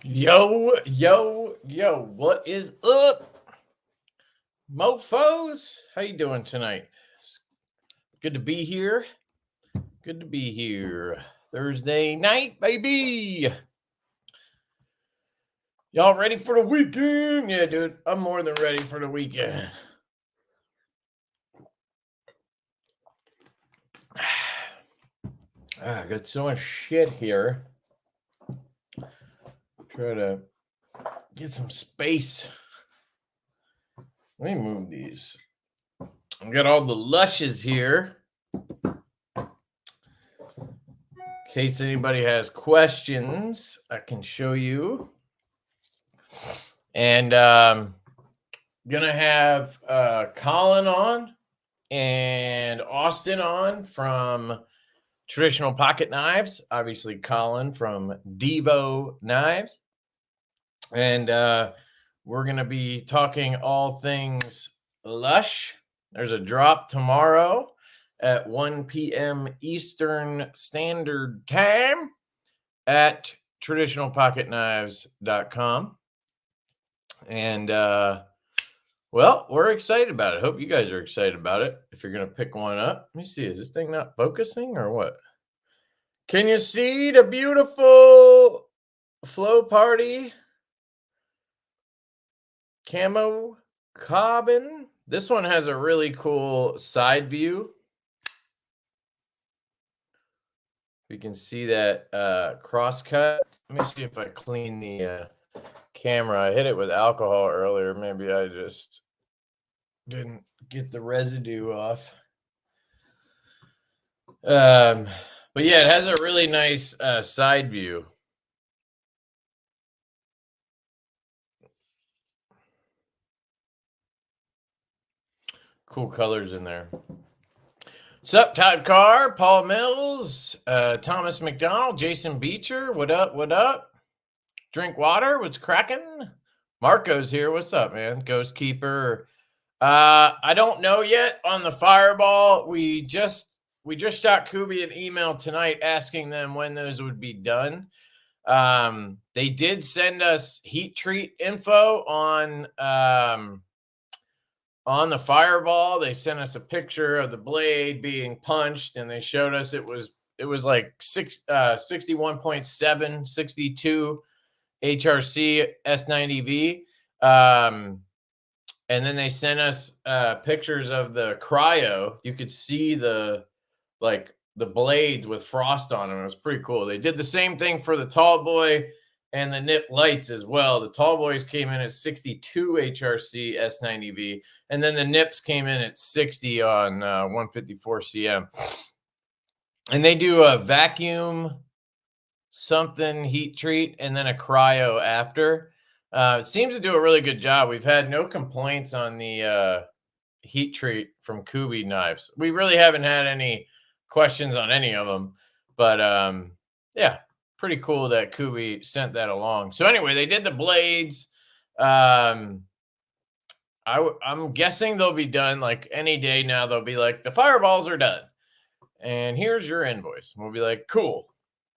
Yo, yo, yo, what is up, mofos? How you doing tonight? Good to be here. Good to be here. Thursday night, baby. Y'all ready for the weekend? Yeah, dude, I'm more than ready for the weekend. I got so much shit here. Try to get some space. Let me move these. I got all the Lushes here. In case anybody has questions, I can show you. And gonna have Colin on and Austin on from Traditional Pocket Knives. Obviously, Colin from Divo Knives. And we're gonna be talking all things Lush. There's a drop tomorrow at 1 p.m. Eastern Standard Time at traditionalpocketknives.com. And well, we're excited about it. Hope you guys are excited about it. If you're gonna pick one up, let me see. Is this thing not focusing or what? Can you see the beautiful Flow Party camo carbon? This one has a really cool side view. You can see that cross cut. Let me see if I clean the camera. I hit it with alcohol earlier. Maybe I just didn't get the residue off. But yeah, it has a really nice side view. Cool colors in there. Sup, Todd Carr, Paul Mills, Thomas McDonald, Jason Beecher. What up? What up? Drink water. What's cracking? Marco's here. What's up, man? Ghost Keeper. I don't know yet on the Fireball. We just shot Kubi an email tonight asking them when those would be done. They did send us heat treat info on the Fireball. They sent us a picture of the blade being punched, and they showed us it was like 61.7, 62 HRC S90V. And then they sent us pictures of the cryo. You could see the blades with frost on them. It was pretty cool. They did the same thing for the Tall Boy and the Nip lights as well. The Tall Boys came in at 62 HRC S90V, and then the Nips came in at 60 on 154 CM. And they do a vacuum something heat treat and then a cryo after. It seems to do a really good job. We've had no complaints on the heat treat from Kubi knives. We really haven't had any questions on any of them, but yeah, pretty cool that Kubi sent that along. So anyway, they did the blades. I'm guessing they'll be done like any day now. They'll be like, the Fireballs are done, and here's your invoice. We'll be like, cool,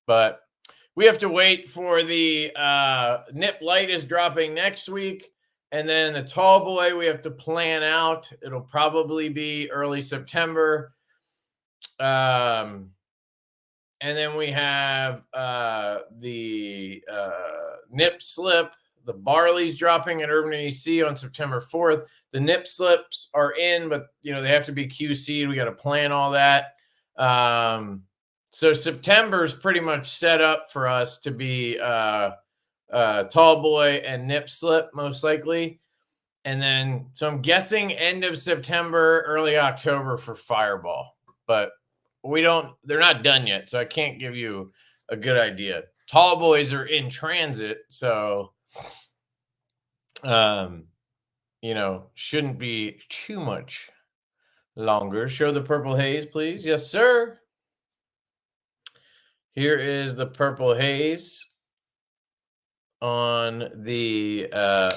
but we have to wait for the Nip light is dropping next week. And then the Tall Boy, we have to plan out. It'll probably be early September. And then we have the Nip slip. The Barley's dropping at Urban EC on September 4th. The Nip slips are in, but they have to be QC'd. We got to plan all that. So September's pretty much set up for us to be Tall Boy and Nip slip most likely. And then, so I'm guessing end of September, early October for Fireball. But they're not done yet, so I can't give you a good idea. Tall Boys are in transit, so, shouldn't be too much longer. Show the purple haze, please. Yes, sir. Here is the purple haze on the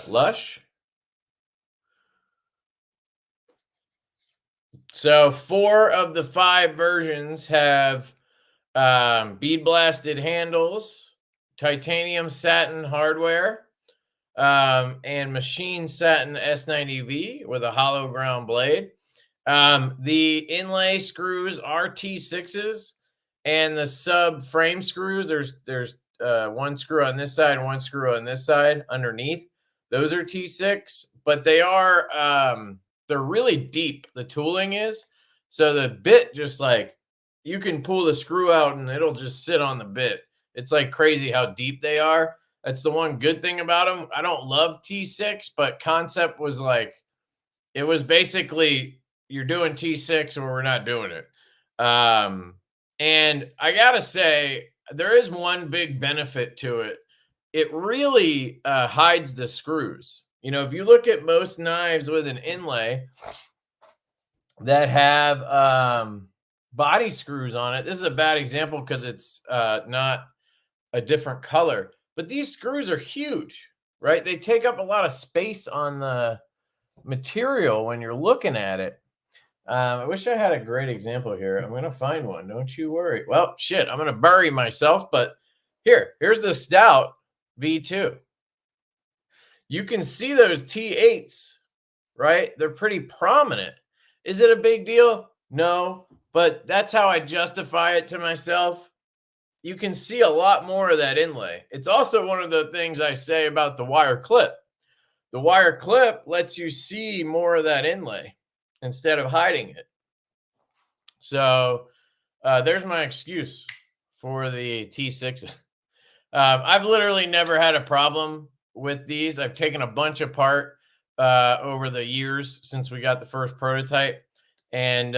Lush. So 4 of the 5 versions have bead blasted handles, titanium satin hardware, and machine satin S90V with a hollow ground blade. The inlay screws are T6s, and the sub frame screws, there's one screw on this side and one screw on this side underneath. Those are T6, but they are they're really deep. The tooling is, so the bit just like, you can pull the screw out and it'll just sit on the bit. It's like crazy how deep they are. That's the one good thing about them. I don't love T6, but concept was like, it was basically, you're doing T6 or we're not doing it. And I gotta say, there is one big benefit to it. It really hides the screws. You know, if you look at most knives with an inlay that have body screws on it, this is a bad example because it's not a different color, but these screws are huge, right? They take up a lot of space on the material when you're looking at it. I wish I had a great example here. I'm going to find one. Don't you worry. Well, shit, I'm going to bury myself, but here's the Stout V2. You can see those T8s, right? They're pretty prominent. Is it a big deal? No, but that's how I justify it to myself. You can see a lot more of that inlay. It's also one of the things I say about the wire clip. The wire clip lets you see more of that inlay instead of hiding it. So there's my excuse for the T6. I've literally never had a problem with these. I've taken a bunch apart over the years since we got the first prototype. And,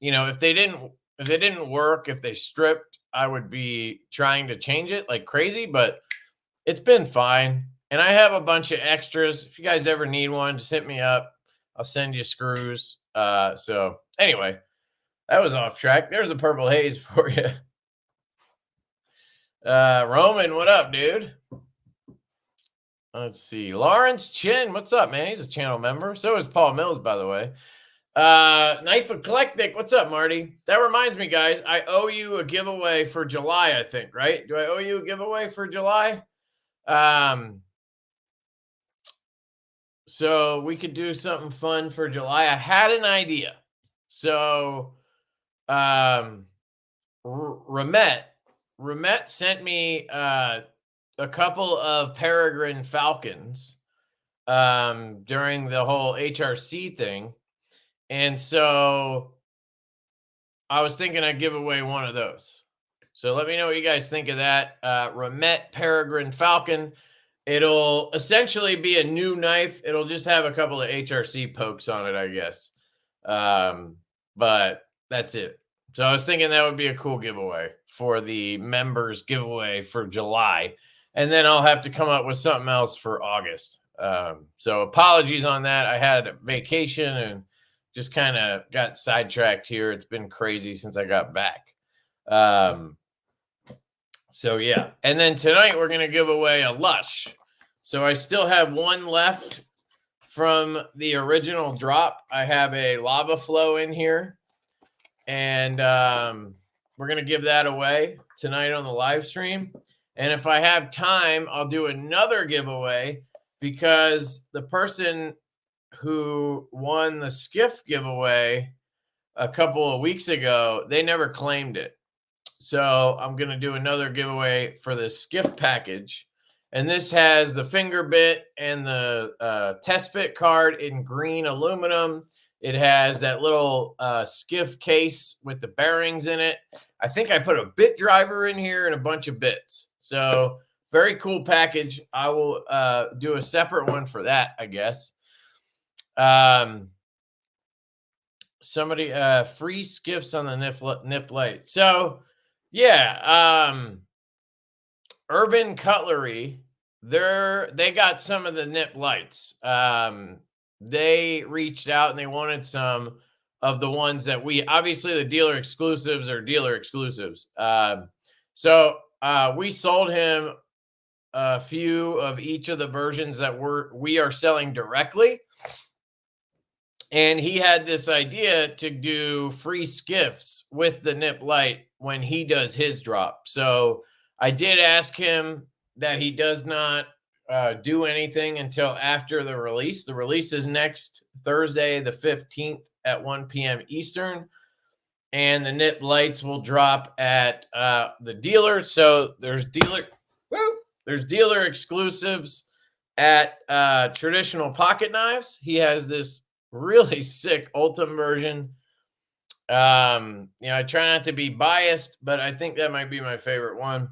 you know, if they didn't work, if they stripped, I would be trying to change it like crazy, but it's been fine. And I have a bunch of extras. If you guys ever need one, just hit me up. I'll send you screws. So anyway, that was off track. There's a purple haze for you. Roman, what up, dude? Let's see. Lawrence Chin, what's up, man? He's a channel member. So is Paul Mills, by the way. Knife Eclectic, what's up, Marty? That reminds me, guys, I owe you a giveaway for July, I think, right? Do I owe you a giveaway for July? So we could do something fun for July. I had an idea. So, Ramet sent me a couple of Peregrine Falcons during the whole HRC thing. And so I was thinking I'd give away one of those. So let me know what you guys think of that. Ramet Peregrine Falcon. It'll essentially be a new knife. It'll just have a couple of HRC pokes on it, I guess. But that's it. So I was thinking that would be a cool giveaway for the members giveaway for July. And then I'll have to come up with something else for August. So apologies on that. I had a vacation and just kind of got sidetracked here. It's been crazy since I got back. So yeah. And then tonight we're going to give away a Lush. So I still have one left from the original drop. I have a lava flow in here. And we're going to give that away tonight on the live stream. And if I have time, I'll do another giveaway because the person who won the Skiff giveaway a couple of weeks ago, they never claimed it. So I'm going to do another giveaway for the Skiff package. And this has the finger bit and the test fit card in green aluminum. It has that little Skiff case with the bearings in it. I think I put a bit driver in here and a bunch of bits. So very cool package. I will do a separate one for that, I guess. Somebody free Skiffs on the nip light. So yeah, Urban Cutlery, they got some of the nip lights. They reached out and they wanted some of the ones that obviously the dealer exclusives are dealer exclusives. So we sold him a few of each of the versions that we are selling directly. And he had this idea to do free Skiffs with the nip light when he does his drop. So I did ask him that he does not do anything until after the release. The release is next Thursday, the 15th at 1 p.m. Eastern. And the nip lights will drop at the dealer. So there's dealer exclusives at Traditional Pocket Knives. He has this really sick Ultum version. I try not to be biased, but I think that might be my favorite one.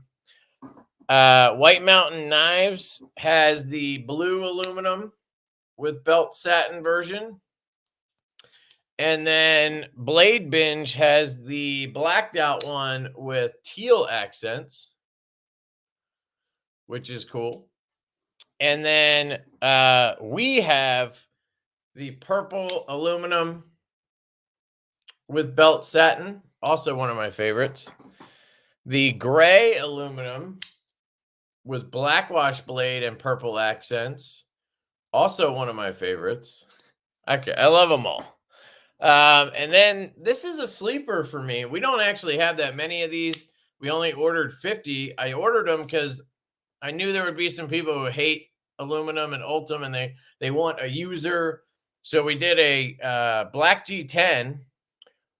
White Mountain Knives has the blue aluminum with belt satin version. And then Blade Binge has the blacked out one with teal accents, which is cool. And then we have the purple aluminum with belt satin, also one of my favorites. The gray aluminum with black wash blade and purple accents, also one of my favorites. Okay, I love them all. And then this is a sleeper for me. We don't actually have that many of these. We only ordered 50. I ordered them because I knew there would be some people who hate aluminum and Ultum, and they want a user. So we did a black G10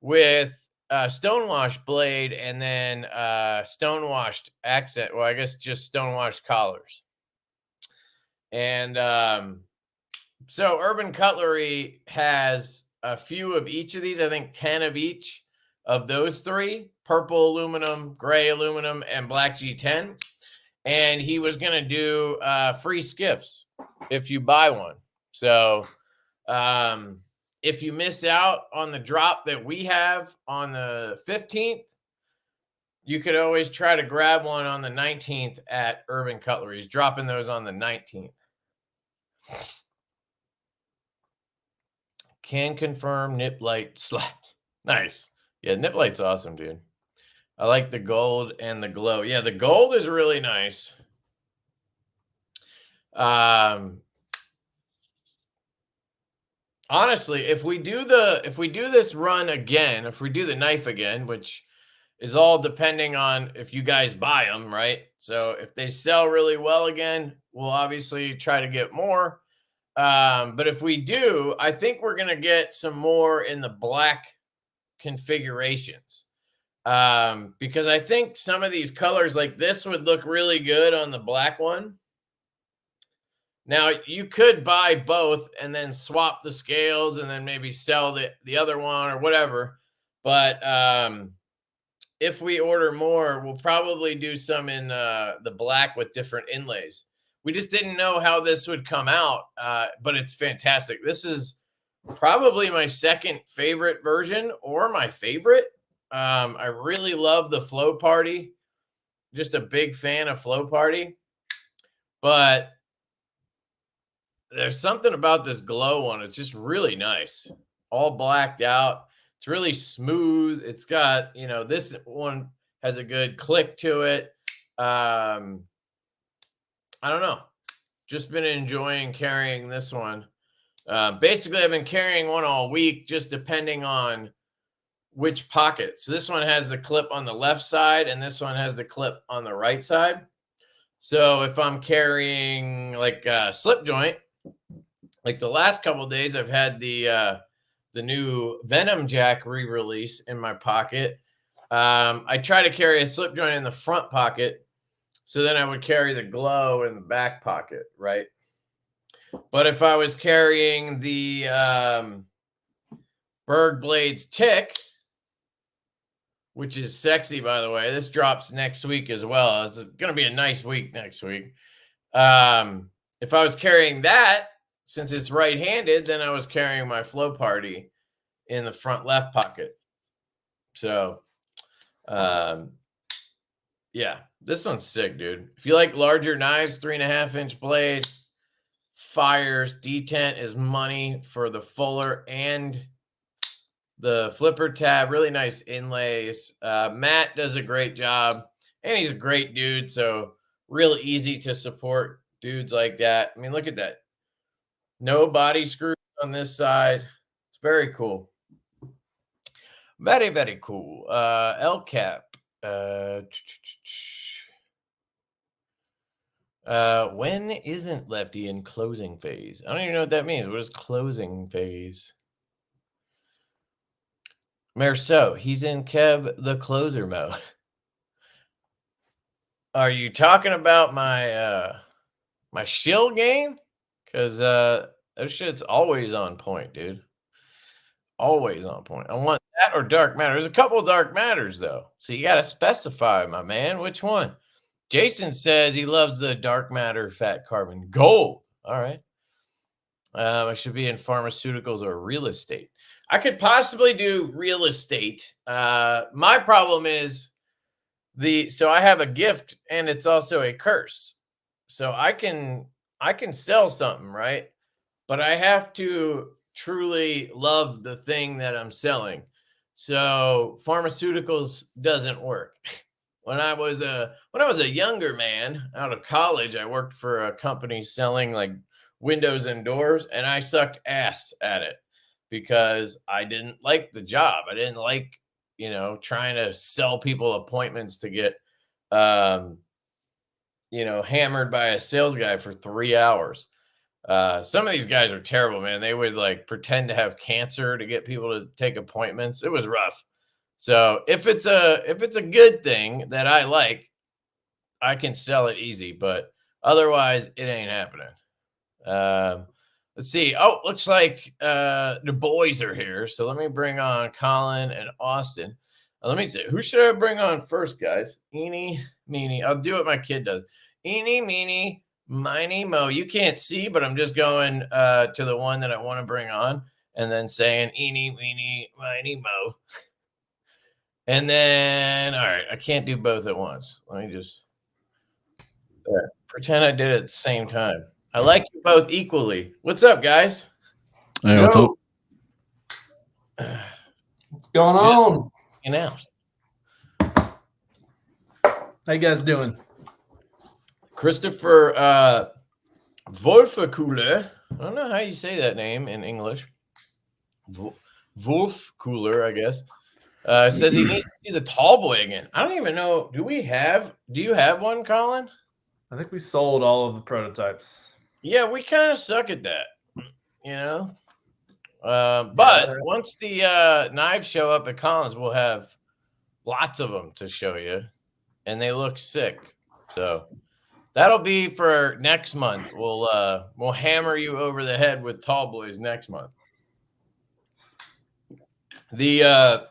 with stonewash blade and then stonewashed accent. Well, I guess just stonewashed collars. And so Urban Cutlery has a few of each of these. I think 10 of each of those three: purple aluminum, gray aluminum, and black G10. And he was going to do free skiffs if you buy one. So if you miss out on the drop that we have on the 15th, you could always try to grab one on the 19th at Urban Cutlery. He's dropping those on the 19th. Can confirm nip light slash. Nice. Yeah, nip light's awesome, dude. I like the gold and the glow. Yeah, the gold is really nice. Honestly, if we do this run again, if we do the knife again, which is all depending on if you guys buy them, right? So if they sell really well again, we'll obviously try to get more. But if we do, I think we're going to get some more in the black configurations. Because I think some of these colors like this would look really good on the black one. Now, you could buy both and then swap the scales and then maybe sell the other one or whatever. But if we order more, we'll probably do some in the black with different inlays. We just didn't know how this would come out, but it's fantastic. This is probably my second favorite version or my favorite. I really love the Flow Party. Just a big fan of Flow Party. But there's something about this glow one. It's just really nice. All blacked out. It's really smooth. It's got, this one has a good click to it. I don't know. Just been enjoying carrying this one. Basically, I've been carrying one all week, just depending on which pocket. So this one has the clip on the left side, and this one has the clip on the right side. So if I'm carrying like a slip joint, like the last couple of days, I've had the new Venom Jack re-release in my pocket. I try to carry a slip joint in the front pocket. So then I would carry the glow in the back pocket, right? But if I was carrying the Berg Blades Tick, which is sexy, by the way, this drops next week as well. It's going to be a nice week next week. If I was carrying that, since it's right-handed, then I was carrying my Flow Party in the front left pocket. So, yeah, this one's sick, dude. If you like larger knives, 3.5-inch blade, fires, detent is money for the fuller and the flipper tab. Really nice inlays. Matt does a great job, and he's a great dude, so real easy to support dudes like that. I mean, look at that. No body screws on this side. It's very cool. Very, very cool. LCAP. When isn't Lefty in closing phase? I don't even know what that means. What is closing phase? Merceau, he's in Kev the closer mode. Are you talking about my my shield game? Because that shit's always on point, dude. Always on point. I want that or dark matter. There's a couple of dark matters though, so you got to specify, my man, which one. Jason says he loves the dark matter fat carbon gold. All right. I should be in pharmaceuticals or real estate. I could possibly do real estate. My problem is so I have a gift and it's also a curse. So I can sell something, right? But I have to truly love the thing that I'm selling. So pharmaceuticals doesn't work. When I was a younger man out of college, I worked for a company selling like windows and doors, and I sucked ass at it because I didn't like the job. I didn't like, trying to sell people appointments to get, hammered by a sales guy for 3 hours. Some of these guys are terrible, man. They would like pretend to have cancer to get people to take appointments. It was rough. So if it's a good thing that I like, I can sell it easy, but otherwise it ain't happening. Let's see. Oh, looks like the boys are here. So let me bring on Colin and Austin. Let me see. Who should I bring on first, guys? Eeny, meeny. I'll do what my kid does. Eeny, meeny, miny, mo. You can't see, but I'm just going to the one that I want to bring on and then saying eeny, meeny, miny, mo. And then, all right, I can't do both at once. Let me just pretend I did it at the same time. I like you both equally. What's up, guys? Hey, what's up? What's going on? Out. How you guys doing? Christopher Wolfkühler. I don't know how you say that name in English. Wolfkühler, I guess. Says he needs to see the tall boy again. I don't even know. Do you have one, Colin? I think we sold all of the prototypes. Yeah, we kind of suck at that, But once the knives show up at Colin's, we'll have lots of them to show you, and they look sick. So that'll be for next month. We'll hammer you over the head with tall boys next month. The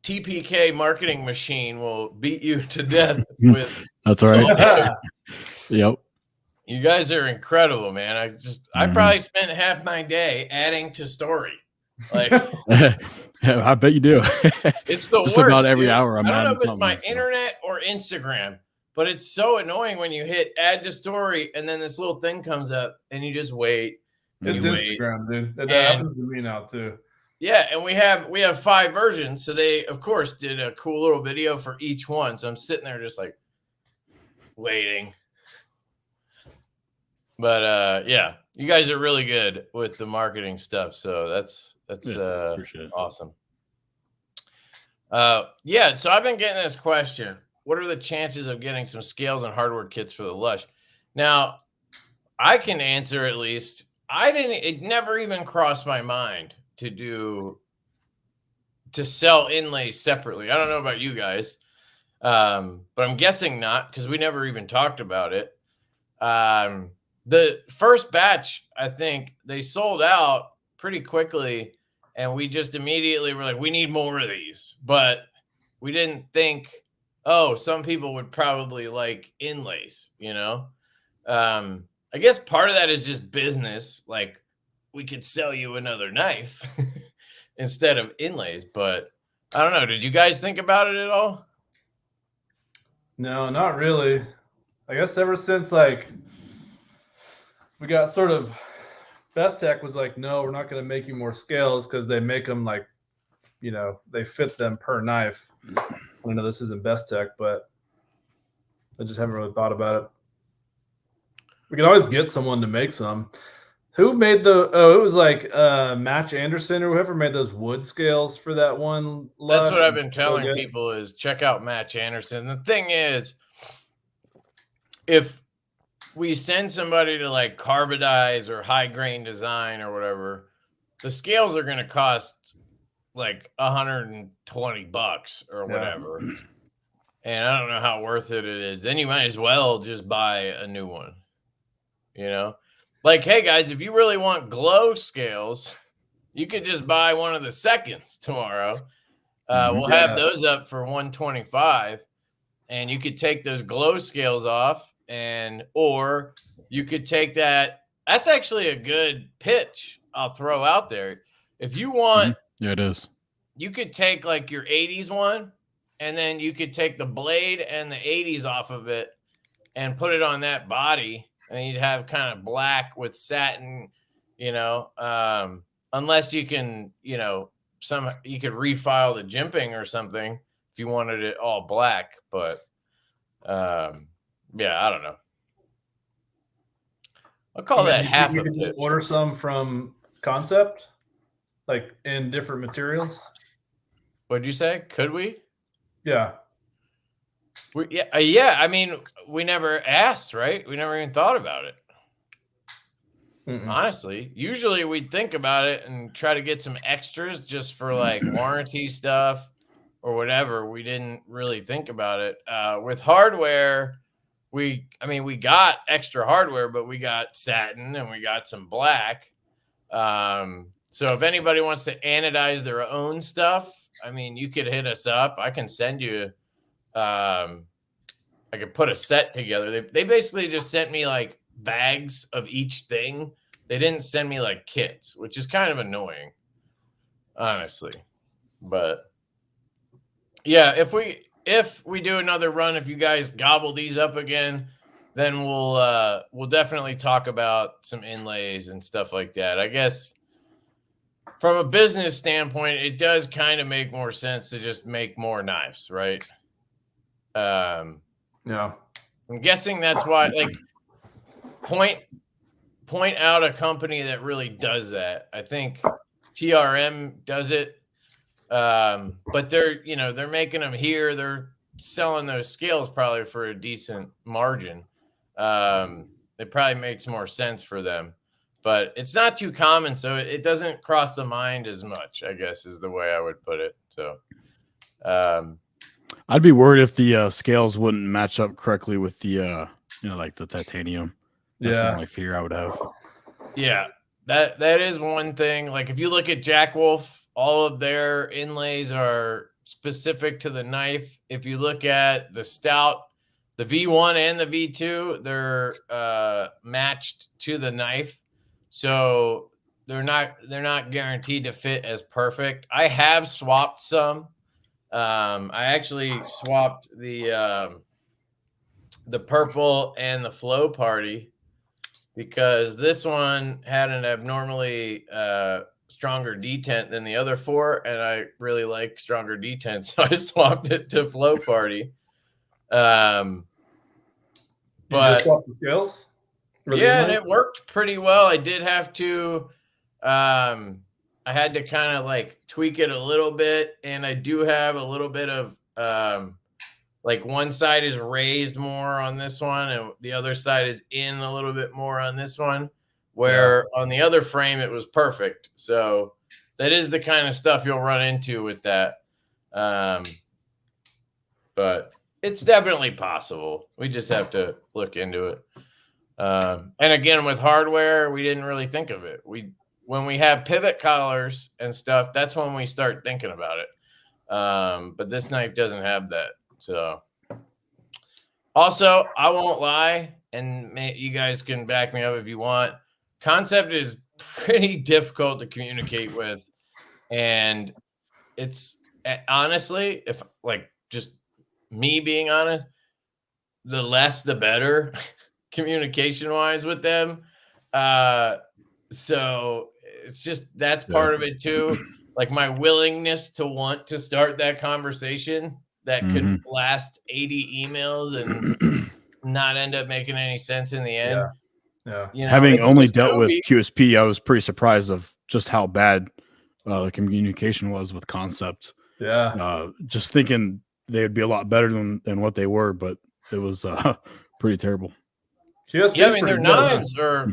TPK marketing machine will beat you to death with. That's all right. Yep. You guys are incredible, man. I probably spent half my day adding to story. Like, I bet you do. It's the just worst, about every dude. hour. I don't know if it's my internet or Instagram, but it's so annoying when you hit add to story and then this little thing comes up and you just wait. It's Instagram, dude. That happens to me now too. Yeah, and we have 5 versions, so they of course did a cool little video for each one. So I'm sitting there just like waiting. But yeah, you guys are really good with the marketing stuff, so that's awesome. Yeah, so I've been getting this question: what are the chances of getting some scales and hardware kits for the Lush? Now, I can answer at least. It never even crossed my mind to sell inlays separately. I don't know about you guys, but I'm guessing not because we never even talked about it. The first batch, I think they sold out pretty quickly, and we just immediately were like, we need more of these. But we didn't think, some people would probably like inlays, I guess part of that is just business. Like, we could sell you another knife instead of inlays. But I don't know. Did you guys think about it at all? No, not really. I guess ever since we got sort of Best Tech was like, no, we're not going to make you more scales because they make them they fit them per knife. I know this isn't Best Tech, but I just haven't really thought about it. We can always get someone to make some. Who made it was like Match Anderson or whoever made those wood scales for that one. Lush. That's what I've been telling people is check out Match Anderson. The thing is, if we send somebody to like carbonize or high grain design or whatever, the scales are going to cost like $120 or whatever. And I don't know how worth it is. Then you might as well just buy a new one. You know, like, hey guys, if you really want glow scales, you could just buy one of the seconds tomorrow. We'll have those up for $125, and you could take those glow scales off, or you could take that. That's actually a good pitch I'll throw out there. If you want, yeah, it is. You could take like your 80s one, and then you could take the blade and the 80s off of it and put it on that body, and you'd have kind of black with satin, you know, unless you can, you know, you could refile the jimping or something if you wanted it all black. But yeah, I don't know. I'll call that half you of could just it. order some from Concept, like in different materials. What'd you say? Could we? Yeah. Yeah. I mean, we never asked, right? We never even thought about it. Honestly, usually we'd think about it and try to get some extras just for like warranty stuff or whatever. We didn't really think about it. With hardware, we got extra hardware, but we got satin and we got some black. So if anybody wants to anodize their own stuff, I mean, you could hit us up. I can send you, I could put a set together. They basically just sent me like bags of each thing. They didn't send me like kits, which is kind of annoying, honestly. But yeah, if we do another run, if you guys gobble these up again, then we'll definitely talk about some inlays and stuff like that. I guess from a business standpoint, it does kind of make more sense to just make more knives, right? Yeah. I'm guessing that's why, like, point out a company that really does that. I think TRM does it. But they're making them here. They're selling those scales probably for a decent margin. It probably makes more sense for them, but it's not too common. So it doesn't cross the mind as much, I guess, is the way I would put it. So, I'd be worried if the scales wouldn't match up correctly with the, like the titanium. That's the only fear I would have. Yeah, that is one thing. Like if you look at Jack Wolf, all of their inlays are specific to the knife. If you look at the Stout, the V1 and the V2, they're matched to the knife. So they're not guaranteed to fit as perfect. I have swapped some. I actually swapped the purple and the Flow Party because this one had an abnormally stronger detent than the other four, and I really like stronger detent, so I swapped it to Flow Party. You just swapped the scales? Yeah, and it worked pretty well. I did have to I had to kind of like tweak it a little bit, and I do have a little bit of like one side is raised more on this one and the other side is in a little bit more on this one, where on the other frame it was perfect. So that is the kind of stuff you'll run into with that. But it's definitely possible. We just have to look into it. And again, with hardware, we didn't really think of it. When we have pivot collars and stuff, that's when we start thinking about it. But this knife doesn't have that. So also, I won't lie, and you guys can back me up if you want. Concept is pretty difficult to communicate with. And it's honestly, if like just me being honest, the less the better communication wise with them. So it's just, that's part of it too. Like my willingness to want to start that conversation that could last 80 emails and not end up making any sense in the end. Yeah. You know, having only dealt with QSP, I was pretty surprised of just how bad the communication was with Concept. Yeah. Just thinking they would be a lot better than what they were, but it was pretty terrible. GSP Yeah, I is mean, pretty their good, huh? knives are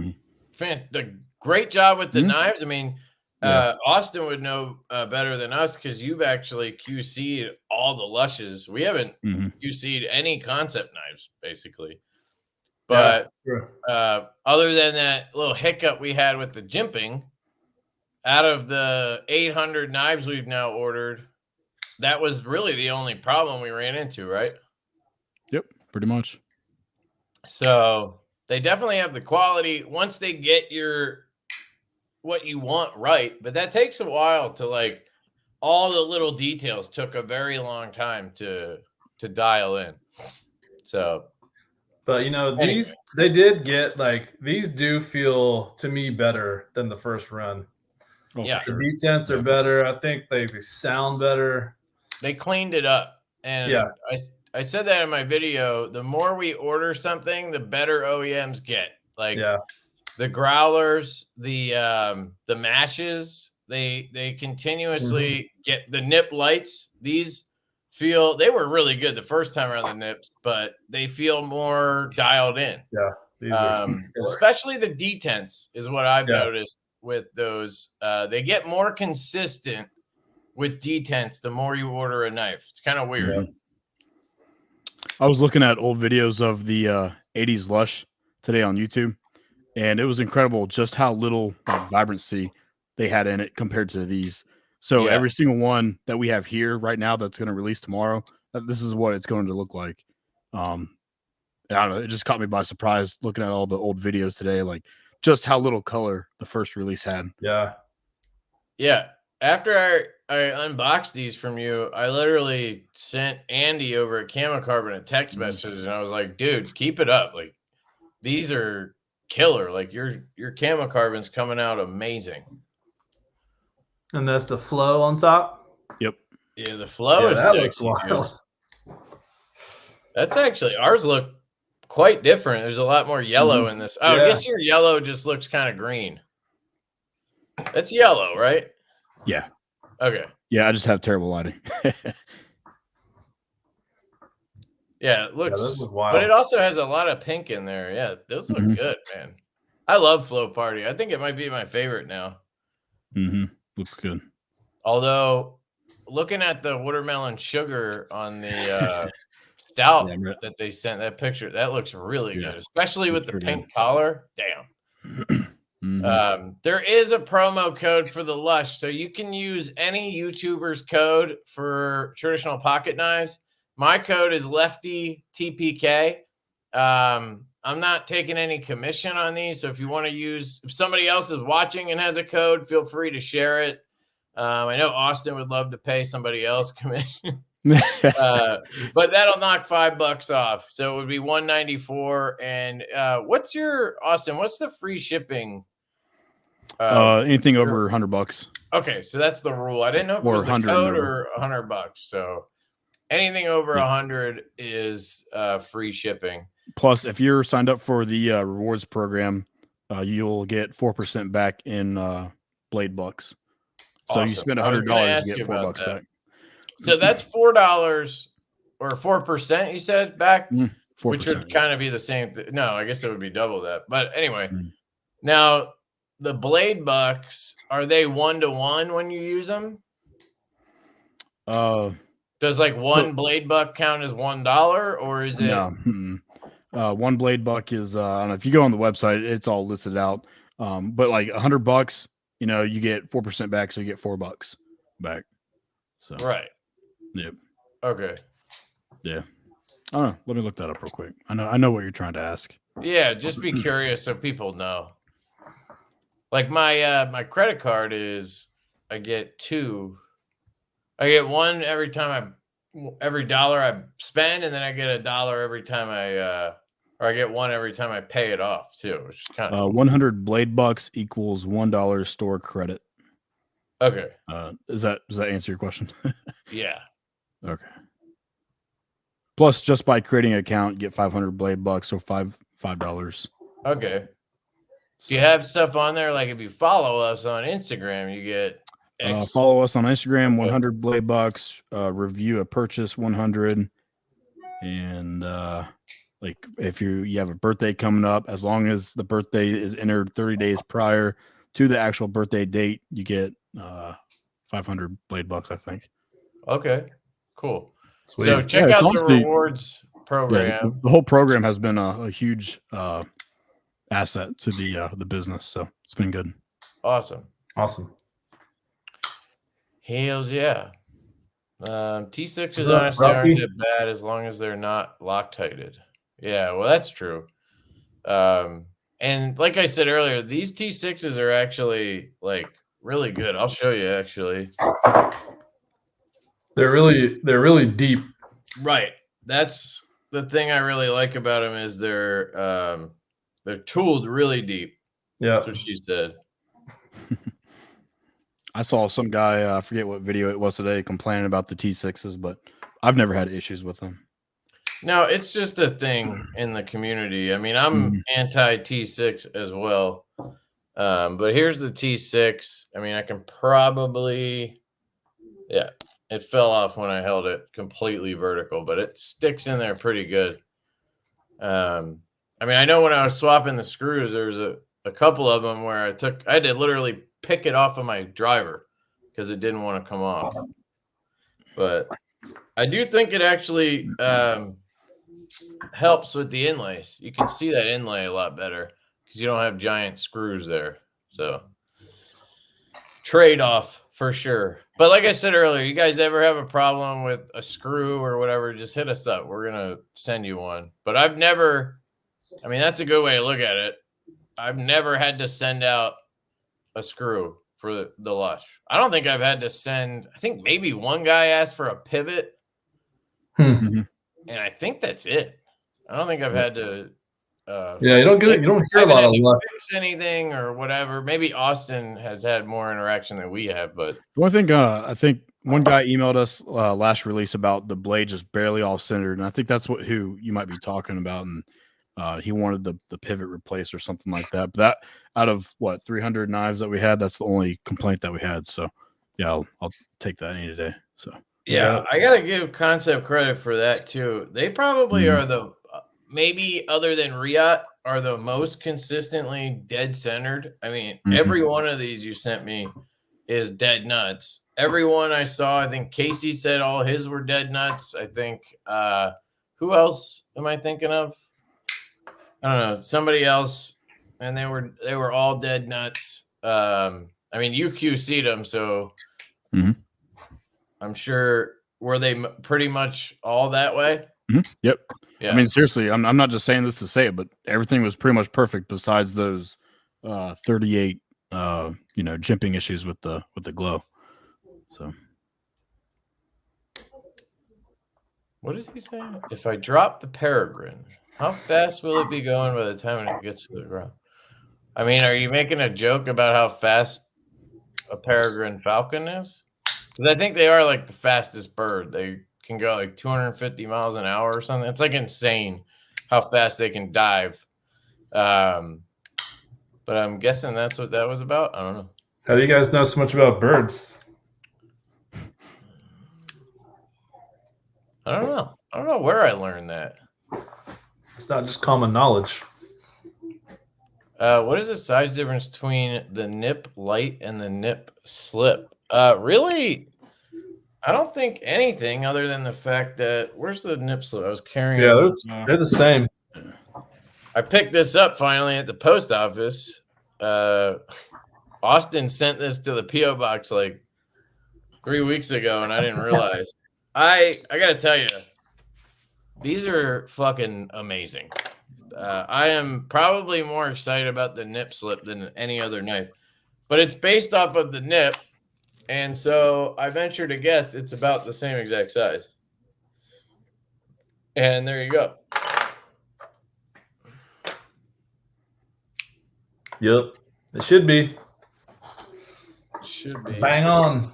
the great job with the knives. I mean, Yeah. Austin would know better than us because you've actually QC'd all the Lushes. We haven't QC'd any concept knives, basically. But sure. other than that little hiccup we had with the jimping, out of the 800 knives we've now ordered, that was really the only problem we ran into, right? Yep, pretty much. So they definitely have the quality once they get what you want right, but that takes a while to like all the little details took a very long time to dial in. So, but you know, anyway. they did get like these do feel to me better than the first run. Oh, Yeah. for sure. The detents are better. I think they sound better. They cleaned it up. And Yeah. I said that in my video. The more we order something, the better OEMs get. Like the growlers, the mashes, they continuously get the nip lights. These they were really good the first time around the nips, but they feel more dialed in. Yeah. These are especially the detents is what I've noticed with those. They get more consistent with detents the more you order a knife. It's kind of weird. I was looking at old videos of the 80s Lush today on YouTube, and it was incredible just how little vibrancy they had in it compared to these. So every single one that we have here right now that's going to release tomorrow, this is what it's going to look like. I don't know. It just caught me by surprise looking at all the old videos today, like just how little color the first release had. Yeah. Yeah. After I unboxed these from you, I literally sent Andy over at Camo Carbon a text message, and I was like, dude, keep it up. Like, these are killer. Like, your Camo Carbon's coming out amazing. And that's the flow on top? Yep. Yeah, the flow is sexy. That's actually, ours look quite different. There's a lot more yellow in this. Oh, I guess your yellow just looks kind of green. That's yellow, right? Yeah. Okay. Yeah, I just have terrible lighting. Yeah, it looks, this is wild. but it also has a lot of pink in there. Yeah, those look good, man. I love Flow Party. I think it might be my favorite now. Looks good. Although, looking at the watermelon sugar on the stout that they sent, that picture, that looks really good, especially with the pink collar. Damn. There is a promo code for the Lush, so you can use any YouTuber's code for traditional pocket knives. My code is LeftyTPK. I'm not taking any commission on these, so if you want to use, if somebody else is watching and has a code, feel free to share it. I know Austin would love to pay somebody else commission, but that'll knock $5 off, so it would be $194. And what's the free shipping? Anything over $100. Okay, so that's the rule. I didn't know if it was the code or $100. So anything over 100 is free shipping. Plus, if you're signed up for the rewards program, you'll get 4% back in blade bucks. So you spend $100, you get $4 back. So that's $4 or 4%. You said back, 4%, which would kind of be the same. No, I guess it would be double that. But anyway, now the blade bucks, are they 1-to-1 when you use them? Does like one blade buck count as $1, or is it? No. One blade buck is I don't know, if you go on the website, it's all listed out. But like $100, you get 4% back, so you get $4 back. So right. Yep. Okay. Yeah. I don't know. Let me look that up real quick. I know what you're trying to ask. Yeah, just be curious so people know. Like my credit card is, I get one every dollar I spend, and then I get $1 every time or I get one every time I pay it off too, which is kind of 100 blade bucks equals $1 store credit. Okay. Does that answer your question? Yeah. Okay. Plus, just by creating an account, get 500 blade bucks, so $5. Okay. Do you have stuff on there? Like if you follow us on Instagram, you get follow us on Instagram, 100 blade bucks, review a purchase 100, and Like if you have a birthday coming up, as long as the birthday is entered 30 days prior to the actual birthday date, you get 500 blade bucks, I think. Okay, cool. Sweet. So check it's out the honestly- rewards program. Yeah, the whole program has been a huge asset to the business, so it's been good. Awesome. Hells yeah. T6s honestly aren't that bad as long as they're not Loctited. Yeah, well, that's true. And like I said earlier, these T6s are actually like really good. I'll show you actually. They're really deep. Right. That's the thing I really like about them is they're tooled really deep. Yeah. That's what she said. I saw some guy, I forget what video it was today, complaining about the T6s, but I've never had issues with them. No, it's just a thing in the community. I mean, I'm anti T6 as well. But here's the T6. I mean, I can probably, yeah, it fell off when I held it completely vertical, but it sticks in there pretty good. I mean, I know when I was swapping the screws, there was a couple of them where I had to literally pick it off of my driver because it didn't want to come off. But I do think it actually helps with the inlays. You can see that inlay a lot better because you don't have giant screws there. So trade-off for sure. But like I said earlier, you guys ever have a problem with a screw or whatever, just hit us up. We're going to send you one. But I've never, I mean, that's a good way to look at it. I've never had to send out a screw for the Lush. I don't think I've had to send, I think maybe one guy asked for a pivot. And I think that's it. I don't think I've had to. Yeah, you don't hear a lot of Lush. Fix anything or whatever. Maybe Austin has had more interaction than we have, but the one thing I think one guy emailed us last release about the blade just barely off centered, and I think that's who you might be talking about, and he wanted the pivot replaced or something like that. But that out of 300 knives that we had, that's the only complaint that we had. So yeah, I'll take that any day. So. Yeah, I gotta give Concept credit for that too. They probably are the maybe other than Riot are the most consistently dead centered. I mean, every one of these you sent me is dead nuts. Every one I saw, I think Casey said all his were dead nuts. I think who else am I thinking of? I don't know, somebody else, and they were all dead nuts. I mean, you QC'd them, so. I'm sure, were they pretty much all that way? Yep. Yeah. I mean, seriously, I'm not just saying this to say it, but everything was pretty much perfect besides those 38 jimping issues with the glow. So what is he saying? If I drop the Peregrine, how fast will it be going by the time it gets to the ground? I mean, are you making a joke about how fast a Peregrine Falcon is? Because I think they are like the fastest bird. They can go like 250 miles an hour or something. It's like insane how fast they can dive. But I'm guessing that's what that was about. I don't know. How do you guys know so much about birds? I don't know. I don't know where I learned that. It's not just common knowledge. What is the size difference between the nip light and the nip slip? Really, I don't think anything other than the fact that where's the nip slip? I was carrying. Yeah, they're the same. I picked this up finally at the post office. Austin sent this to the PO box like 3 weeks ago, and I didn't realize. I gotta tell you, these are fucking amazing. I am probably more excited about the nip slip than any other knife, but it's based off of the nip. And so I venture to guess it's about the same exact size. And there you go. Yep. It should be. Should be. Bang on.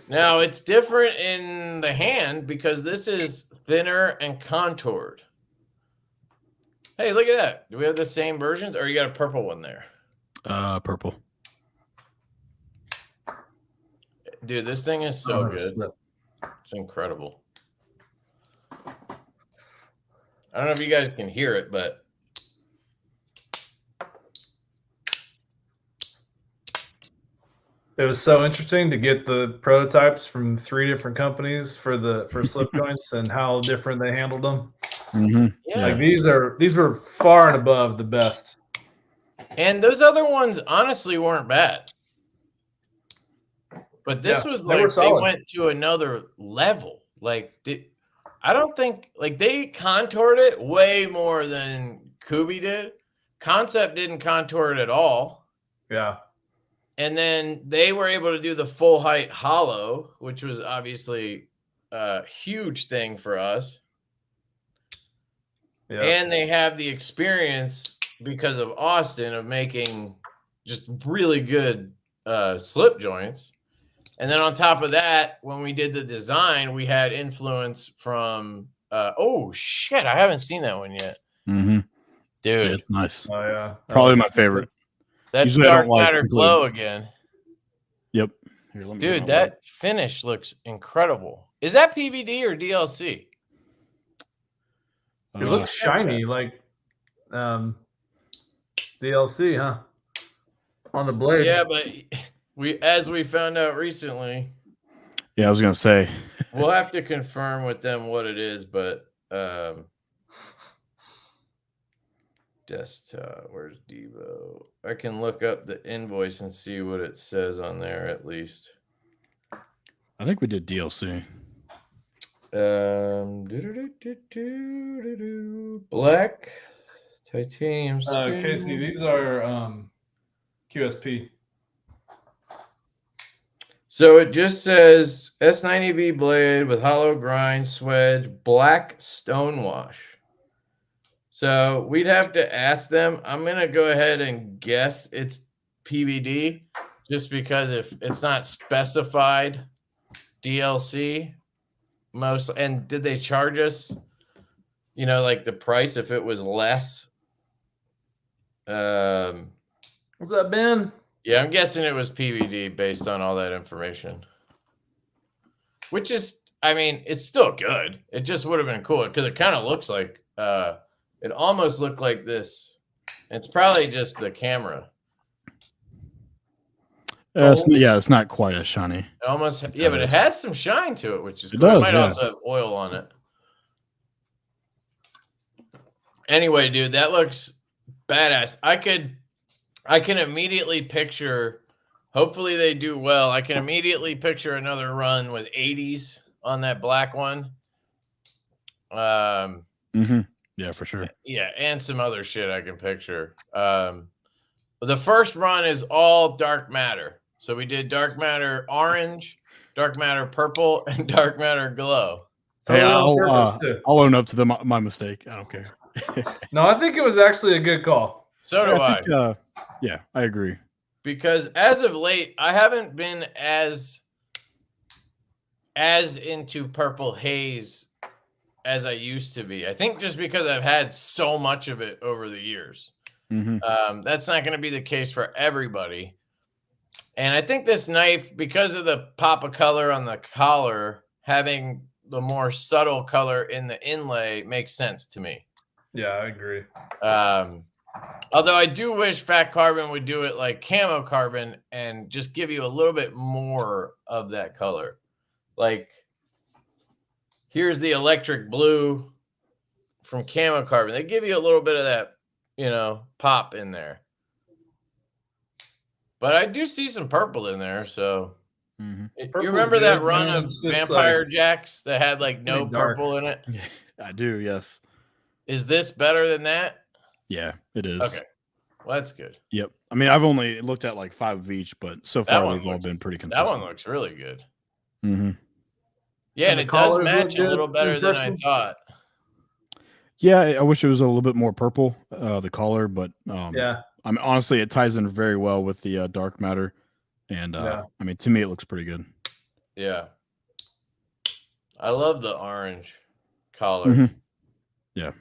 Now, it's different in the hand because this is thinner and contoured. Hey, look at that. Do we have the same versions or you got a purple one there? Purple. Dude, this thing is so good. It's incredible. I don't know if you guys can hear it, but it was so interesting to get the prototypes from 3 different companies for slip joints and how different they handled them. yeah. Like these were far and above the best. And those other ones honestly weren't bad. But this was they were like they solid. went to another level. Like I don't think like they contoured it way more than Kubi did. Concept didn't contour it at all. Yeah. And then they were able to do the full height hollow, which was obviously a huge thing for us. Yeah. And they have the experience because of Austin of making just really good slip joints. And then on top of that, when we did the design, we had influence from oh shit, I haven't seen that one yet. Dude, Yeah, it's nice. Oh yeah. Probably my favorite. That's Usually I Dark don't like Matter complete- Glow again. Yep. Here, let me get Dude, my that finish looks incredible. Is that PVD or DLC? It looks shiny, like DLC, huh? On the blade. Yeah, but as we found out recently, Yeah, I was gonna say. we'll have to confirm with them what it is, but desktop, where's Divo? I can look up the invoice and see what it says on there at least. I think we did DLC. Black titanium. Casey, these are QSP. So it just says S90V blade with hollow grind, swedge, black stonewash. So we'd have to ask them. I'm going to go ahead and guess it's PVD just because if it's not specified DLC most. And did they charge us, like the price if it was less? What's that, Ben? Yeah, I'm guessing it was PVD based on all that information. Which is, it's still good. It just would have been cooler because it kind of looks like, it almost looked like this. It's probably just the camera. It's not quite as shiny. It almost, but it has some shine to it, which is cool. It does, It might also have oil on it. Anyway, dude, that looks badass. I can immediately picture, hopefully they do well. I can immediately picture another run with 80s on that black one. Yeah, for sure. Yeah, and some other shit I can picture. The first run is all dark matter. So we did dark matter orange, dark matter purple, and dark matter glow. Hey, I'll own up to my mistake. I don't care. No, I think it was actually a good call. So do I. Think, yeah, I agree. Because as of late, I haven't been as into purple haze as I used to be. I think just because I've had so much of it over the years. That's not going to be the case for everybody. And I think this knife, because of the pop of color on the collar, having the more subtle color in the inlay makes sense to me. Yeah, I agree. Although I do wish Fat Carbon would do it like Camo Carbon and just give you a little bit more of that color. Like, here's the electric blue from Camo Carbon. They give you a little bit of that, pop in there. But I do see some purple in there, so. You remember that run of Vampire Jacks that had like no purple in it? Yeah, I do, yes. Is this better than that? Yeah, it is. Okay. Well, that's good. Yep. I've only looked at like 5 of each, but so far they've all been pretty consistent. That one looks really good. And Yeah, and it does match a little better than I thought. Yeah, I wish it was a little bit more purple, the collar, but yeah. Honestly, it ties in very well with the dark matter. And to me, it looks pretty good. Yeah. I love the orange collar. Yeah.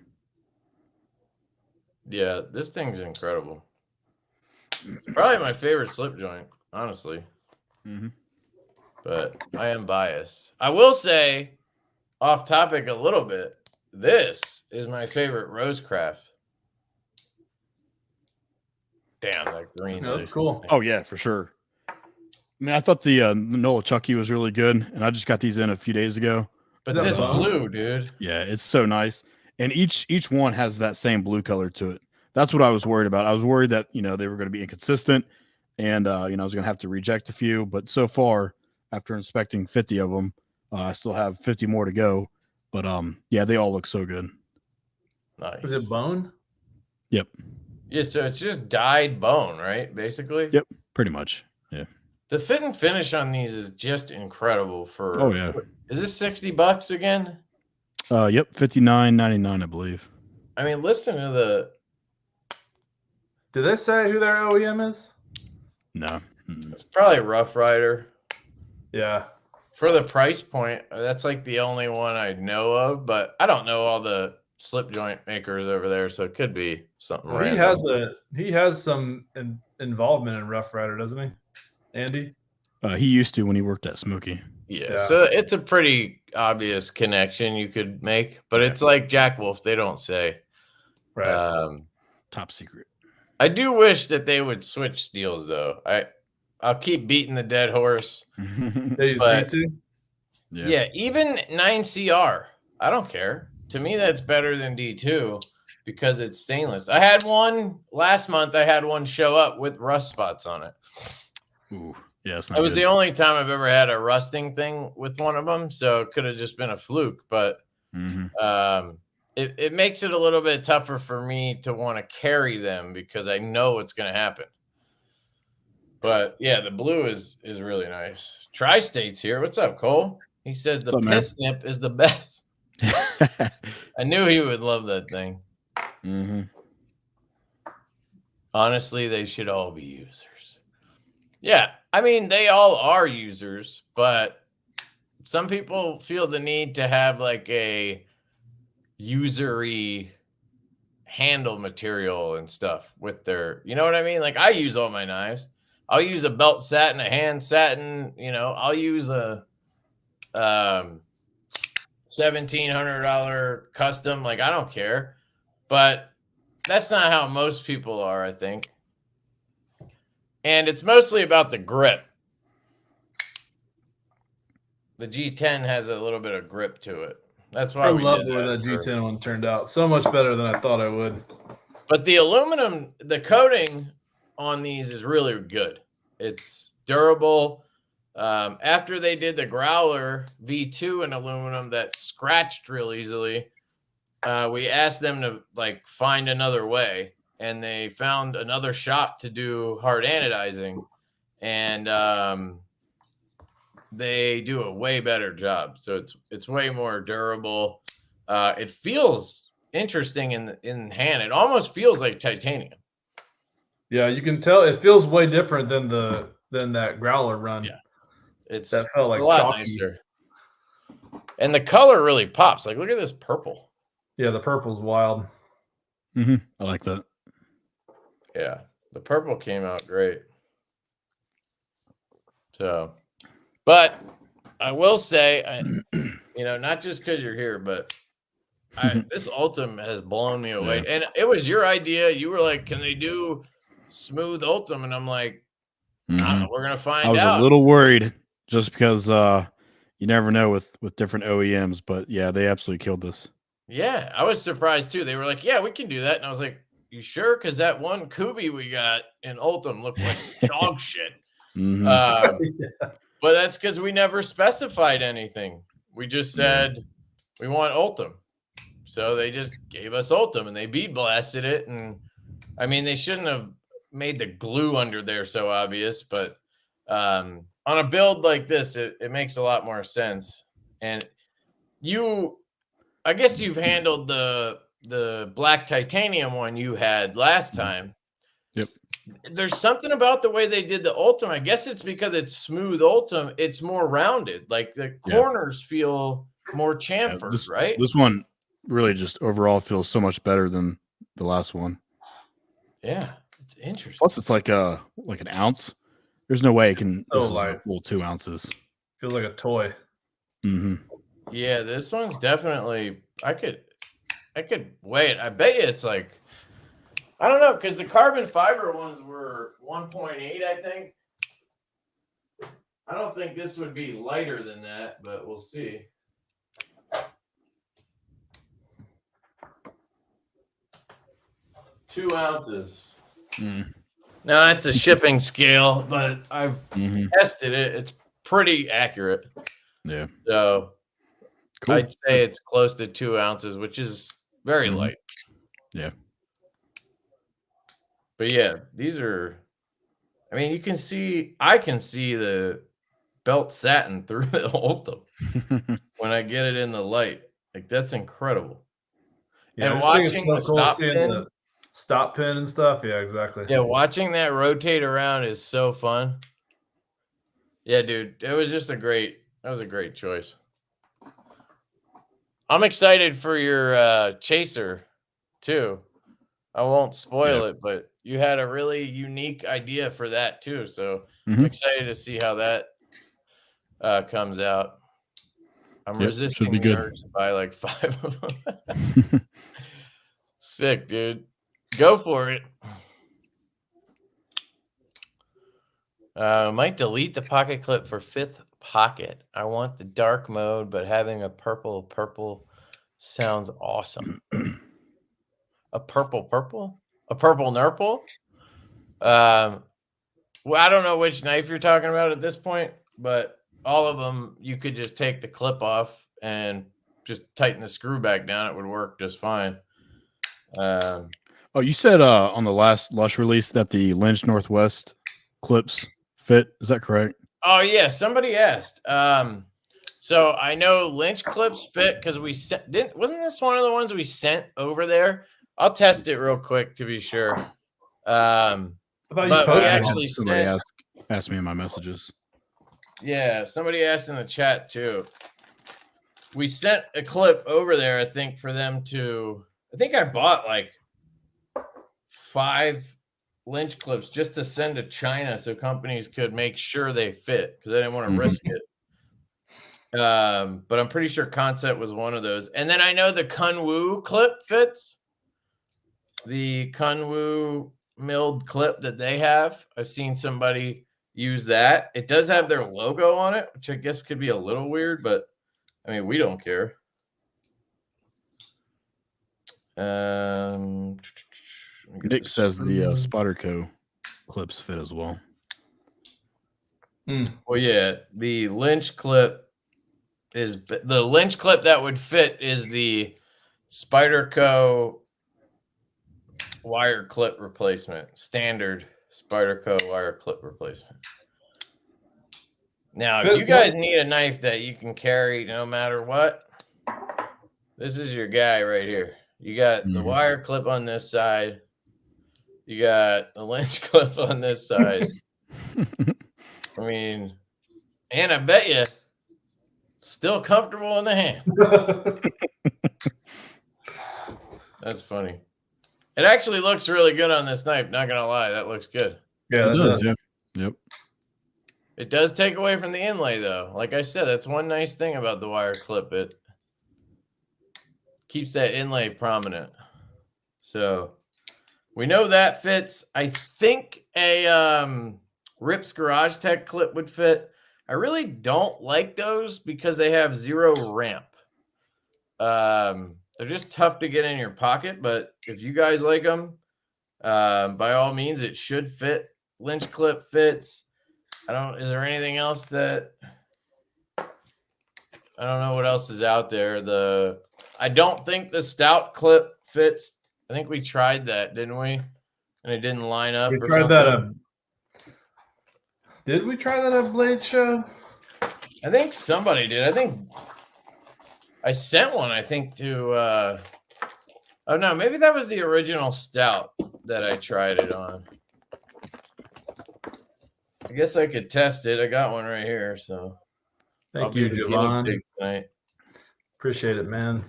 Yeah, this thing's incredible. It's probably my favorite slip joint, honestly. But I am biased. I will say, off topic a little bit, this is my favorite Rosecraft. Damn, that green. That's cool. Oh yeah, for sure. I mean, I thought the Nola Chucky was really good, and I just got these in a few days ago. But this blue, dude. Yeah, it's so nice. And each one has that same blue color to it. That's what I was worried about. I was worried that, they were going to be inconsistent and, I was going to have to reject a few. But so far, after inspecting 50 of them, I still have 50 more to go. But, yeah, they all look so good. Nice. Is it bone? Yep. Yeah, so it's just dyed bone, right? Basically? Yep, pretty much. Yeah. The fit and finish on these is just incredible for... Oh, yeah. Is this $60 again? Yep, $59.99, I believe. I mean, listen to the... Did they say who their OEM is? No. It's probably Rough Rider. Yeah. For the price point, that's like the only one I know of, but I don't know all the slip joint makers over there, so it could be something random. He has some involvement in Rough Rider, doesn't he? Andy? He used to when he worked at Smoky. Yeah, so it's a pretty obvious connection you could make, but it's like Jack Wolf, they don't say. Right. Top secret. I do wish that they would switch steels, though. I'll keep beating the dead horse. They use D2? Yeah, even 9CR. I don't care. To me, that's better than D2 because it's stainless. I had one last month. I had one show up with rust spots on it. Ooh, yeah, that's not It was good. the only time I've ever had a rusting thing with one of them, so it could have just been a fluke. But it makes it a little bit tougher for me to want to carry them because I know what's going to happen. But yeah, the blue is really nice. Tri-State's here. What's up, Cole? He says the piss nip is the best. I knew he would love that thing. Honestly, they should all be users. Yeah, I mean, they all are users, but some people feel the need to have like a usery handle material and stuff with their, you know what I mean? Like I use all my knives. I'll use a belt satin, a hand satin, I'll use a $1,700 custom. Like, I don't care, but that's not how most people are, I think. And it's mostly about the grip. The G10 has a little bit of grip to it. That's why I love the way that G10 one turned out. So much better than I thought I would. But the aluminum, the coating on these is really good. It's durable. After they did the Growler V2 in aluminum that scratched real easily, we asked them to like find another way, and they found another shop to do hard anodizing, and they do a way better job. So it's way more durable. It feels interesting in hand. It almost feels like titanium. Yeah, you can tell it feels way different than that Growler run. Yeah, that felt like a lot chalky. nicer. And the color really pops. Like, look at this purple. Yeah, the purple's wild. I like that. Yeah, the purple came out great. So, but I will say, not just because you're here, but this Ultum has blown me away. Yeah. And it was your idea. You were like, can they do smooth Ultum? And I'm like, I don't know, we're going to find out. I was a little worried just because you never know with different OEMs. But, yeah, they absolutely killed this. Yeah, I was surprised, too. They were like, yeah, we can do that. And I was like, you sure? Because that one Kubi we got in Ultum looked like dog shit. But that's because we never specified anything. We just said we want Ultum. So they just gave us Ultum and they bead blasted it. And I mean, they shouldn't have made the glue under there so obvious, but on a build like this, it makes a lot more sense. And I guess you've handled the black titanium one you had last time. Yep. There's something about the way they did the Ultum. I guess it's because it's smooth Ultum. It's more rounded. Like the corners feel more chamfered, right? This one really just overall feels so much better than the last one. Yeah, it's interesting. Plus, it's like an ounce. There's no way it can. So this is light. a full 2 ounces. Feels like a toy. Yeah, this one's definitely. I could wait. I bet you it's like, I don't know, because the carbon fiber ones were 1.8, I think. I don't think this would be lighter than that, but we'll see. Two ounces. Mm. No, it's a shipping scale, but I've tested it. It's pretty accurate. Yeah. So Cool. I'd say it's close to 2 ounces, which is very light. Yeah. But yeah, these are, I mean, you can see, I can see the belt satin through the Ultum when I get it in the light. Like, that's incredible. Yeah, And I just think watching it's the so cool stop seeing pin. the stop pin and stuff. Yeah, exactly. Yeah, watching that rotate around is so fun. Yeah, dude, it was just that was a great choice. I'm excited for your chaser too. I won't spoil it, but you had a really unique idea for that too. So I'm excited to see how that comes out. I'm resisting the urge to buy like 5 of them. Sick, dude. Go for it. Might delete the pocket clip for 5th pocket. I want the dark mode, but having a purple sounds awesome. A purple? A purple nurple? Well, I don't know which knife you're talking about at this point, but all of them, you could just take the clip off and just tighten the screw back down. It would work just fine. Oh, you said on the last Lush release that the Lynch Northwest clips fit. Is that correct? Oh yeah, somebody asked. So I know Lynch clips fit because we sent. Wasn't this one of the ones we sent over there? I'll test it real quick to be sure. But we actually somebody asked me in my messages. Yeah, somebody asked in the chat too. We sent a clip over there, I think, for them to. I think I bought like 5 Lynch clips just to send to China so companies could make sure they fit because I didn't want to risk it. But I'm pretty sure Concept was one of those. And then I know the Kunwu clip fits. The Kunwu milled clip that they have. I've seen somebody use that. It does have their logo on it, which I guess could be a little weird, but I mean, we don't care. Nick says the Spyderco clips fit as well. Well, yeah, the Lynch clip that would fit is the Spyderco wire clip replacement, standard Spyderco wire clip replacement. Now, if you guys need a knife that you can carry no matter what, this is your guy right here. You got the wire clip on this side. You got the Lynch clip on this side. I mean, and I bet you it's still comfortable in the hand. That's funny. It actually looks really good on this knife. Not gonna lie, that looks good. Yeah, it does. Yeah. Yep. It does take away from the inlay, though. Like I said, that's one nice thing about the wire clip. It keeps that inlay prominent. So we know that fits. I think a Rips Garage Tech clip would fit. I really don't like those because they have 0 ramp. They're just tough to get in your pocket, but if you guys like them, by all means, it should fit. Lynch clip fits. Is there anything else that I don't know what else is out there? I don't think the Stout clip fits. I think we tried that, didn't we? And it didn't line up. We tried that. Did we try that at Blade Show? I think somebody did. I think I sent one, I think, to oh no, maybe that was the original Stout that I tried it on. I guess I could test it. I got one right here, so thank you, Javon. Tonight. Appreciate it, man.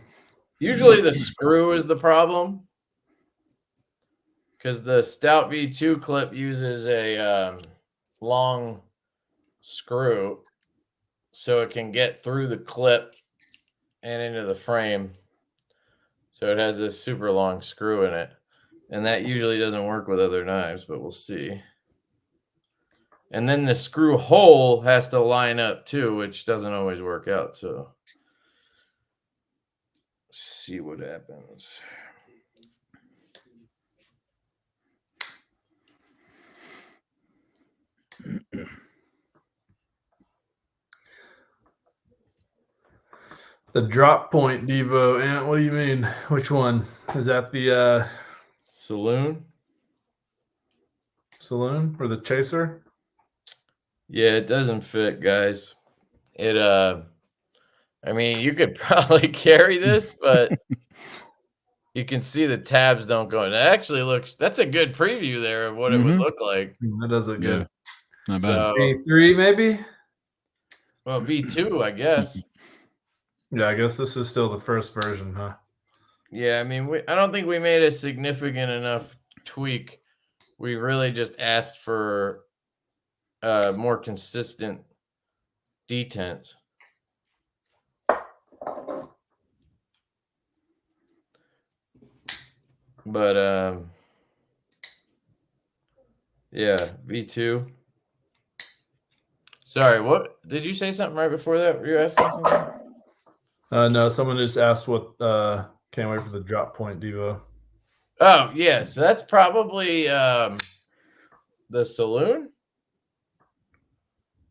Usually the screw is the problem because the Stout V2 clip uses a long screw so it can get through the clip and into the frame. So it has this super long screw in it. And that usually doesn't work with other knives, but we'll see. And then the screw hole has to line up too, which doesn't always work out. So see what happens. The drop point Divo, and what do you mean? Which one? Is that the Saloon or the chaser? Yeah, it doesn't fit, guys. It I mean, you could probably carry this, but you can see the tabs don't go. And it actually that's a good preview there of what it would look like. That does look good. Not bad. So, V3 maybe? well, V2, I guess. Yeah, I guess this is still the first version, huh? Yeah, I mean, I don't think we made a significant enough tweak. We really just asked for more consistent detents. But yeah, V2. Sorry, what did you say something right before that? Were you asking something? No, someone just asked what can't wait for the drop point Divo. Oh, yeah. So that's probably the Saloon.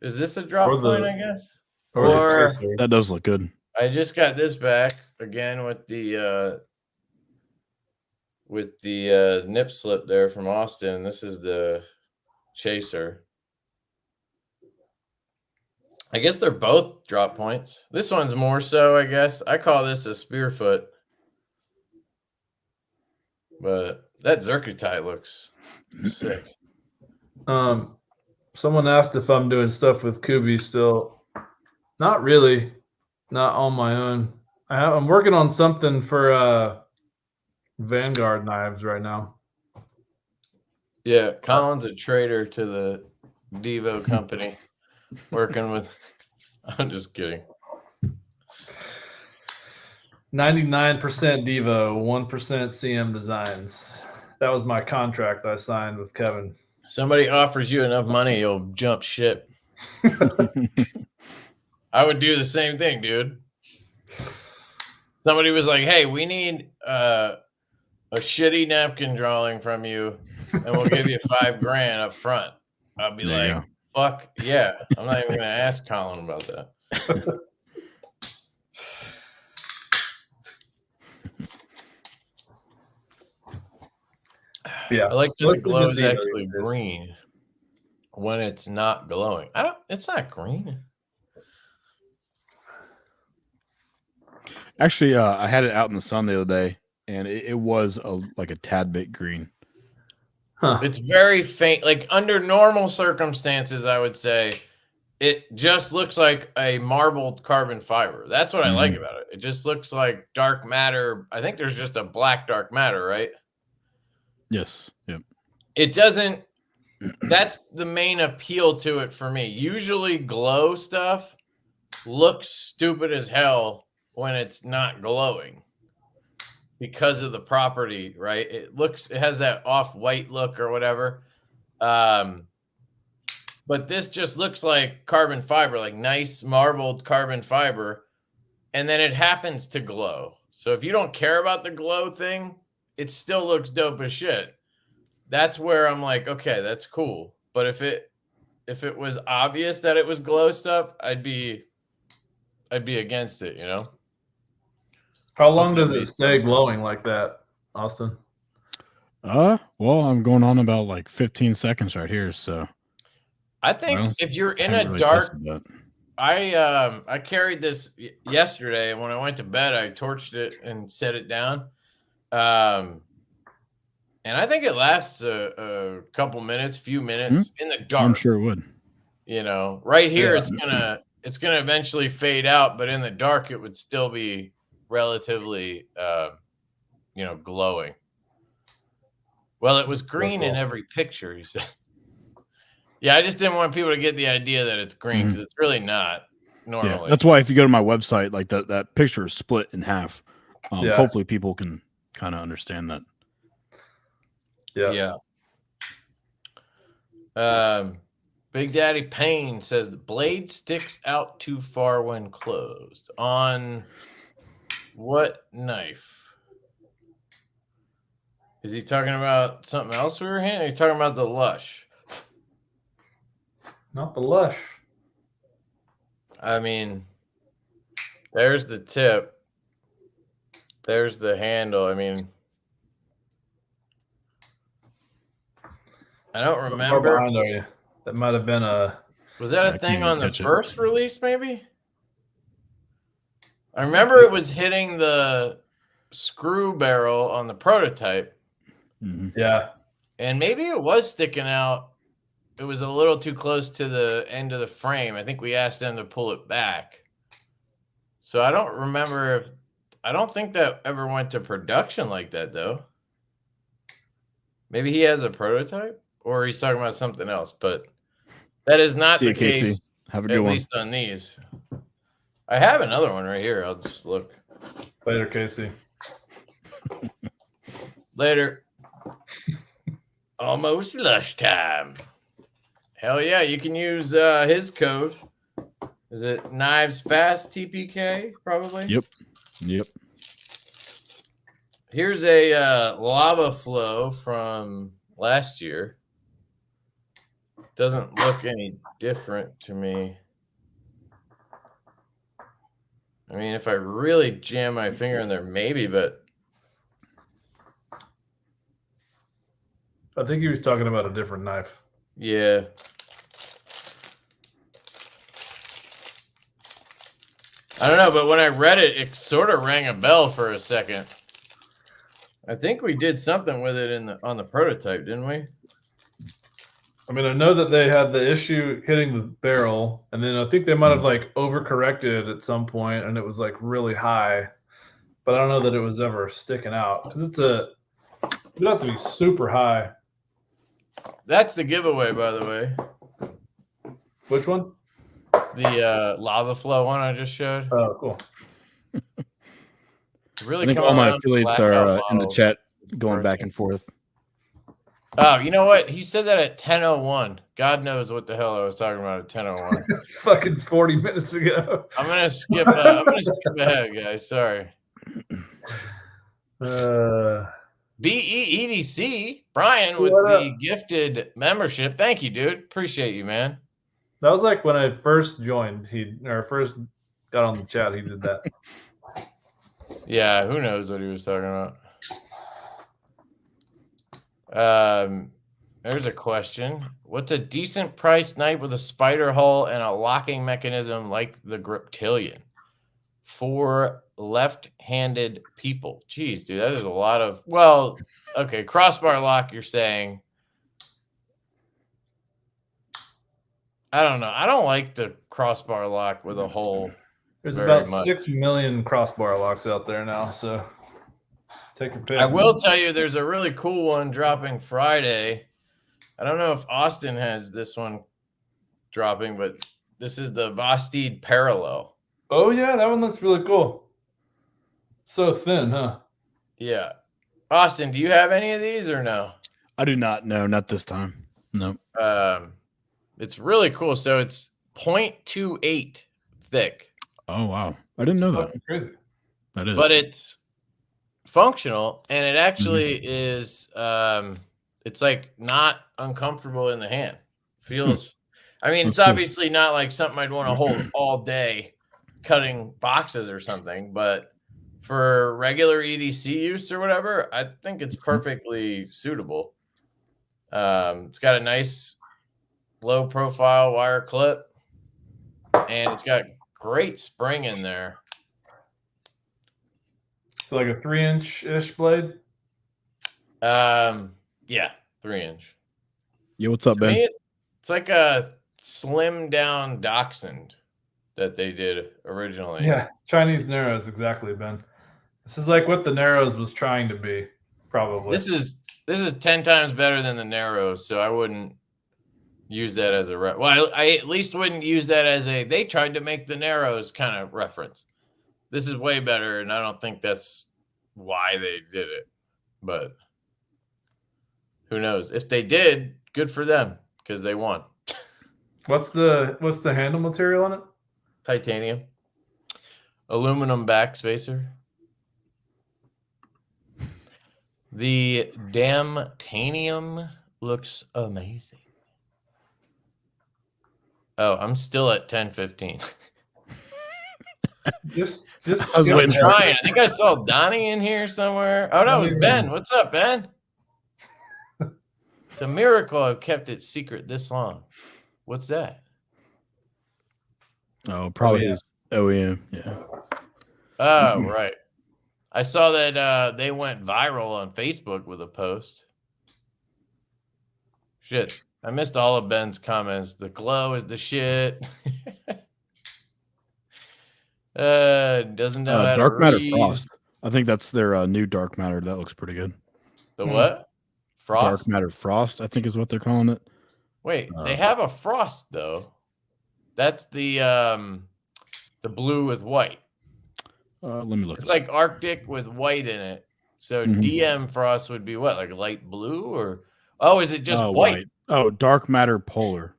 Is this a drop point, I guess? Or that does look good. I just got this back again with the nip slip there from Austin. This is the chaser. I guess they're both drop points. This one's more so, I guess. I call this a spear foot. But that Zircotite looks sick. Someone asked if I'm doing stuff with Kubi still. Not really. Not on my own. I'm working on something for Vanguard knives right now. Yeah, Colin's a trader to the Divo company. Working with, I'm just kidding. 99% Divo, 1% CM Designs. That was my contract I signed with Kevin. Somebody offers you enough money, you'll jump ship. I would do the same thing, dude. Somebody was like, hey, we need a shitty napkin drawing from you, and we'll give you $5,000 up front. I'll be like, fuck yeah. I'm not even going to ask Colin about that. Yeah. I like that the glow is actually green when it's not glowing. It's not green. Actually, I had it out in the sun the other day, and it was like a tad bit green. Huh. It's very faint. Like under normal circumstances, I would say it just looks like a marbled carbon fiber. That's what I like about it. It just looks like dark matter. I think there's just a black dark matter, right? Yes. Yep. It doesn't. That's the main appeal to it for me. Usually glow stuff looks stupid as hell when it's not glowing because of the property, right? It has that off-white look or whatever. But this just looks like carbon fiber, like nice marbled carbon fiber. And then it happens to glow. So if you don't care about the glow thing, it still looks dope as shit. That's where I'm like, okay, that's cool. But if it was obvious that it was glow stuff, I'd be against it, you know? How long does it stay glowing like that, Austin? Well, I'm going on about like 15 seconds right here. So I think if you're in a dark, I carried this yesterday, and when I went to bed, I torched it and set it down. And I think it lasts a couple minutes, few minutes in the dark. I'm sure it would. You know, right here, it's gonna eventually fade out, but in the dark, it would still be relatively, glowing. Well, it was green in every picture, he said. Yeah, I just didn't want people to get the idea that it's green because it's really not normally. Yeah, that's why if you go to my website, like that picture is split in half Yeah. Hopefully people can kind of understand that. Yeah. Big Daddy Payne says the blade sticks out too far when closed. On what knife? Is he talking about something else we were handling? Are you talking about the Lush? Not the Lush. I mean, there's the tip. There's the handle. I mean, I don't How far remember. behind are you? That might have been a. Was that I a can't thing even on the catch it. first release, maybe? I remember it was hitting the screw barrel on the prototype, Mhm. Yeah. and maybe it was sticking out. It was a little too close to the end of the frame. I think we asked them to pull it back. So I don't remember if, I don't think that ever went to production like that, though. Maybe he has a prototype, or he's talking about something else, but that is not See the you, Casey. case, Have a at good one. least on these. I have another one right here. I'll just look. Later, Casey. Later. Almost Lush time. Hell yeah, you can use his code. Is it Knives Fast TPK? Probably. Yep. Here's a lava flow from last year. Doesn't look any different to me. I mean, if I really jam my finger in there, maybe, but I think he was talking about a different knife. yeah. I don't know, but when I read it, it sort of rang a bell for a second. I think we did something with it on the prototype, didn't we? I mean, I know that they had the issue hitting the barrel, and then I think they might have like overcorrected at some point, and it was like really high. But I don't know that it was ever sticking out because it would have to be super high. That's the giveaway, by the way. Which one? The lava flow one I just showed. Oh, cool. Really I think come all my around affiliates blackout are in the models. chat going back and forth. Oh, you know what? He said that at 10:01. God knows what the hell I was talking about at 10:01. It's fucking 40 minutes ago. I'm gonna skip. I'm gonna skip ahead, guys. Sorry. BEEDC Brian with the gifted membership. Thank you, dude. Appreciate you, man. That was like when I first joined. First got on the chat. He did that. Yeah, who knows what he was talking about. There's a question. What's a decent priced knife with a spider hull and a locking mechanism like the Griptilian for left-handed people? Jeez, dude, that is a lot of, well, okay, crossbar lock, you're saying. I don't know. I don't like the crossbar lock with a hole. There's very about much. 6 million crossbar locks out there now, so take your pick. I will tell you there's a really cool one dropping Friday. I don't know if Austin has this one dropping, but this is the Vosteed Parallel. Oh, yeah, that one looks really cool. So thin, huh? Yeah. Austin, do you have any of these or no? I do not know, not this time. No. It's really cool. So it's 0.28 thick. Oh wow. I didn't know that. Fucking crazy. That is. But it's functional and it actually is it's like not uncomfortable in the hand. Feels I mean, That's it's cool. obviously not like something I'd want to hold all day cutting boxes or something, but for regular EDC use or whatever, I think it's perfectly suitable. It's got a nice low profile wire clip and it's got great spring in there. So like a 3-inch-ish blade? Yeah, 3-inch. Yo, what's up, Ben? Me, it's like a slim down Dachshund that they did originally. Yeah, Chinese Narrows, exactly, Ben. This is like what the Narrows was trying to be, probably. This is 10 times better than the Narrows, so I wouldn't use that as a well, I at least wouldn't use that as they tried to make the Narrows kind of reference. This is way better, and I don't think that's why they did it, but who knows? If they did, good for them because they won. What's the handle material on it? Titanium, aluminum backspacer. The Damtanium looks amazing. Oh, I'm still at 10:15. Just I was waiting for trying. I think I saw Donnie in here somewhere. Oh no, it was Ben. What's up, Ben? It's a miracle I've kept it secret this long. What's that? Oh, probably his OEM. Yeah. Oh, right. I saw that they went viral on Facebook with a post. Shit. I missed all of Ben's comments. The glow is the shit. Doesn't know how Dark to Matter read. Frost. I think that's their new Dark Matter. That looks pretty good. The what? Frost? Dark Matter Frost, I think is what they're calling it. Wait, they have a Frost though. That's the blue with white. Let me look. It's like Arctic with white in it. So DM Frost would be what, like light blue or is it just white? Oh, Dark Matter Polar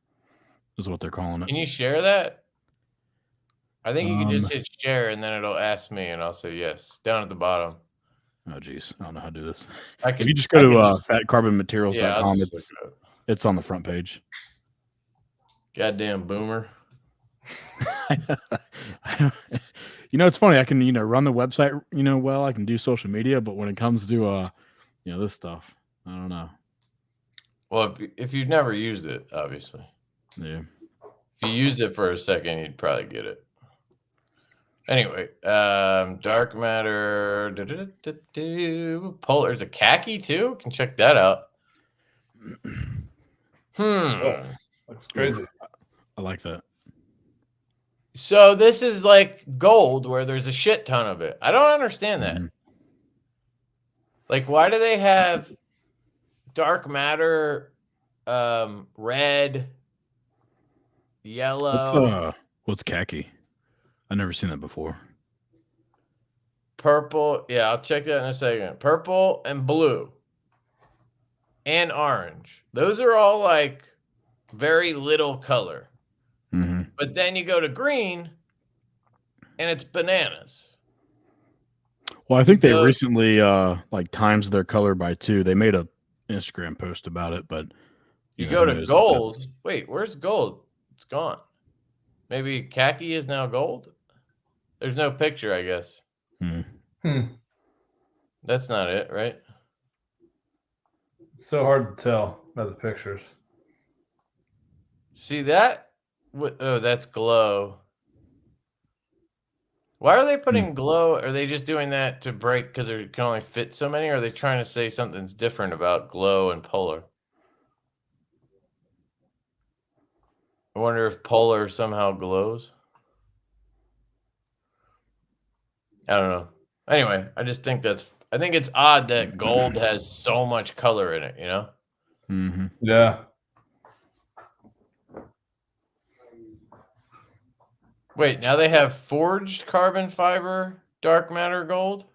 is what they're calling it. Can you share that? I think you can just hit share and then it'll ask me and I'll say yes. Down at the bottom. Oh geez, I don't know how to do this. If you just go to fatcarbonmaterials.com, it's on the front page. Goddamn boomer. It's funny. I can, run the website, well, I can do social media, but when it comes to, this stuff, I don't know. Well, if you've never used it, obviously. Yeah. If you used it for a second, you'd probably get it. Anyway, Dark Matter. Polar. There's a khaki too. Can check that out. Looks crazy. I like that. So this is like gold where there's a shit ton of it. I don't understand that. Like, why do they have Dark Matter, red, yellow? What's khaki? I've never seen that before. Purple. Yeah, I'll check that in a second. Purple and blue and orange. Those are all like very little color. But then you go to green and it's bananas. Well, I think they recently times their color by 2. They made a Instagram post about it, but you go to gold. Wait, where's gold? It's gone. Maybe khaki is now gold? There's no picture, I guess. That's not it, right? It's so hard to tell by the pictures. See that? Oh, that's glow. Why are they putting glow? Are they just doing that to break because there can only fit so many? Or are they trying to say something's different about glow and polar? I wonder if polar somehow glows. I don't know. Anyway, I just think I think it's odd that gold has so much color in it, Yeah. Wait, now they have forged carbon fiber dark matter gold?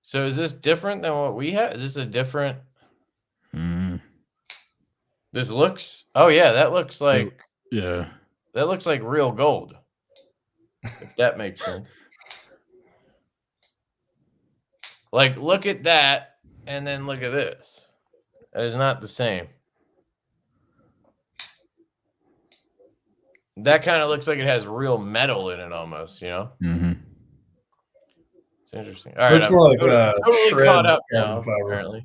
So is this different than what we have? Is this a different? This looks. Oh yeah, that looks like. Yeah. That looks like real gold. If that makes sense. Like, look at that, and then look at this. That is not the same. That kind of looks like it has real metal in it almost, It's interesting. All right, Looks more like totally caught up now, fiber. apparently.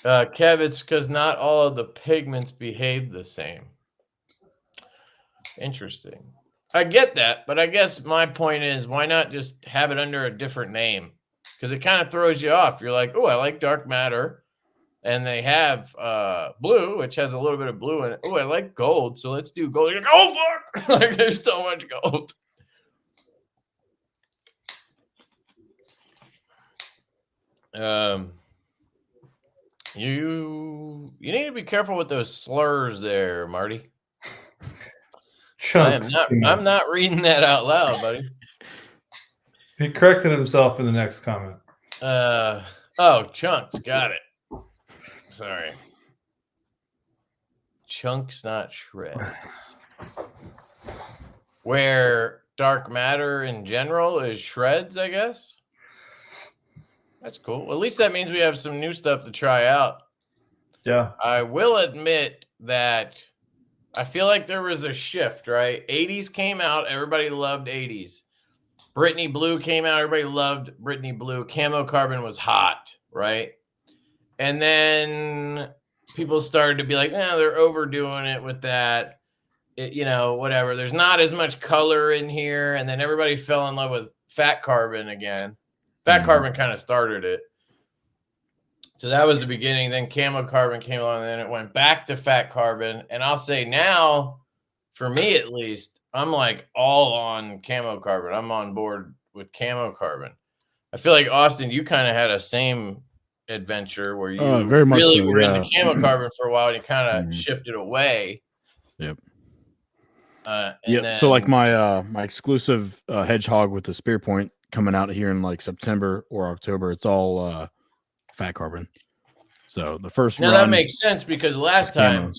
Kev, it's because not all of the pigments behave the same. Interesting. I get that, but I guess my point is, why not just have it under a different name? Because it kind of throws you off. You're like, oh, I like dark matter. And they have blue, which has a little bit of blue in it. Oh, I like gold, so let's do gold. You're like, oh, fuck! Like, there's so much gold. You need to be careful with those slurs there, Marty. Chunks. I'm not reading that out loud, buddy. He corrected himself in the next comment. Oh, chunks. Got it. Sorry. Chunks, not shreds. Where dark matter in general is shreds, I guess. That's cool. Well, at least that means we have some new stuff to try out. Yeah. I will admit that I feel like there was a shift, right? 80s came out. Everybody loved 80s. Brittany Blue came out. Everybody loved Brittany Blue. Camo Carbon was hot, right? And then people started to be like, no, they're overdoing it with that. Whatever. There's not as much color in here. And then everybody fell in love with Fat Carbon again. Fat Carbon kind of started it. So that was the beginning. Then Camo Carbon came along, and then it went back to Fat Carbon. And I'll say now, for me at least, I'm like all on Camo Carbon. I'm on board with Camo Carbon. I feel like, Austin, you kind of had a same adventure where you very much really so, were yeah. into Camo Carbon for a while, and you kind of shifted away. Yep. Then, so like my exclusive hedgehog with the spear point coming out here in like September or October, it's all Fat Carbon. So the first now run, that makes sense because last time,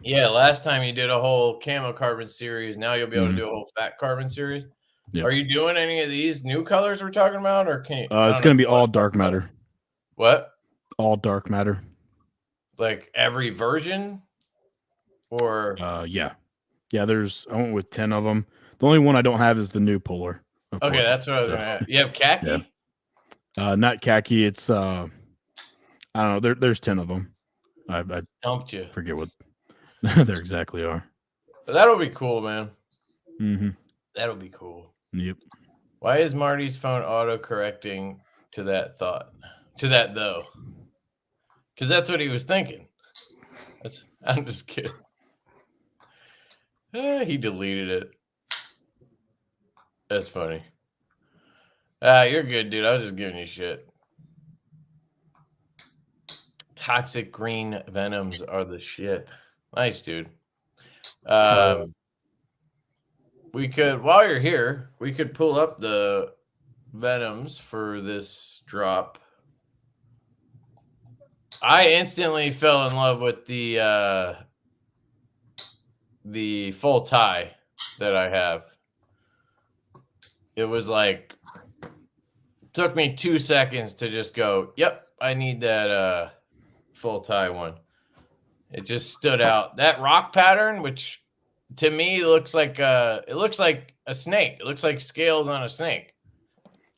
last time you did a whole Camo Carbon series. Now you'll be able to do a whole Fat Carbon series. Yep. Are you doing any of these new colors we're talking about, or can you? It's going to be all dark matter. What? All dark matter. Like every version, or yeah. I went with 10 of them. The only one I don't have is the new Polar. Okay, course. That's what I was gonna ask. You have khaki? Yeah. Not khaki. It's I don't know. There's 10 of them. I dumped you. Forget what they exactly are. But that'll be cool, man. Mm-hmm. That'll be cool. Yep. Why is Marty's phone auto correcting to that thought? To that though? Because that's what he was thinking. I'm just kidding. He deleted it. That's funny. You're good, dude. I was just giving you shit. Toxic green venoms are the shit. Nice, dude. We could, while you're here, we could pull up the venoms for this drop. I instantly fell in love with the full tie that I have. It was like, took me 2 seconds to just go, yep, I need that full tie one. It just stood out. That rock pattern, which to me looks like a snake. It looks like scales on a snake.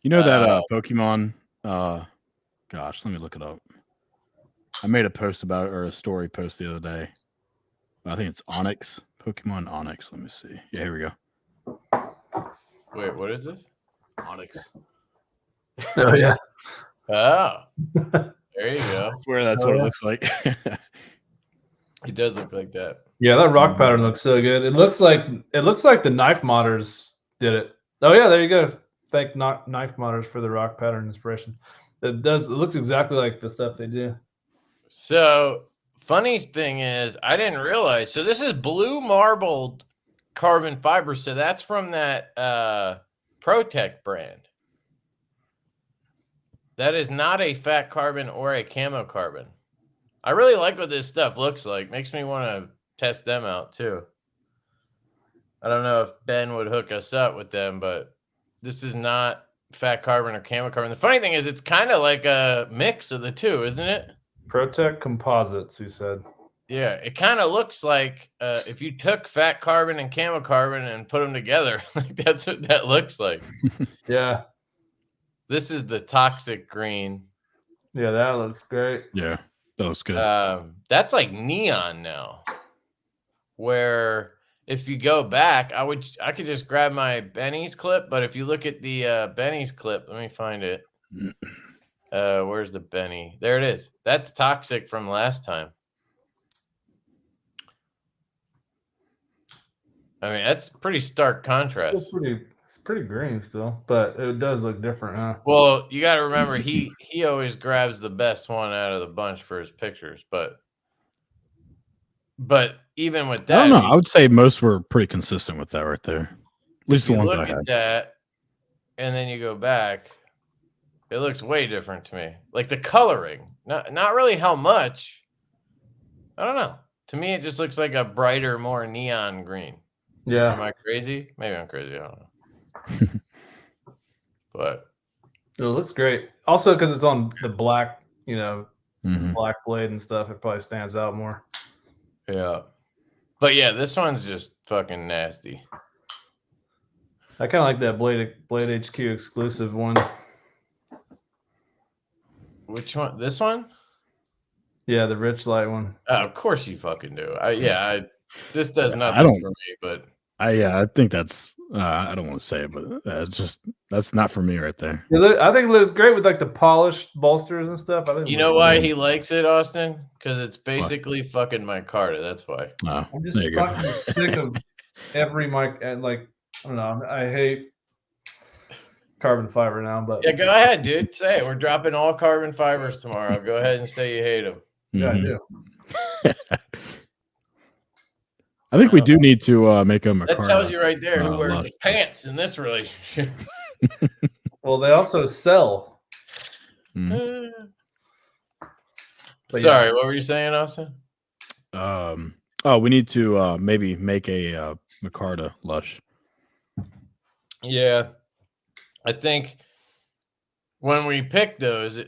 You know that Pokemon? Gosh, let me look it up. I made a post about it, or a story post the other day. I think it's Onyx. Pokemon Onyx. Let me see. Yeah, here we go. Wait, what is this? Onyx. Oh, yeah. Oh, there you go. I swear that's what it looks like. It does look like that. Yeah, that rock pattern looks so good. It looks like the knife modders did it. Oh yeah, there you go. Thank knife modders for the rock pattern inspiration. It looks exactly like the stuff they do. So funny thing is, I didn't realize. So this is blue marbled carbon fiber. So that's from that ProTech brand. That is not a Fat Carbon or a Camo Carbon. I really like what this stuff looks like. Makes me want to test them out too. I don't know if Ben would hook us up with them, but this is not Fat Carbon or Camo Carbon. The funny thing is, it's kind of like a mix of the two, isn't it? ProTech Composites, he said. Yeah, it kind of looks like if you took Fat Carbon and Camo Carbon and put them together, like that's what that looks like. Yeah. This is the toxic green. Yeah, that looks great. Yeah, that looks good. That's like neon now. Where if you go back, I could just grab my Benny's clip, but if you look at the Benny's clip, let me find it. Where's the Benny? There it is. That's toxic from last time. I mean, that's pretty stark contrast. It's pretty green still, but it does look different, huh? Well, you got to remember, he always grabs the best one out of the bunch for his pictures, but even with that, I don't know. I would say most were pretty consistent with that right there. At least the ones I had. That, and then you go back, it looks way different to me. Like the coloring, not really how much. I don't know. To me, it just looks like a brighter, more neon green. Yeah. Am I crazy? Maybe I'm crazy. I don't know. But it looks great. Also, because it's on the black, Mhm. black blade and stuff, it probably stands out more. yeah. But yeah, this one's just fucking nasty. I kind of like that Blade HQ exclusive one. Which one? This one? Yeah, the rich light one. Oh, of course you fucking do. This does I nothing don't- for me, but I think that's I don't want to say it, but that's not for me right there. I think it looks great with like the polished bolsters and stuff. I think you it know looks why great. he likes it, Austin? Because it's basically fucking Micarta. That's why. Oh, I'm just there you go. fucking sick of every mic and like I don't know. I hate carbon fiber now, but Yeah, go ahead, dude. Say it. We're dropping all carbon fibers tomorrow. Go ahead and say you hate them. yeah, I Mhm. do. I think we do need to make a Micarta. That tells you right there who wears Lush. the pants in this relationship. Well, they also sell. Mhm. But Sorry, yeah. what were you saying, Austin? We need to maybe make a Micarta Lush. Yeah, I think when we pick those,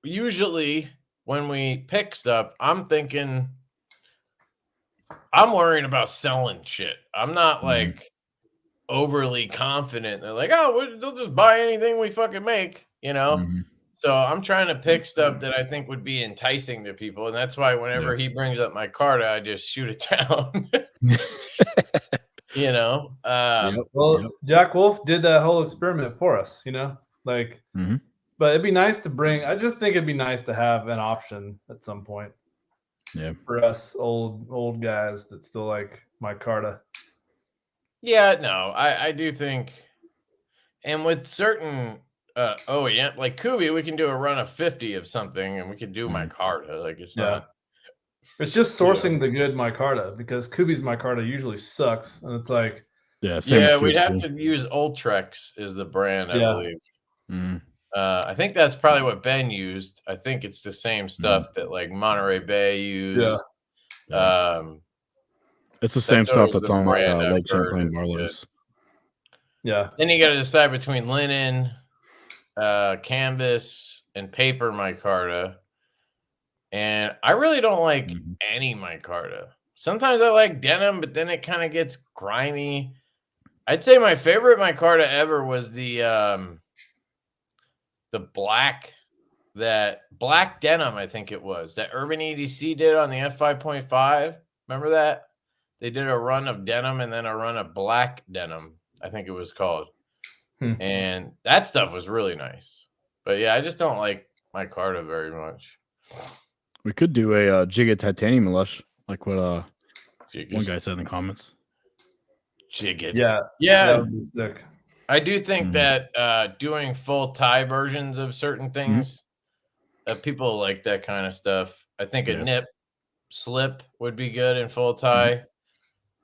usually when we pick stuff, I'm thinking I'm worrying about selling shit. I'm not Mhm. like overly confident. They're like, oh, they'll just buy anything we fucking make, Mhm. So I'm trying to pick stuff that I think would be enticing to people, and that's why whenever he brings up my Micarta, I just shoot it down. Yep. Well, Yep. Jack Wolf did that whole experiment for us, like. Mhm. But it'd be nice to bring. I just think it'd be nice to have an option at some point. Yeah. For us old guys that still like Micarta. Yeah, no, I do think, and with certain OEM like Kubi, we can do a run of 50 of something, and we can do Mhm. Micarta. Like it's Yeah. not. It's just sourcing the good Micarta because Kubi's Micarta usually sucks, and it's like Yeah. Same Yeah, with we'd have QSP. to use Ultrex is the brand, I Yeah. believe. Mhm. I think that's probably what Ben used. I think it's the same stuff that like Monterey Bay used. Yeah. It's the same That's stuff always that's the on my brand I've Lake heard Champlain is good. Barlows. Yeah. Then you got to decide between linen, canvas, and paper micarta. And I really don't like any micarta. Sometimes I like denim, but then it kind of gets grimy. I'd say my favorite micarta ever was the black denim, I think it was, that Urban EDC did on the F5.5. Remember that? They did a run of denim and then a run of black denim, I think it was called. And that stuff was really nice. But yeah, I just don't like micarta very much. We could do a Jigga Titanium Lush, like what Jigged. one guy said in the comments. Jigged. Yeah. Yeah. That would be sick. I do think that doing full tie versions of certain things, people like that kind of stuff. I think a nip slip would be good in full tie,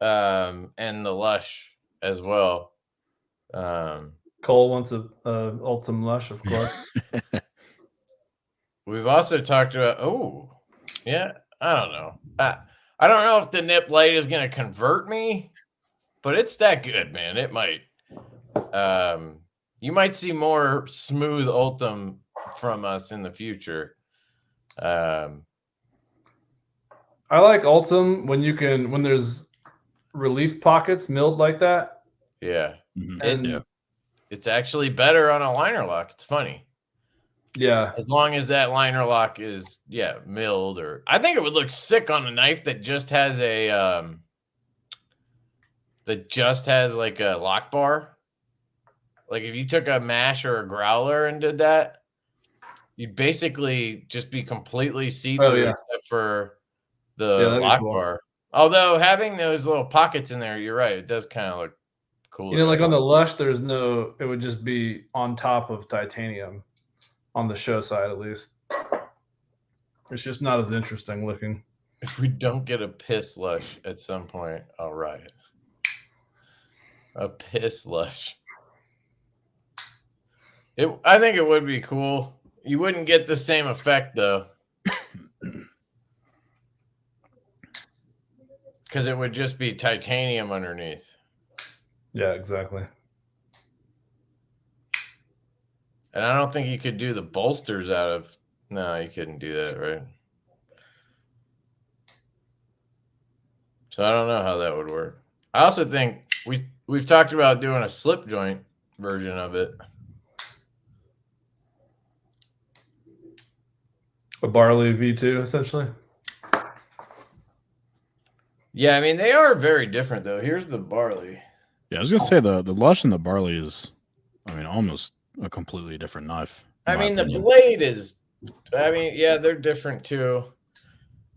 and the Lush as well. Cole wants a Ultum Lush, of course. We've also talked about. I don't know. I don't know if the nip light is going to convert me, but it's that good, man. It might. You might see more smooth Ultum from us in the future. I like Ultum when there's relief pockets milled like that. Yeah. And It's actually better on a liner lock. It's funny. Yeah. As long as that liner lock is milled, or I think it would look sick on a knife that just has like a lock bar. Like if you took a mash or a growler and did that, you'd basically just be completely see-through except for the lock bar. Although having those little pockets in there, you're right, it does kind of look cool. Like on the Lush, it would just be on top of titanium on the show side, at least. It's just not as interesting looking. If we don't get a piss Lush at some point, I'll riot. A piss Lush. I think it would be cool. You wouldn't get the same effect though, because it would just be titanium underneath. Yeah, exactly. And I don't think you could do the bolsters out of. No, you couldn't do that, right? So I don't know how that would work. I also think we've talked about doing a slip joint version of it. A barley V2 essentially. Yeah, I mean they are very different though. Here's the barley. Yeah, I was gonna say the Lush and the barley is, I mean, almost a completely different knife. I mean the blade is. I mean, yeah, they're different too.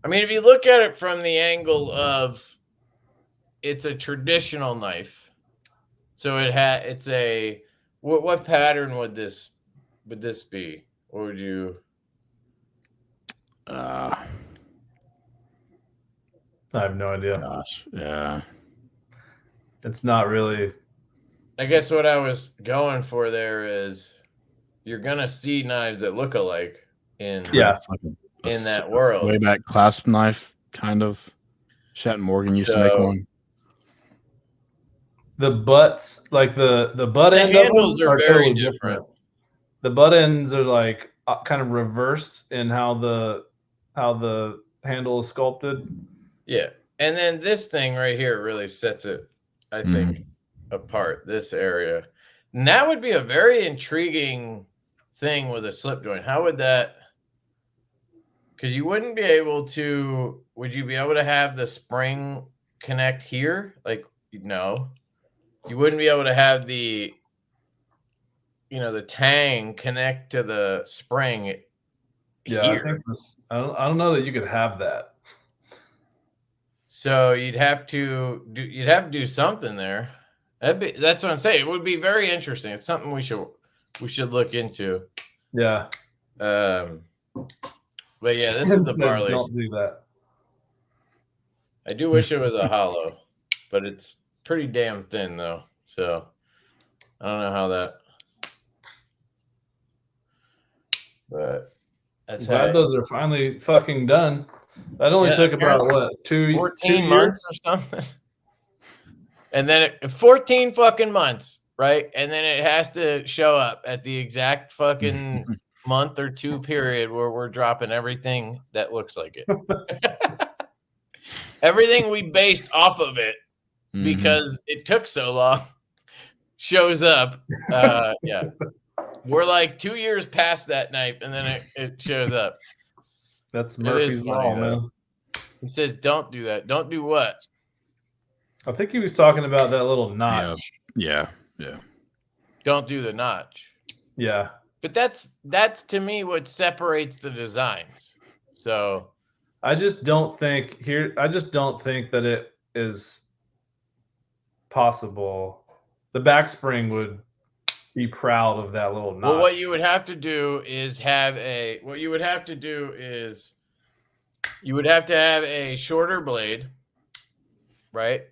I mean, if you look at it from the angle of it's a traditional knife, so it's a what pattern would this be? What would you? I have no idea. Gosh, yeah. It's not really. I guess what I was going for there is you're gonna see knives that look alike in that world. Way back clasp knife, kind of. Shat and Morgan used to make one. The butts, like the butt end handles of them are very totally different. The butt ends are like kind of reversed in how the handle is sculpted. Yeah, and then this thing right here really sets it, I think, apart. This area, and that would be a very intriguing thing with a slip joint. How would that? Because you wouldn't be able to. Would you be able to have the spring connect here? Like, no, you wouldn't be able to have the, the tang connect to the spring. Yeah, here. I think I don't know that you could have that. So you'd have to do something there. That's what I'm saying. It would be very interesting. It's something we should look into. Yeah. But yeah, this is the barley. Don't do that. I do wish it was a hollow, but it's pretty damn thin though. So I don't know how that. But that's glad those are finally fucking done. That only took about 14 months or something. And then 14 fucking months, right? And then it has to show up at the exact fucking month or two period where we're dropping everything that looks like it. Everything we based off of it because it took so long shows up. Yeah. We're like 2 years past that knife and then it shows up. That's Murphy's Law, man. He says, don't do that. Don't do what? I think he was talking about that little notch. Yeah. Don't do the notch. Yeah. But that's to me what separates the designs. So I just don't think that it is possible. The back spring would be proud of that little notch. Well, what you would have to do is you would have to have a shorter blade, right?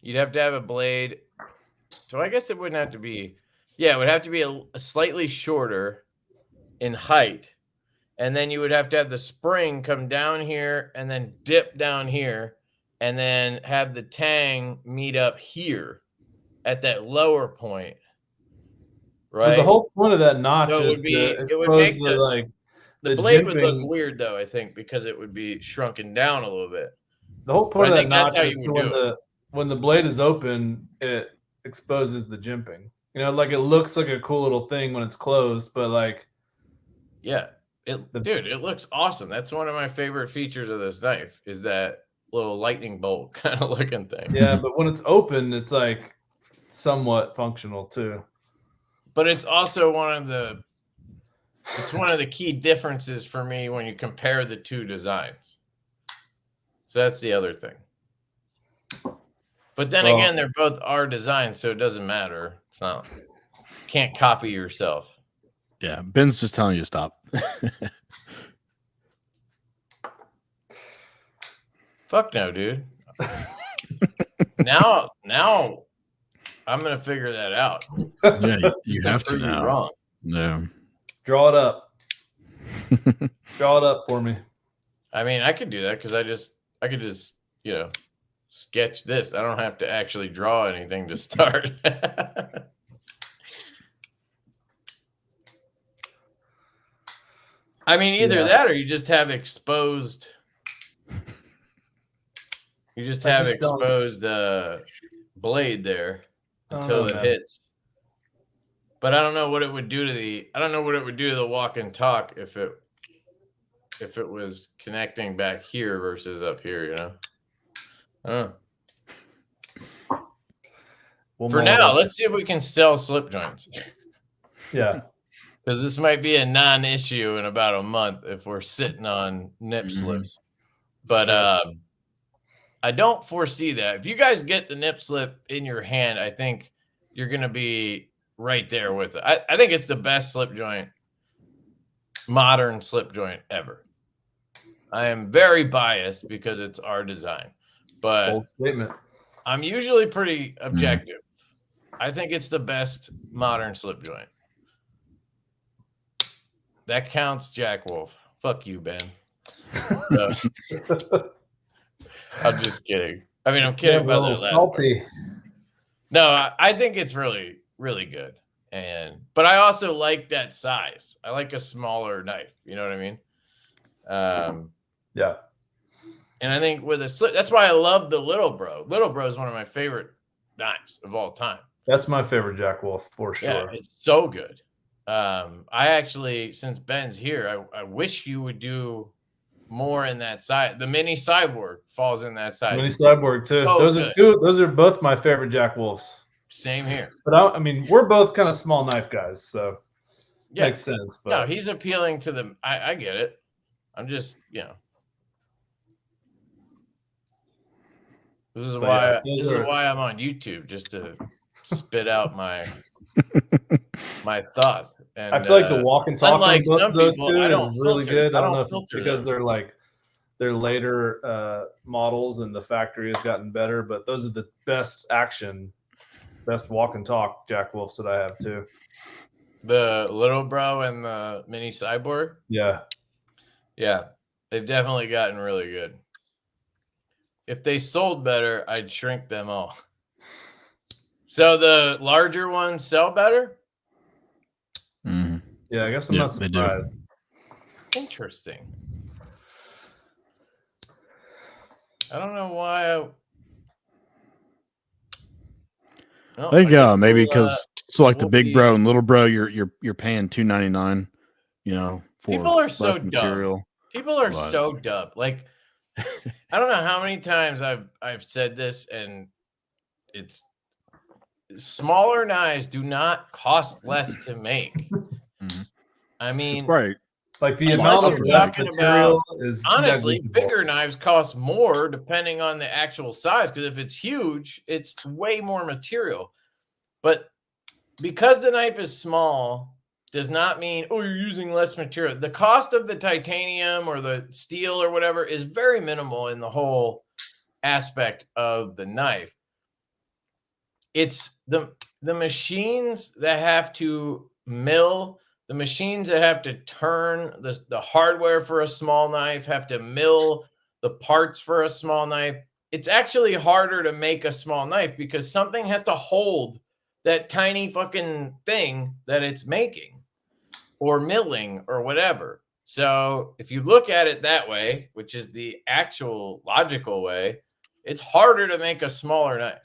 You'd have to have a blade. So I guess it wouldn't have to be. Yeah, it would have to be a slightly shorter in height. And then you would have to have the spring come down here and then dip down here and then have the tang meet up here at that lower point. Right. The whole point of that notch is to expose the blade would look weird though, I think, because it would be shrunken down a little bit. The whole point of that notch is when the blade is open, it exposes the jimping. Like it looks like a cool little thing when it's closed, but like, yeah, it looks awesome. That's one of my favorite features of this knife is that little lightning bolt kind of looking thing. Yeah, but when it's open, it's like somewhat functional too. But it's also one of the key differences for me when you compare the two designs. So that's the other thing. But then again, they're both our designs, so it doesn't matter. It's not. Can't copy yourself. Yeah, Ben's just telling you to stop. Fuck no, dude. Now I'm gonna figure that out. Yeah, you have to now. Wrong. No. Draw it up. Draw it up for me. I mean, I could do that because I could just, you know, sketch this. I don't have to actually draw anything to start. I mean, either that or you just have exposed. You just have exposed blade there until it hits. But I don't know what it would do to the walk and talk if it was connecting back here versus up here, you know. I don't know. For now, let's see if we can sell slip joints. Yeah. Because this might be a non-issue in about a month if we're sitting on nip slips. But I don't foresee that. If you guys get the nip slip in your hand, I think you're going to be right there with it. I think it's the best slip joint, modern slip joint ever. I am very biased because it's our design. But bold statement. I'm usually pretty objective. I think it's the best modern slip joint. That counts, Jack Wolf. Fuck you, Ben. I'm just kidding. I mean, I'm kidding about that last salty. Part. No, I think it's really, really good. But I also like that size. I like a smaller knife. You know what I mean? Yeah. And I think with a slip, that's why I love the Little Bro. Little Bro is one of my favorite knives of all time. That's my favorite Jack Wolf for sure. Yeah, it's so good. I actually, since Ben's here, I wish you would do more in that side. The mini cyborg falls in that side. Mini cyborg too. Those are both my favorite Jack Wolves. Same here. But I mean, we're both kind of small knife guys, so yeah. Makes sense. But no, he's appealing to the. I get it. I'm just, you know. This is why I'm on YouTube, just to spit out my thoughts. And I feel like the walk and talk on those two is really good. I don't know if it's because they're later models and the factory has gotten better, but those are the best walk and talk Jack Wolfs that I have too. The Little Bro and the Mini Cyborg. Yeah, they've definitely gotten really good. If they sold better, I'd shrink them all. So the larger ones sell better? Yeah, I guess I'm not surprised. Interesting. I don't know why. I think maybe because like the Big Bro and Little Bro, you're paying $299. You know, for people are so material. Dumb. People are so dumb. Like, I don't know how many times I've said this, and it's smaller knives do not cost less to make. I mean, that's right. Like the amount of material is honestly bigger knives cost more depending on the actual size. Because if it's huge, it's way more material. But because the knife is small, does not mean you're using less material. The cost of the titanium or the steel or whatever is very minimal in the whole aspect of the knife. It's the machines that have to mill. The machines that have to turn the hardware for a small knife, have to mill the parts for a small knife. It's actually harder to make a small knife because something has to hold that tiny fucking thing that it's making or milling or whatever. So if you look at it that way, which is the actual logical way, it's harder to make a smaller knife.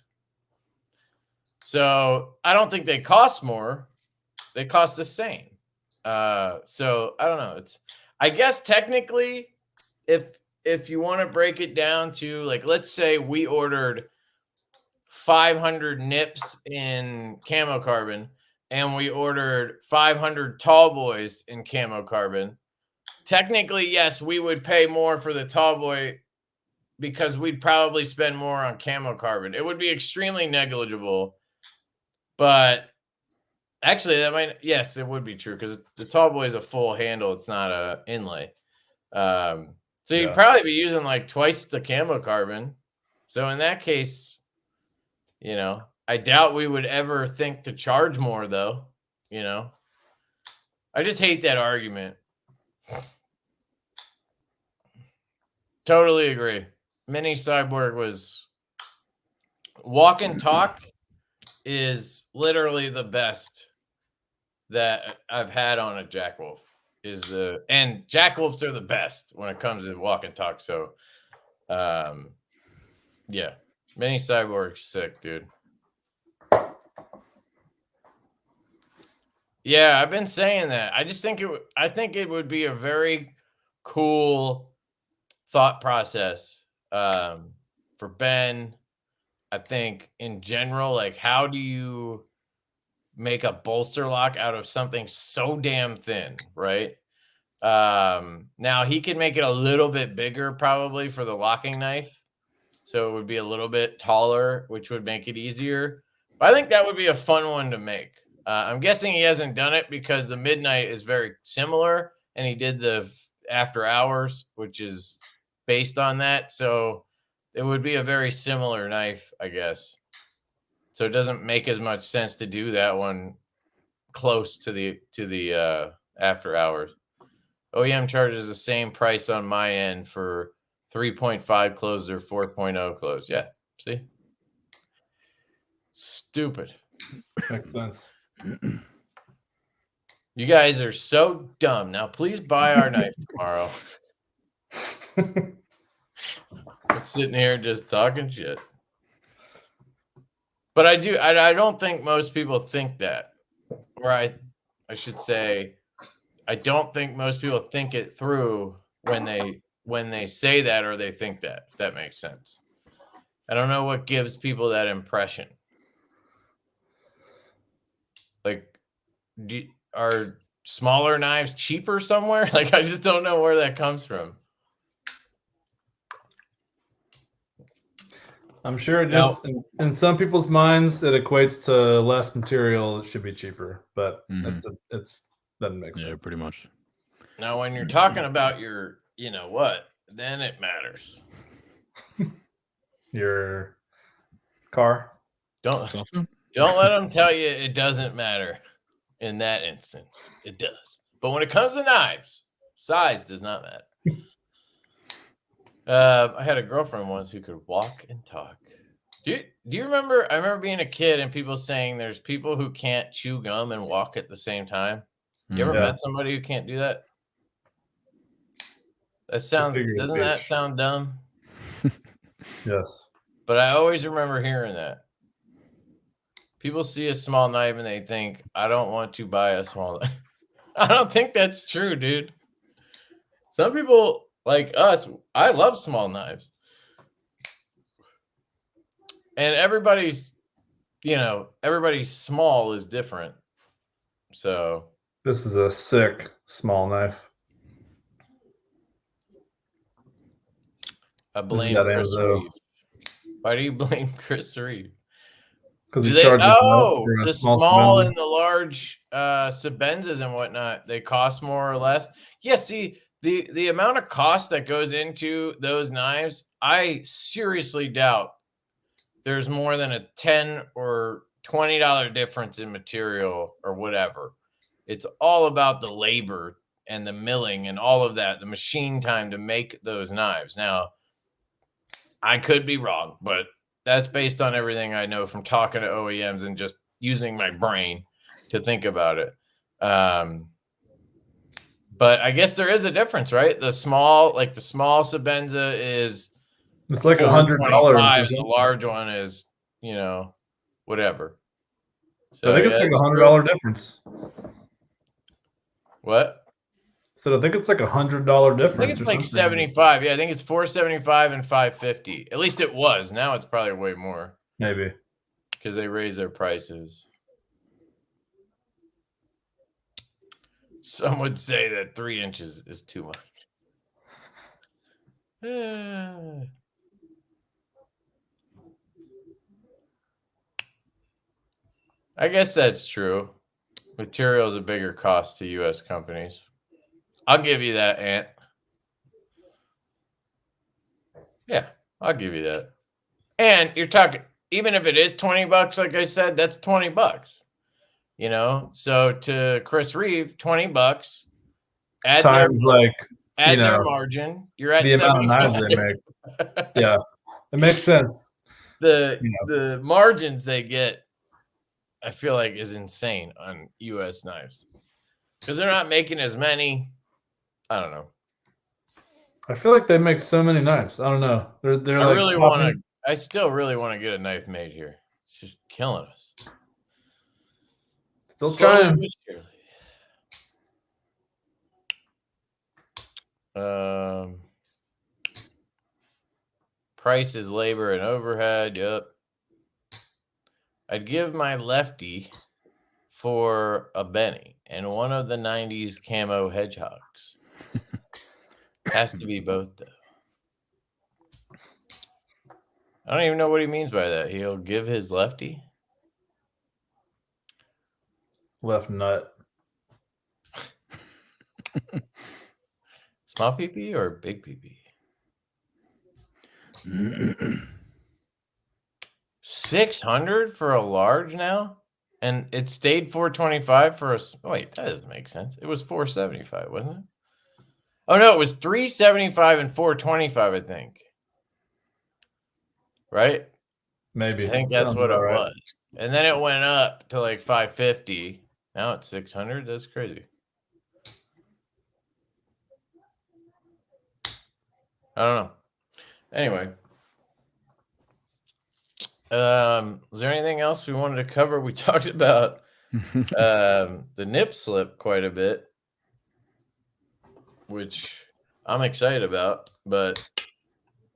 So I don't think they cost more. They cost the same. So I don't know. I guess technically, if you want to break it down to, like, let's say we ordered 500 nips in camo carbon and we ordered 500 tall boys in camo carbon. Technically, yes, we would pay more for the tall boy because we'd probably spend more on camo carbon. It would be extremely negligible, but actually, yes, it would be true because the tall boy is a full handle. It's not a inlay. So you'd probably be using like twice the camo carbon. So in that case, you know, I doubt we would ever think to charge more though, you know. I just hate that argument. Totally agree. Mini Cyborg was walk and talk is literally the best that I've had on a Jack Wolf. And Jack Wolves are the best when it comes to walk and talk. So, yeah, Mini Cyborg sick, dude. Yeah, I've been saying that. I just think I think it would be a very cool thought process for Ben. I think in general, like, how do you make a bolster lock out of something so damn thin, right? Now he can make it a little bit bigger probably for the locking knife. So it would be a little bit taller, which would make it easier. But I think that would be a fun one to make. I'm guessing he hasn't done it because the Midnight is very similar, and he did the After Hours, which is based on that. So it would be a very similar knife, I guess. So it doesn't make as much sense to do that one close to the After Hours. OEM charges the same price on my end for 3.5 closed or 4.0 closed. Yeah, see? Stupid. Makes sense. You guys are so dumb. Now, please buy our knife tomorrow. I'm sitting here just talking shit. But I don't think most people think that. Or I should say, I don't think most people think it through when they say that or they think that, if that makes sense. I don't know what gives people that impression. Like, are smaller knives cheaper somewhere? Like, I just don't know where that comes from. I'm sure it just in some people's minds it equates to less material. It should be cheaper, but it's doesn't make sense. Yeah, pretty much. Now, when you're talking about your, you know what, then it matters. Your car. Don't let them tell you it doesn't matter. In that instance, it does. But when it comes to knives, size does not matter. I had a girlfriend once who could walk and talk. Do you remember? I remember being a kid and people saying there's people who can't chew gum and walk at the same time. You ever met somebody who can't do that? Doesn't that sound dumb? Yes. But I always remember hearing that. People see a small knife and they think, I don't want to buy a small knife. I don't think that's true, dude. Some people like us, I love small knives. And everybody's small is different. So this is a sick small knife. I blame Chris Reeve. Why do you blame Chris Reeve? Because he charges the small and the large Sebenzas and whatnot, they cost more or less. Yeah, see, the amount of cost that goes into those knives, I seriously doubt there's more than a $10 or $20 difference in material or whatever. It's all about the labor and the milling and all of that, the machine time to make those knives. Now, I could be wrong, but that's based on everything I know from talking to OEMs and just using my brain to think about it. But I guess there is a difference, right? The small Sebenza is it's like $100. The large one is, whatever. So I think it's like $100 difference. What? So I think it's like $100 difference. I think it's like 75. Yeah, I think it's $475 and $550. At least it was. Now it's probably way more. Maybe because they raise their prices. Some would say that 3 inches is too much. I guess that's true. Material is a bigger cost to U.S. companies. I'll give you that, Ant. Yeah, I'll give you that. And you're talking, even if it is $20, like I said, that's $20. You know, so to Chris Reeve, $20. Add Times their margin. You're at the amount of knives 75. they make. Yeah, it makes sense. The margins they get, I feel like, is insane on U.S. knives because they're not making as many. I don't know. I feel like they make so many knives. I don't know. They're like I still really want to get a knife made here. It's just killing us. Still trying. Price is labor and overhead. Yep. I'd give my Lefty for a Benny and one of the 90s camo hedgehogs. Has to be both, though. I don't even know what he means by that. He'll give his Lefty? Left nut. Small PP or big PP? 600 for a large now? And it stayed 425 for a... Wait, that doesn't make sense. It was 475, wasn't it? Oh, no, it was 375 and 425, I think. Right? Maybe. I think that's what it was. And then it went up to like 550. Now it's 600. That's crazy. I don't know. Anyway. Is there anything else we wanted to cover? We talked about the nip slip quite a bit, which I'm excited about, but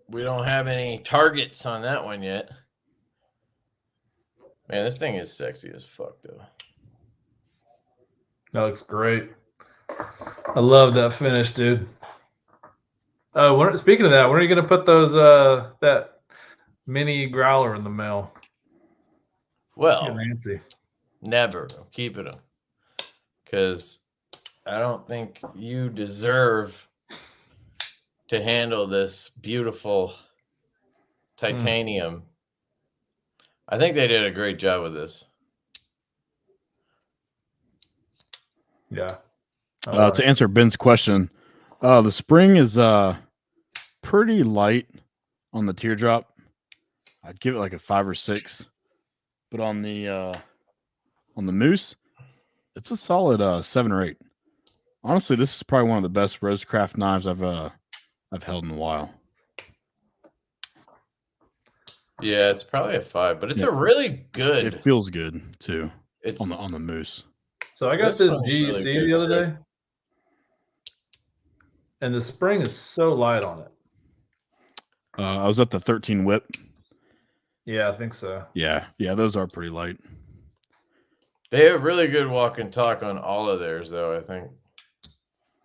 we don't have any targets on that one yet. Man, this thing is sexy as fuck, though. That looks great. I love that finish, dude. Speaking of that, when are you going to put those that mini growler in the mail? Well, Nancy. Never. I'm keeping them because I don't think you deserve to handle this beautiful titanium. I think they did a great job with this. Yeah. To answer Ben's question, the spring is pretty light on the teardrop. I'd give it like a 5 or 6, but on the moose, it's a solid 7 or 8. Honestly, this is probably one of the best Rosecraft knives I've held in a while. Yeah, it's probably a 5, but it's a really good. It feels good too. It's on the moose. So I got this GEC really the other day, and the spring is so light on it. I was at the 13 whip. Yeah, I think so. Yeah, those are pretty light. They have really good walk and talk on all of theirs, though, I think.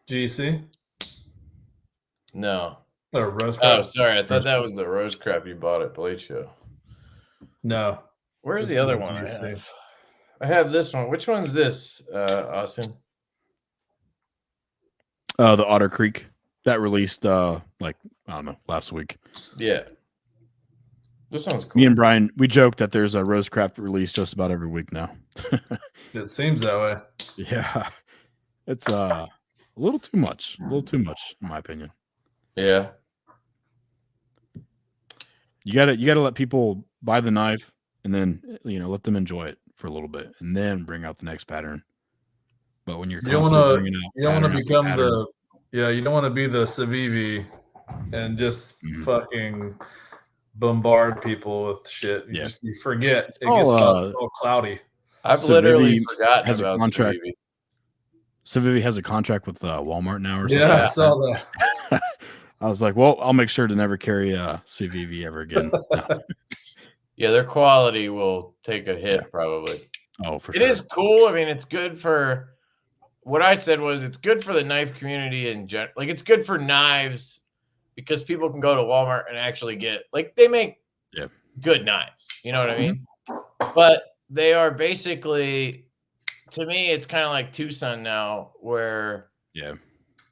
GEC? No. Or Rosecraft? Oh, sorry. I thought that was the Rosecraft you bought at Blade Show. No. Where's the other one I have this one. Which one's this, Austin? The Otter Creek. That released, I don't know, last week. Yeah. This one's cool. Me and Brian, we joke that there's a Rosecraft release just about every week now. It seems that way. Yeah. It's a little too much. A little too much, in my opinion. Yeah. You gotta let people buy the knife and then let them enjoy it for a little bit and then bring out the next pattern. But when you're constantly bringing out, you don't want to become you don't want to be the Civivi and just fucking bombard people with shit. You forget. It gets all cloudy. I've literally forgotten about contract. Civivi has a contract with Walmart now or something. Yeah, I saw that. I was like, well, I'll make sure to never carry a Civivi ever again. No. Yeah, their quality will take a hit probably. Oh, for sure. It is cool. I mean, it's good for what I said was it's good for the knife community in general. Like, it's good for knives because people can go to Walmart and actually get, like, they make good knives. You know what I mean? But they are basically, to me, it's kind of like Tucson now where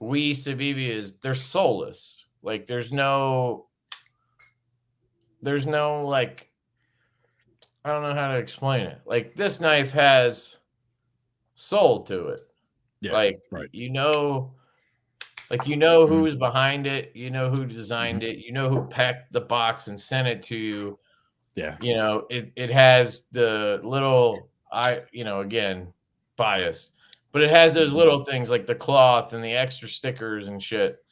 Civivi they're soulless. Like, there's no, like, I don't know how to explain it. Like, this knife has soul to it. Yeah, Like, right. Who's behind it, who designed it, who packed the box and sent it to you. Yeah. It has the little, again, bias, but it has those little things like the cloth and the extra stickers and shit.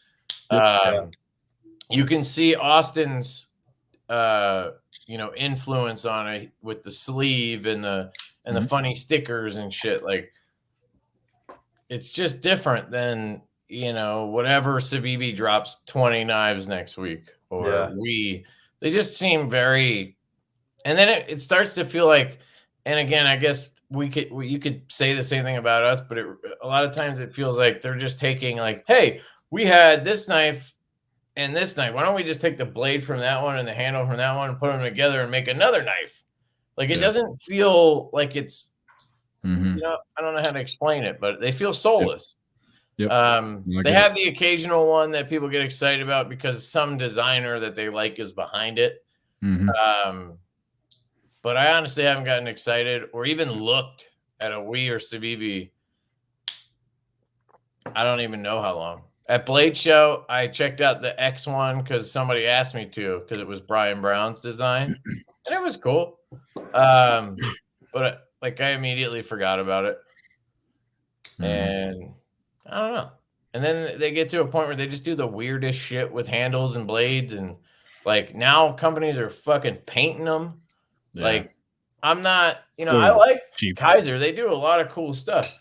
You can see Austin's influence on it with the sleeve and the funny stickers and shit. Like, it's just different than whatever Civivi drops 20 knives next week, or they just seem very, and then it starts to feel like, and again, I guess you could say the same thing about us, but a lot of times it feels like they're just taking, like, hey, we had this knife and this knife, why don't we just take the blade from that one and the handle from that one and put them together and make another knife? Like, it doesn't feel like it's, I don't know how to explain it, but they feel soulless. Yep. They have the occasional one that people get excited about because some designer that they like is behind it. But I honestly haven't gotten excited or even looked at a Wii or Civivi. I don't even know how long. At Blade Show, I checked out the X1 because somebody asked me to, because it was Brian Brown's design, and it was cool. But I immediately forgot about it, and I don't know. And then they get to a point where they just do the weirdest shit with handles and blades, and like now companies are fucking painting them. Yeah. Like, I'm not, I like cheap. Kaiser. They do a lot of cool stuff,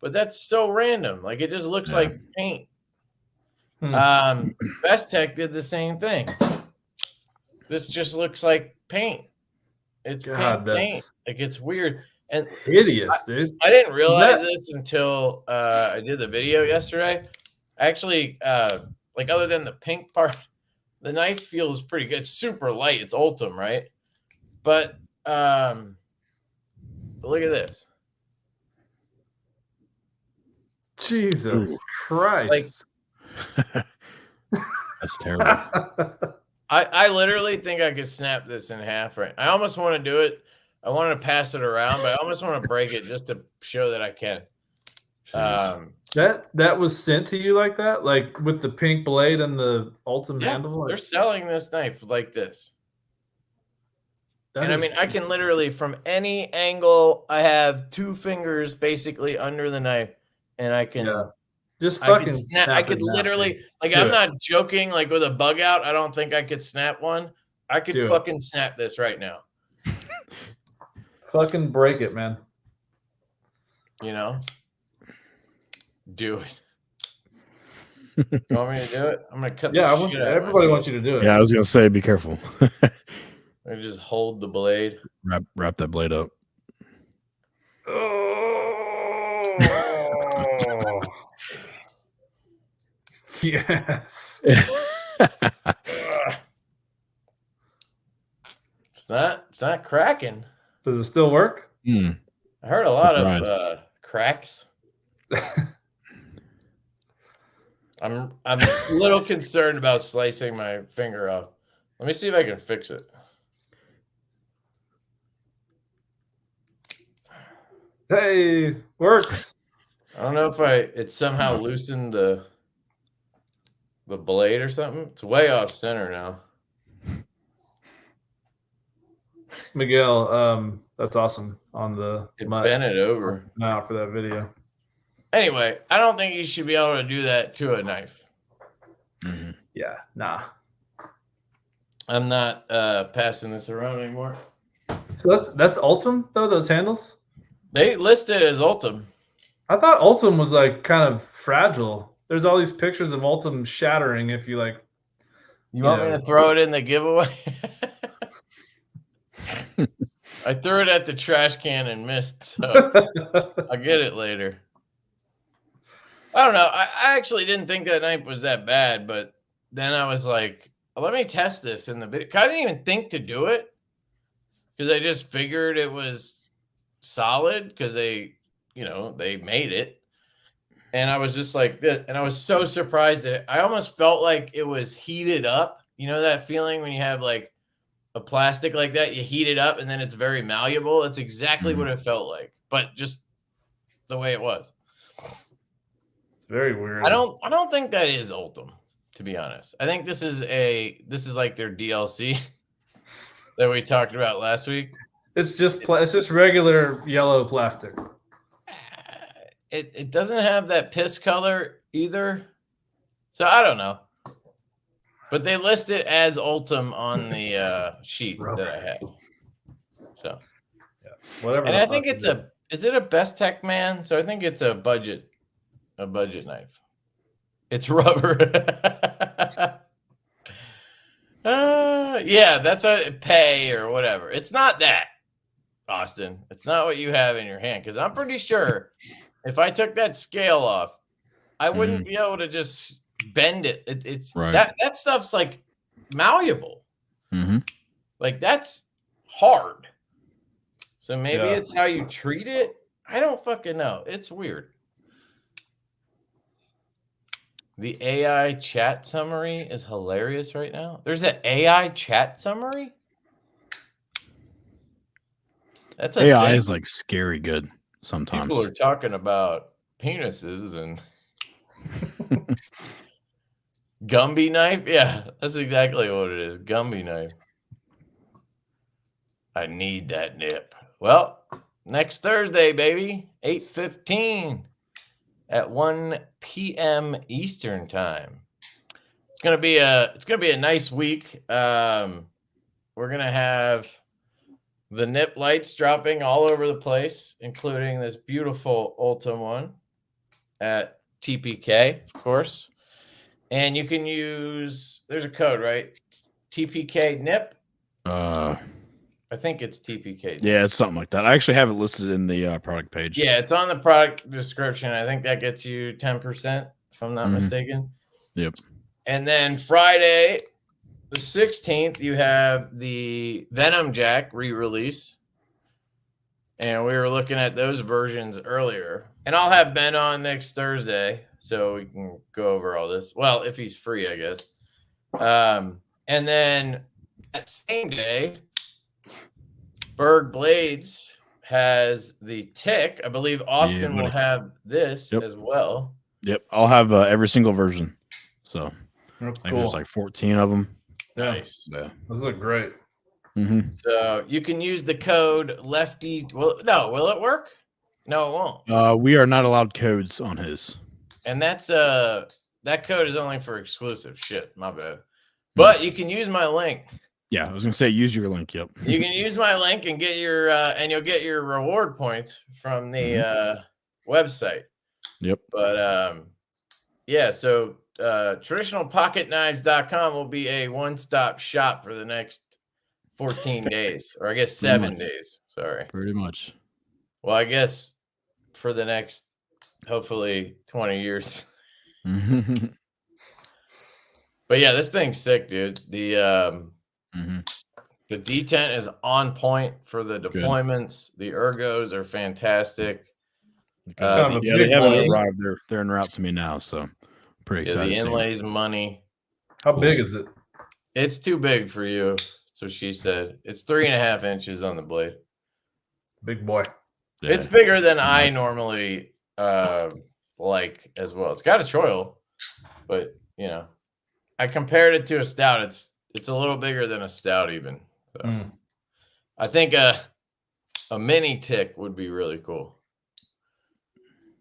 but that's so random. Like, it just looks like paint. Best Tech did the same thing. This just looks like paint. It's paint. Like, it's weird and hideous, dude. I didn't realize this until I did the video yesterday. Actually, other than the pink part, the knife feels pretty good. It's super light. It's Ultum, right? But look at this. Jesus Christ. That's terrible. I literally think I could snap this in half right. I almost want to do it. I wanted to pass it around, but I almost want to break it just to show that I can. That was sent to you like that? Like with the pink blade and the Ultum handle? They're selling this knife like this. And I mean, I can literally, from any angle, I have 2 fingers basically under the knife, and I can just fucking snap. I could literally, I'm not joking. Like, with a bug out, I don't think I could snap one. I could fucking snap this right now. Fucking break it, man. Do it. You want me to do it? I'm gonna cut. Everybody wants you to do it. Yeah, I was gonna say, be careful. I just hold the blade. Wrap that blade up. Oh. Yes. It's not cracking. Does it still work? I heard a lot of cracks. I'm a little concerned about slicing my finger off. Let me see if I can fix it. Hey, works. I don't know if it somehow loosened the blade or something. It's way off center now. Miguel, that's awesome on the bent it over now for that video. Anyway, I don't think you should be able to do that to a knife. Yeah, nah. I'm not passing this around anymore. So that's Ultum though, those handles? They list it as Ultum. I thought Ultum was like kind of fragile. There's all these pictures of Ultum shattering if you like. You want me to throw it in the giveaway? I threw it at the trash can and missed, so I'll get it later. I don't know. I actually didn't think that knife was that bad, but then I was like, let me test this in the video. I didn't even think to do it because I just figured it was solid because they made it. And I was just like this, and I was so surprised that I almost felt like it was heated up. You know that feeling when you have like a plastic like that, you heat it up and then it's very malleable. That's exactly what it felt like, but just the way it was. It's very weird. I don't think that is Ultum, to be honest. I think this is like their DLC that we talked about last week. It's just regular yellow plastic. It doesn't have that piss color either. So I don't know. But they list it as Ultum on the sheet that I had. So yeah, whatever. And I think it's is it a Best Tech Man? So I think it's a budget knife. It's rubber. Yeah, that's a pay or whatever. It's not that, Austin. It's not what you have in your hand, because I'm pretty sure if I took that scale off, I wouldn't be able to just bend it. It's right. that stuff's like malleable. Like that's hard. So maybe it's how you treat it. I don't fucking know. It's weird. The AI chat summary is hilarious right now. There's an AI chat summary? That's a AI thing. is like scary good sometimes. People are talking about penises and Gumby knife. Yeah, that's exactly what it is. Gumby knife. I need that nip. Well, next Thursday, baby, 8:15 at 1 p.m. Eastern time. It's gonna be a nice week. We're gonna have the nip lights dropping all over the place, including this beautiful Ultum one at TPK, of course. And you can use, there's a code, right? TPK nip. I think it's TPK. Yeah, it's something like that. I actually have it listed in the product page. Yeah, it's on the product description. I think that gets you 10%, if I'm not mistaken. Yep. And then Friday, the 16th, you have the Venom Jack re-release. And we were looking at those versions earlier. And I'll have Ben on next Thursday, so we can go over all this. Well, if he's free, I guess. And then that same day, Berg Blades has the Tick. I believe Austin will have this as well. Yep, I'll have every single version. So that's cool. There's like 14 of them. Nice. Yeah, those look great. So you can use the code Lefty. Will it work? No, it won't. We are not allowed codes on his. And that's that code is only for exclusive shit. My bad. But you can use my link. Yeah, I was gonna say use your link. Yep. You can use my link and get your and you'll get your reward points from the website. Yep. But yeah, so traditionalpocketknives.com will be a one-stop shop for the next 14 days, or I guess 7 days. Sorry. Pretty much. Well, I guess for the next hopefully 20 years. But yeah, this thing's sick, dude. The detent is on point for the deployments. Good. The ergos are fantastic. They haven't arrived. They're en route to me now, so I'm pretty excited. The inlays money. How big is it? It's too big for you. So she said it's 3.5 inches on the blade. Big boy. Yeah. It's bigger than I normally like as well. It's got a choil, but you know, I compared it to a stout. It's a little bigger than a stout even. So I think a mini tick would be really cool.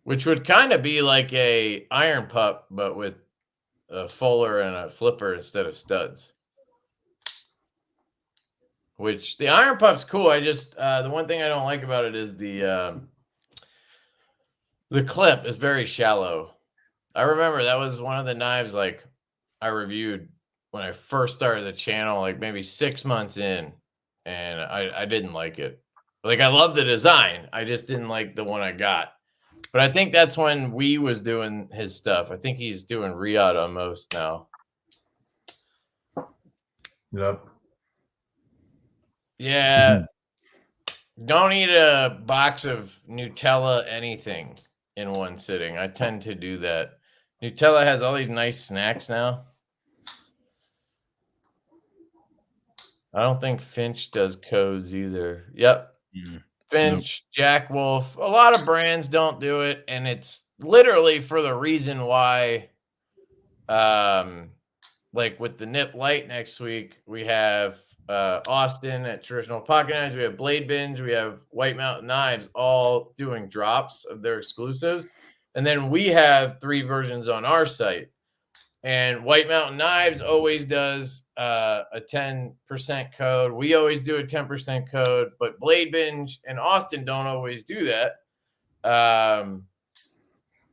Which would kind of be like a iron pup, but with a fuller and a flipper instead of studs. Which the iron pup's cool. I just the one thing I don't like about it is the clip is very shallow. I remember that was one of the knives like I reviewed when I first started the channel, like maybe 6 months in, and I didn't like it. Like I love the design, I just didn't like the one I got. But I think that's when we was doing his stuff. I think he's doing Riyadh on most now. Yep. Yeah. Don't eat a box of Nutella anything in one sitting. I tend to do that. Nutella has all these nice snacks now. I don't think Finch does codes either. Yep. Finch, Jack Wolf. A lot of brands don't do it, and it's literally for the reason why, like with the Nip Light next week, we have Austin at Traditional Pocket Knives, we have Blade Binge, we have White Mountain Knives, all doing drops of their exclusives. And then we have 3 versions on our site. And White Mountain Knives always does a 10% code. We always do a 10% code, but Blade Binge and Austin don't always do that.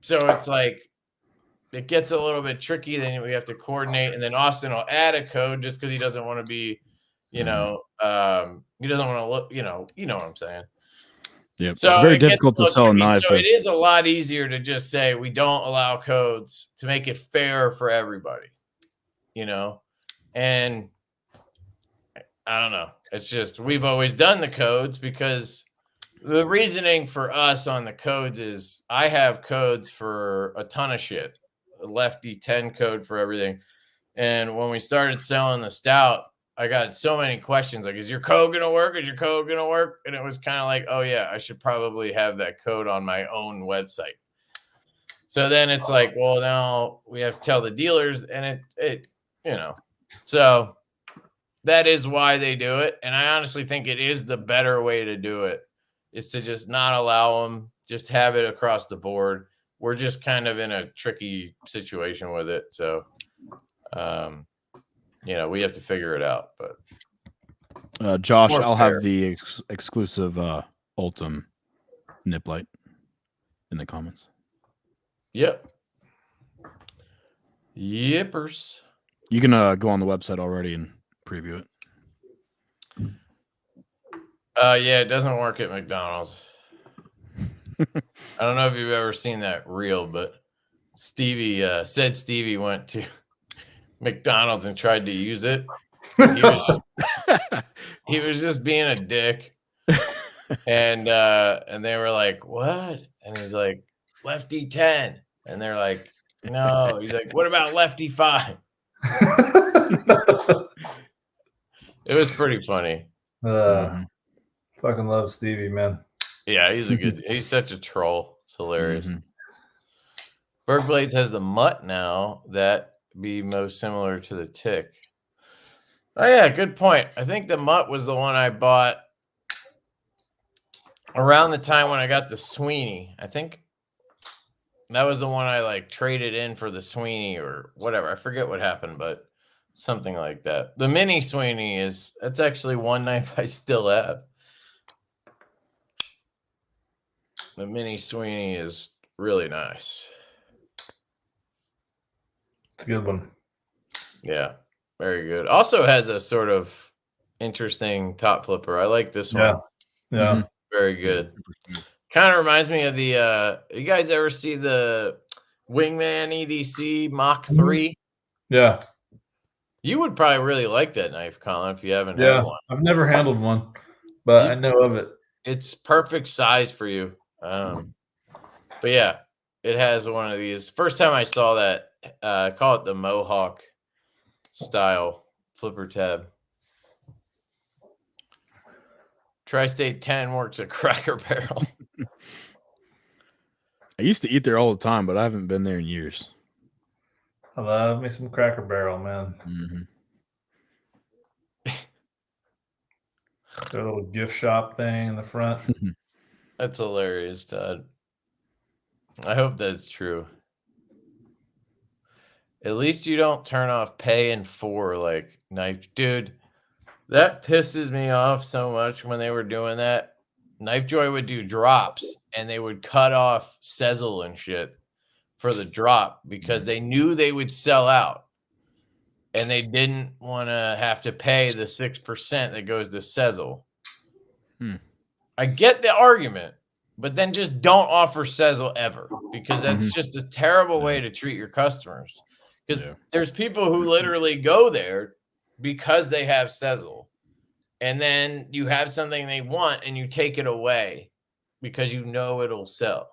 So it's like, it gets a little bit tricky. Then we have to coordinate, and then Austin will add a code just because he doesn't want to be, he doesn't want to look, you know what I'm saying. Yeah, so it's very difficult to sell a knife. So it is a lot easier to just say we don't allow codes to make it fair for everybody, and I don't know. It's just, we've always done the codes because the reasoning for us on the codes is I have codes for a ton of shit, a Lefty 10 code for everything. And when we started selling the stout, I got so many questions like, is your code going to work? Is your code going to work? And it was kind of like, oh yeah, I should probably have that code on my own website. So then it's like, well, now we have to tell the dealers, and it so that is why they do it. And I honestly think it is the better way to do it, is to just not allow them, just have it across the board. We're just kind of in a tricky situation with it. So, we have to figure it out, but Josh, I'll have the exclusive Ultum nip light in the comments. Yep. Yippers. You can go on the website already and preview it. Yeah, it doesn't work at McDonald's. I don't know if you've ever seen that reel, but Stevie went to McDonald's and tried to use it. He was just being a dick. And they were like, what? And he's like, Lefty 10. And they're like, no. He's like, what about Lefty 5? It was pretty funny. Fucking love Stevie, man. Yeah, he's such a troll. It's hilarious. Berg Blades has the mutt now. That be most similar to the tick. Oh yeah, good point. I think the mutt was the one I bought around the time when I got the Sweeney. I think that was the one I traded in for the Sweeney or whatever. I forget what happened, but something like that. The mini Sweeney that's actually one knife I still have. The mini Sweeney is really nice. It's a good one. Yeah, very good. Also has a sort of interesting top flipper. I like this one. Yeah. Very good. Kind of reminds me of the you guys ever see the Wingman EDC Mach 3? Yeah. You would probably really like that knife, Colin, if you haven't had one. I've never handled one, but I know of it. It's perfect size for you. But yeah, it has one of these. First time I saw that, I call it the Mohawk style flipper tab. Tri-State 10 works at Cracker Barrel. I used to eat there all the time, but I haven't been there in years. I love me some Cracker Barrel, man. Their little gift shop thing in the front. That's hilarious, Todd. I hope that's true. At least you don't turn off paying for knife. Dude, that pisses me off so much when they were doing that. Knife Joy would do drops and they would cut off Sezzle and shit for the drop because they knew they would sell out. And they didn't want to have to pay the 6% that goes to Sezzle. I get the argument, but then just don't offer Sezzle ever, because that's just a terrible way to treat your customers. Because there's people who literally go there because they have Sezzle, and then you have something they want and you take it away because you know it'll sell.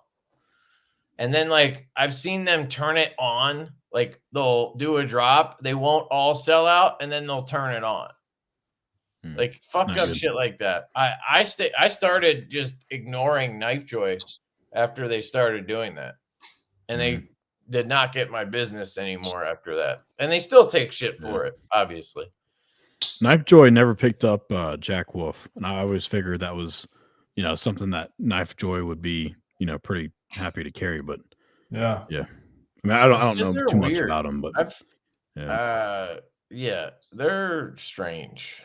And then I've seen them turn it on. They'll do a drop, they won't all sell out, and then they'll turn it on. Like fucked not up good. shit like that. I started just ignoring Knife Joy after they started doing that, and they did not get my business anymore after that. And they still take shit for it, obviously. Knife Joy never picked up Jack Wolf, and I always figured that was, something that Knife Joy would be, pretty happy to carry. But yeah. I mean, I don't know They're too much weird. about them, but yeah, they're strange.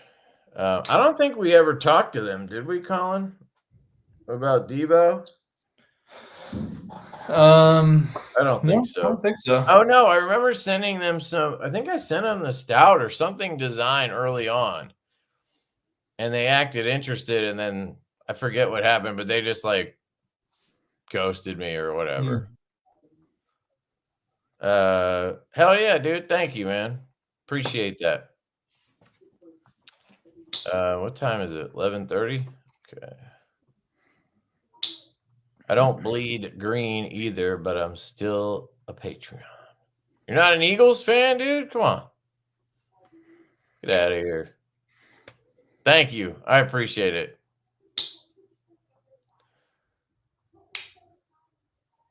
I don't think we ever talked to them, did we, Colin? About Divo? I don't think so. I don't think so. Oh no, I remember sending them some. I think I sent them the Stout or something design early on, and they acted interested, and then I forget what happened, but they just like ghosted me or whatever. Hell yeah, dude! Thank you, man. Appreciate that. What time is it? 11:30. Okay. I don't bleed green either, but I'm still a Patreon. You're not an Eagles fan, dude? Come on. Get out of here. Thank you. I appreciate it.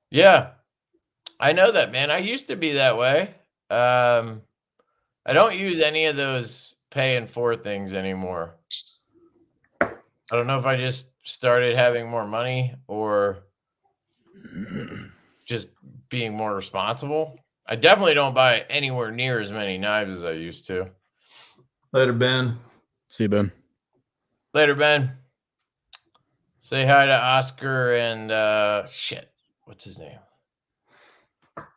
Yeah. I know that, man. I used to be that way. I don't use any of those paying for things anymore. I don't know if I just started having more money or just being more responsible. I definitely don't buy anywhere near as many knives as I used to. Later, Ben. See you, Ben. Later, Ben. Say hi to Oscar and shit. What's his name?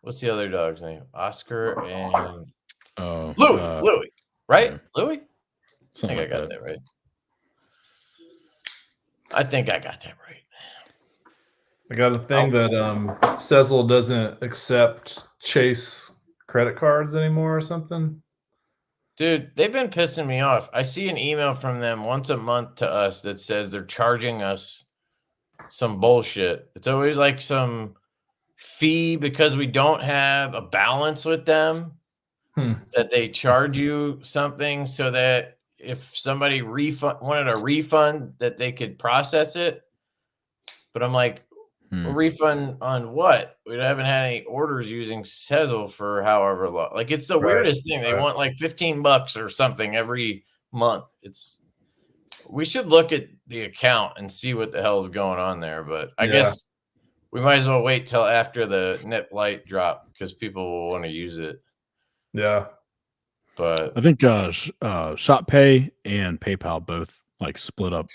What's the other dog's name? Oscar and Louis, right? Yeah. Louis? Something I think I got that right. I think I got that right. I got a thing that Sezzle doesn't accept Chase credit cards anymore or something. Dude, they've been pissing me off. I see an email from them once a month to us that says they're charging us some bullshit. It's always like some fee because we don't have a balance with them that they charge you something so that if somebody wanted a refund that they could process it. But I'm like, a refund on what? We haven't had any orders using Sezzle for however long. Like, it's the weirdest thing. They want like $15 or something every month. We should look at the account and see what the hell is going on there. But I guess we might as well wait till after the Nip Light drop because people will want to use it. Yeah. But I think Shop Pay and PayPal both like split up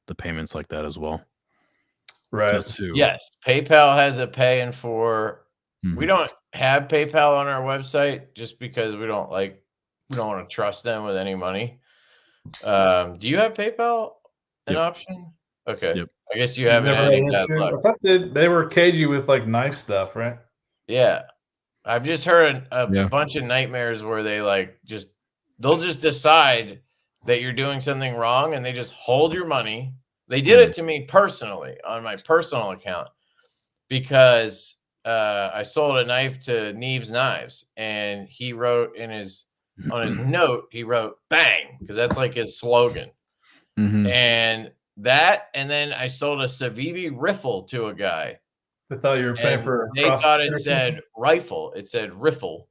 the payments like that as well. Right. Yes. PayPal has a pay in for. We don't have PayPal on our website just because we don't want to trust them with any money. Do you have PayPal an option? Okay. Yep. I guess you haven't had any bad luck. I thought they were cagey with like knife stuff, right? Yeah. I've just heard a bunch of nightmares where they'll just decide that you're doing something wrong and they just hold your money. They did it to me personally on my personal account because I sold a knife to Neves Knives and he wrote on his note, he wrote bang, because that's like his slogan. And then I sold a Civivi riffle to a guy. They thought you were paying for. They thought it said rifle. It said riffle.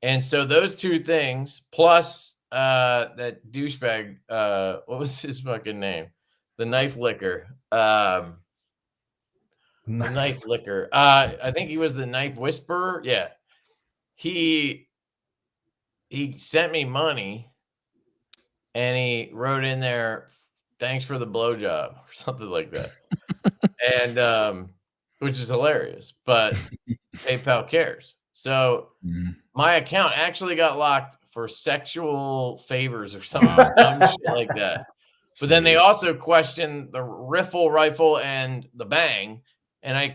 And so those two things, plus that douchebag, what was his fucking name? The knife licker. The knife licker. I think he was the knife whisperer. Yeah. He sent me money and he wrote in there, thanks for the blowjob or something like that. And which is hilarious, but PayPal cares. So my account actually got locked for sexual favors or something shit like that. But then they also questioned the riffle rifle and the bang. And I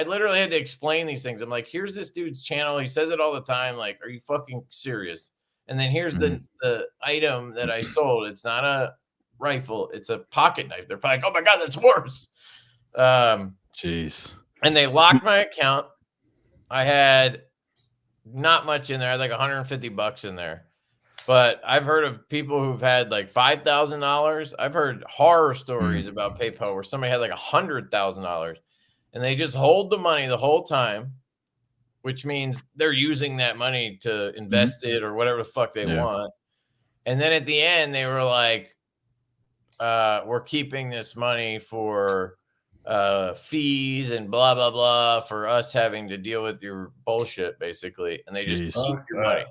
literally had to explain these things. I'm like, here's this dude's channel. He says it all the time. Like, are you fucking serious? And then here's the item that I sold. It's not a rifle. It's a pocket knife. They're probably like, oh my God, that's worse. Jeez. And they locked my account. I had not much in there. I had like $150 in there. But I've heard of people who've had like $5,000. I've heard horror stories about PayPal where somebody had like $100,000 and they just hold the money the whole time, which means they're using that money to invest it or whatever the fuck they want. And then at the end, they were like, we're keeping this money for fees and blah, blah, blah for us having to deal with your bullshit, basically. And they just keep your money.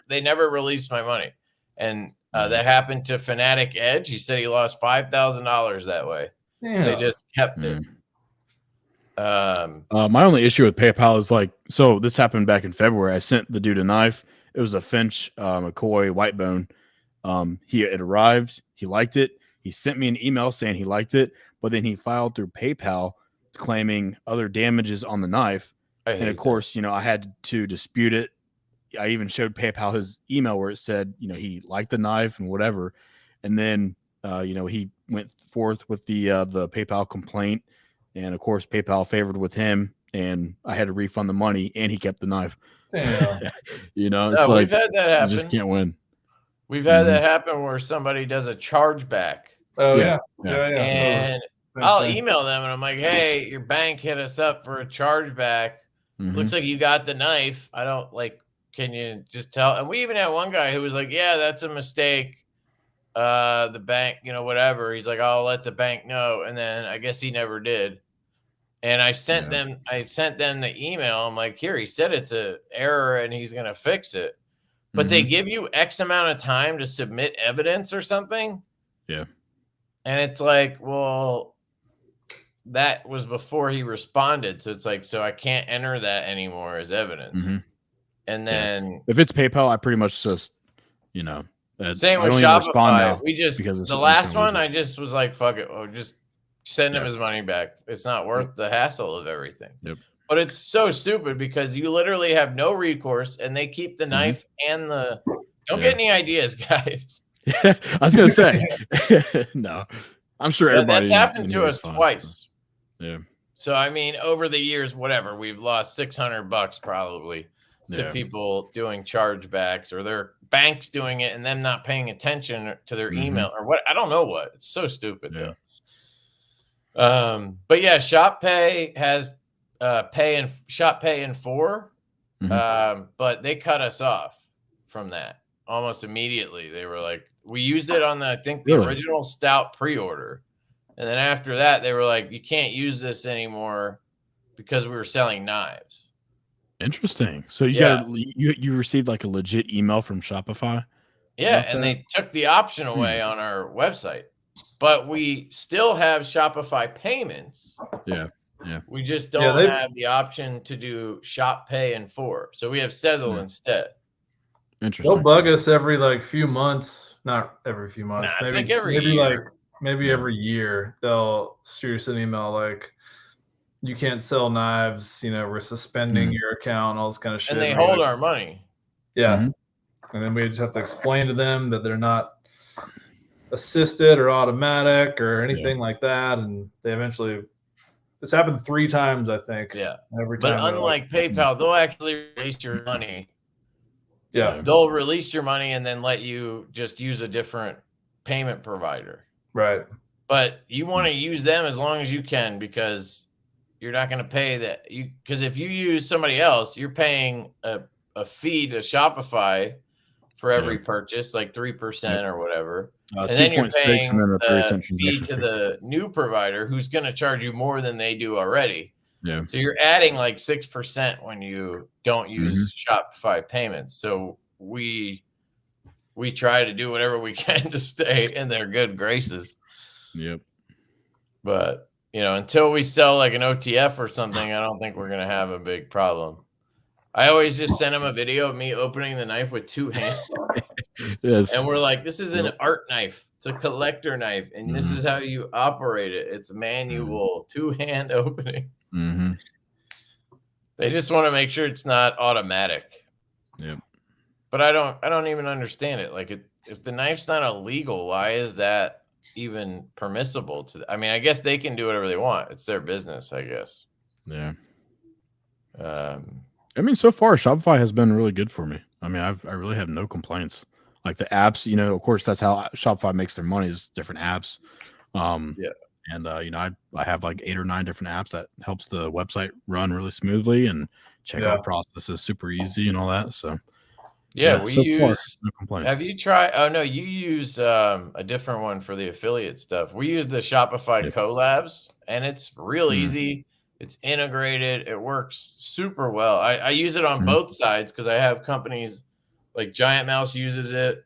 They never released my money. And that happened to Fanatic Edge. He said he lost $5,000 that way. Damn. They just kept it. My only issue with PayPal is like, so this happened back in February. I sent the dude a knife. It was a Finch McCoy white bone. It arrived. He liked it. He sent me an email saying he liked it, but then he filed through PayPal claiming other damages on the knife. And of course, you know, I had to dispute it. I even showed PayPal his email where it said, you know, he liked the knife and whatever. And then, you know, he went forth with the PayPal complaint. And of course, PayPal favored with him, and I had to refund the money, and he kept the knife. Damn. You know, it's like we've had that happen. You just can't win. We've had that happen where somebody does a chargeback. Oh Yeah. And I'll email them, and I'm like, "Hey, your bank hit us up for a chargeback. Looks like you got the knife. I don't like. Can you just tell?" And we even had one guy who was like, "Yeah, that's a mistake. The bank, you know, whatever." He's like, "I'll let the bank know," and then I guess he never did. And I sent them the email. I'm like, "Here, he said it's an error and he's gonna fix it." But they give you X amount of time to submit evidence or something. Yeah. And it's like, well, that was before he responded. So it's like, so I can't enter that anymore as evidence. And then if it's PayPal, I pretty much just, you know, same with Shopify. We just the last one, I just was like, fuck it. Oh, just send him his money back. It's not worth the hassle of everything. But it's so stupid because you literally have no recourse and they keep the knife and the don't get any ideas, guys. I was gonna say no. I'm sure everybody that's happened to us twice. So. Yeah. So I mean, over the years, whatever, we've lost $600 probably to people doing chargebacks or their banks doing it and them not paying attention to their email or what. I don't know what. It's so stupid though. But yeah, ShopPay has Shop Pay in 4. But they cut us off from that almost immediately. They were like, we used it on the original Stout pre-order. And then after that, they were like, you can't use this anymore because we were selling knives. Interesting. So you received like a legit email from Shopify? Yeah, and they took the option away on our website. But we still have Shopify payments. Yeah. We just don't have the option to do Shop Pay in 4. So we have Sezzle instead. Interesting. They'll bug us every like few months. Not every few months. It's like every year. Maybe every year they'll shoot us an email like, you can't sell knives, you know, we're suspending your account, all this kind of shit. And they hold our money. Yeah. And then we just have to explain to them that they're not assisted or automatic or anything like that. And they eventually, this happened 3 times, I think. Yeah. Every time. But unlike PayPal, they'll actually release your money. Yeah. They'll release your money and then let you just use a different payment provider. Right. But you want to use them as long as you can because you're not going to pay that. Because if you use somebody else, you're paying a fee to Shopify for every purchase, like 3% or whatever. And then you're paying the fee to the new provider who's going to charge you more than they do already. Yeah. So you're adding like 6% when you don't use Shopify payments. So we try to do whatever we can to stay in their good graces. Yep. But, you know, until we sell like an OTF or something, I don't think we're going to have a big problem. I always just send them a video of me opening the knife with 2 hands. Yes. And we're like, this is an art knife. It's a collector knife. And this is how you operate it. It's manual, 2-hand opening. They just want to make sure it's not automatic. Yep. But I don't even understand it. Like, if the knife's not illegal, why is that even permissible to? I mean, I guess they can do whatever they want. It's their business, I guess. Yeah. I mean, so far Shopify has been really good for me. I mean, I really have no complaints like the apps. You know, of course, that's how Shopify makes their money is different apps. Yeah. And you know, I have like 8 or 9 different apps that helps the website run really smoothly, and checkout process is super easy and all that. So yeah, we so use. far, no complaints. Have you tried? Oh no, you use a different one for the affiliate stuff. We use the Shopify collabs, and it's real easy. It's integrated. It works super well. I use it on both sides because I have companies like Giant Mouse uses it.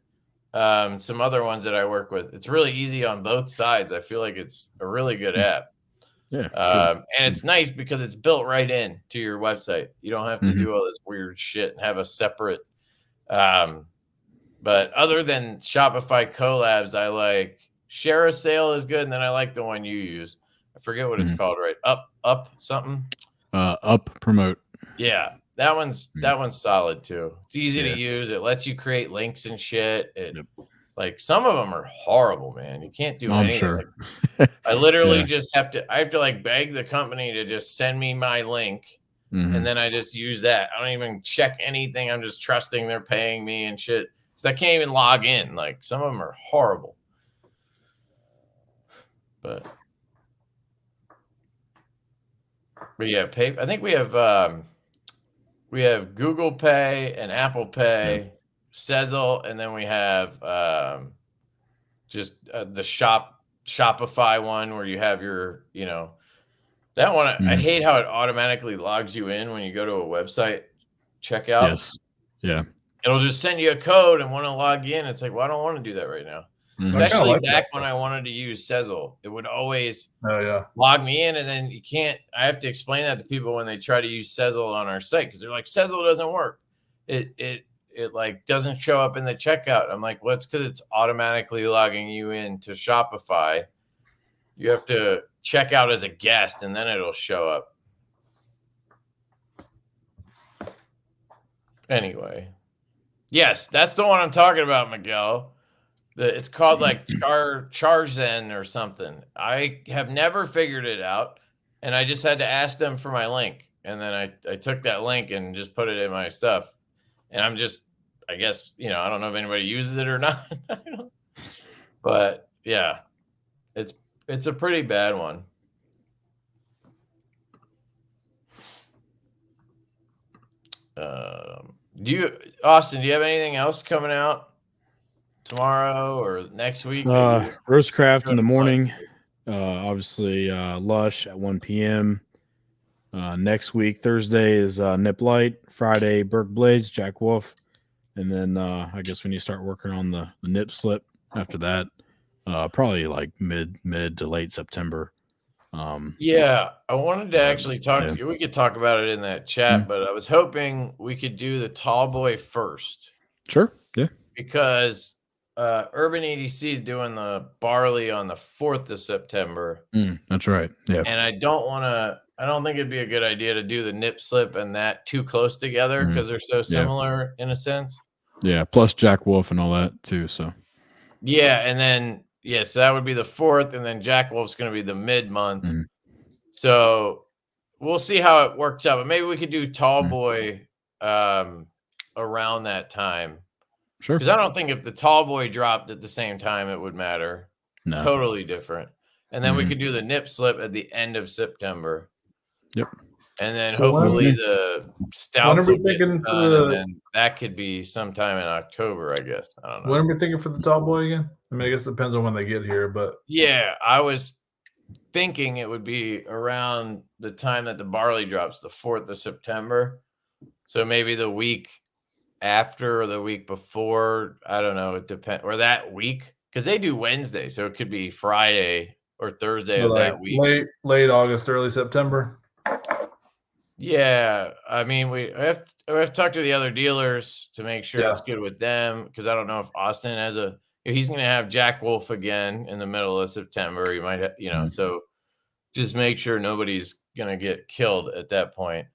Some other ones that I work with. It's really easy on both sides. I feel like it's a really good app. Yeah. And it's nice because it's built right in to your website. You don't have to do all this weird shit and have a separate. But other than Shopify collabs, I like Share a Sale is good, and then I like the one you use. I forget what it's called, right? Up something. Up Promote. Yeah, that one's solid too. It's easy to use. It lets you create links and shit. Like some of them are horrible, man. You can't do anything. Sure. I literally just have to like beg the company to just send me my link. And then I just use that. I don't even check anything. I'm just trusting they're paying me and shit. Because I can't even log in. Like some of them are horrible. But yeah, I think we have Google Pay and Apple Pay, Sezzle, and then we have just the Shopify one where you have your, you know. That one, I hate how it automatically logs you in when you go to a website checkout. Yes. Yeah. It'll just send you a code and want to log in. It's like, well, I don't want to do that right now. Especially like back when I wanted to use Sezzle. It would always log me in, and then I have to explain that to people when they try to use Sezzle on our site because they're like, Sezzle doesn't work. It like doesn't show up in the checkout. I'm like, well, it's because it's automatically logging you in to Shopify. You have to check out as a guest, and then it'll show up. Anyway, yes, that's the one I'm talking about, Miguel. It's called like Chargeback or something. I have never figured it out, and I just had to ask them for my link, and then I took that link and just put it in my stuff. And I guess, you know, I don't know if anybody uses it or not, but yeah, it's a pretty bad one. Austin, do you have anything else coming out tomorrow or next week? Rosecraft in the morning. Obviously, Lush at 1 p.m. Next week, Thursday is Nip Light. Friday, Burke Blades, Jack Wolf. And then I guess when you start working on the nip slip after that, probably like mid to late September. Yeah, I wanted to actually talk to you. We could talk about it in that chat, but I was hoping we could do the tall boy first. Sure. Yeah. Because Urban EDC is doing the barley on the 4th of September. That's right. Yeah. And I don't think it'd be a good idea to do the nip slip and that too close together because they're so similar in a sense. Yeah. Plus Jack Wolf and all that too. So. Yeah. And then, so that would be the 4th. And then Jack Wolf's going to be the mid-month. So we'll see how it works out. But maybe we could do tall boy around that time. Sure. Because I don't think if the tall boy dropped at the same time, it would matter. No. Totally different. And then we could do the nip slip at the end of September. Yep. And then hopefully the stouts will get done, and then that could be sometime in October, I guess. I don't know. When are we thinking for the tall boy again? I mean, I guess it depends on when they get here, but yeah, I was thinking it would be around the time that the barley drops, the 4th of September. So maybe the week after or the week before. I don't know. It depends. Or that week. Because they do Wednesday. So it could be Friday or Thursday of that week. Late August, early September. Yeah. I mean, we have to talk to the other dealers to make sure it's good with them. Because I don't know if Austin has he's going to have Jack Wolf again in the middle of September. He might have, so just make sure nobody's going to get killed at that point.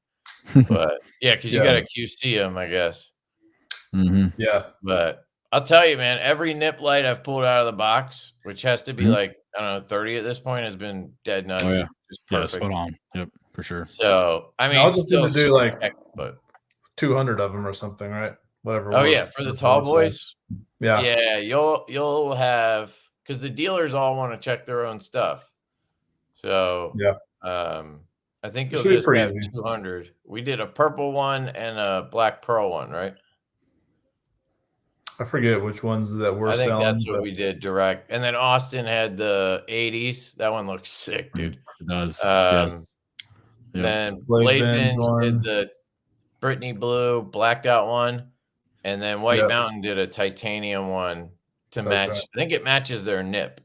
But yeah, because you got to QC them, I guess. Yeah. But I'll tell you, man, every nip light I've pulled out of the box, which has to be like, I don't know, 30 at this point, has been dead nuts. Oh, yeah. Just perfect. Spot on. Yep, for sure. So, I mean, I'll just need to do like but 200 of them or something, right? Whatever. Oh, yeah, for the tall boys. Yeah. Yeah, you'll have, because the dealers all want to check their own stuff. So Yeah. I think It you'll should be just pretty have easy. 200. We did a purple one and a black pearl one, right? I forget which ones that we're I think selling. that's what we did direct. And then Austin had the 80s. That one looks sick, dude. It does. Yes. Yep. Then Blade Blade Binge Binge did one. the Brittany Blue blacked out one. And then White Yep. Mountain did a titanium one to That's match. right. I think it matches their nip.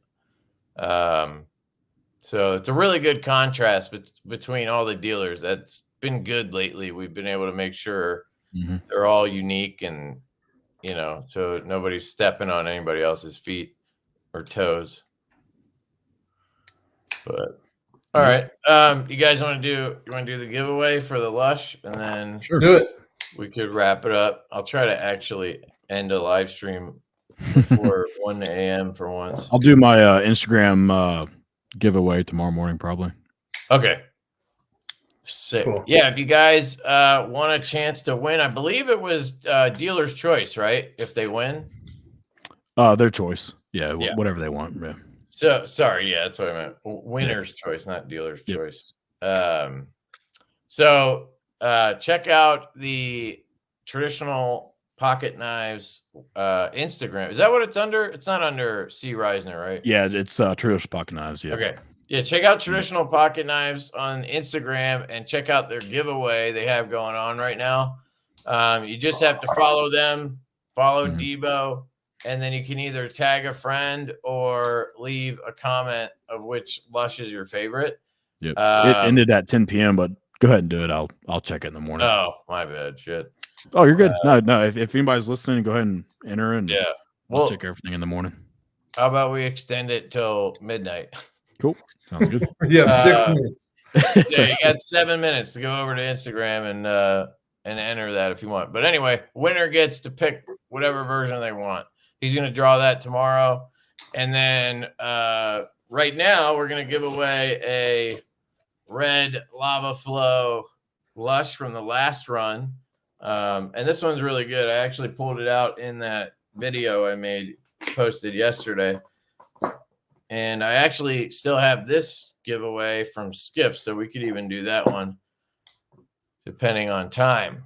So it's a really good contrast between all the dealers. That's been good lately. We've been able to make sure they're all unique and, so nobody's stepping on anybody else's feet or toes. But all right. You guys want to do the giveaway for the Lush, and then Sure, do it. we could wrap it up. I'll try to actually end a live stream before 1 a.m. for once. I'll do my Instagram giveaway tomorrow morning, probably. Okay. Sick. Cool. Yeah, if you guys want a chance to win, I believe it was dealer's choice, right? If they win, their choice. Yeah, whatever they want. Yeah. So sorry, yeah, that's what I meant. Winner's choice, not dealer's choice. So check out the Traditional Pocket Knives Instagram. Is that what it's under? It's not under C. Reisner, right? Yeah, it's Traditional Pocket Knives. Yeah. Okay. Yeah, check out Traditional Pocket Knives on Instagram and check out their giveaway they have going on right now. You just have to follow them, follow Divo, and then you can either tag a friend or leave a comment of which Lush is your favorite. Yep. It ended at 10 p.m., but go ahead and do it. I'll check it in the morning. Oh, my bad. Shit. Oh, you're good. No. If anybody's listening, go ahead and enter, and we'll check everything in the morning. How about we extend it till midnight? Cool. Sounds good. Yeah, 6 minutes. Yeah, you got 7 minutes to go over to Instagram and enter that if you want. But anyway, winner gets to pick whatever version they want. He's going to draw that tomorrow. And then right now we're going to give away a red lava flow Lush from the last run. And this one's really good. I actually pulled it out in that video I posted yesterday. And I actually still have this giveaway from Skiff, so we could even do that one depending on time.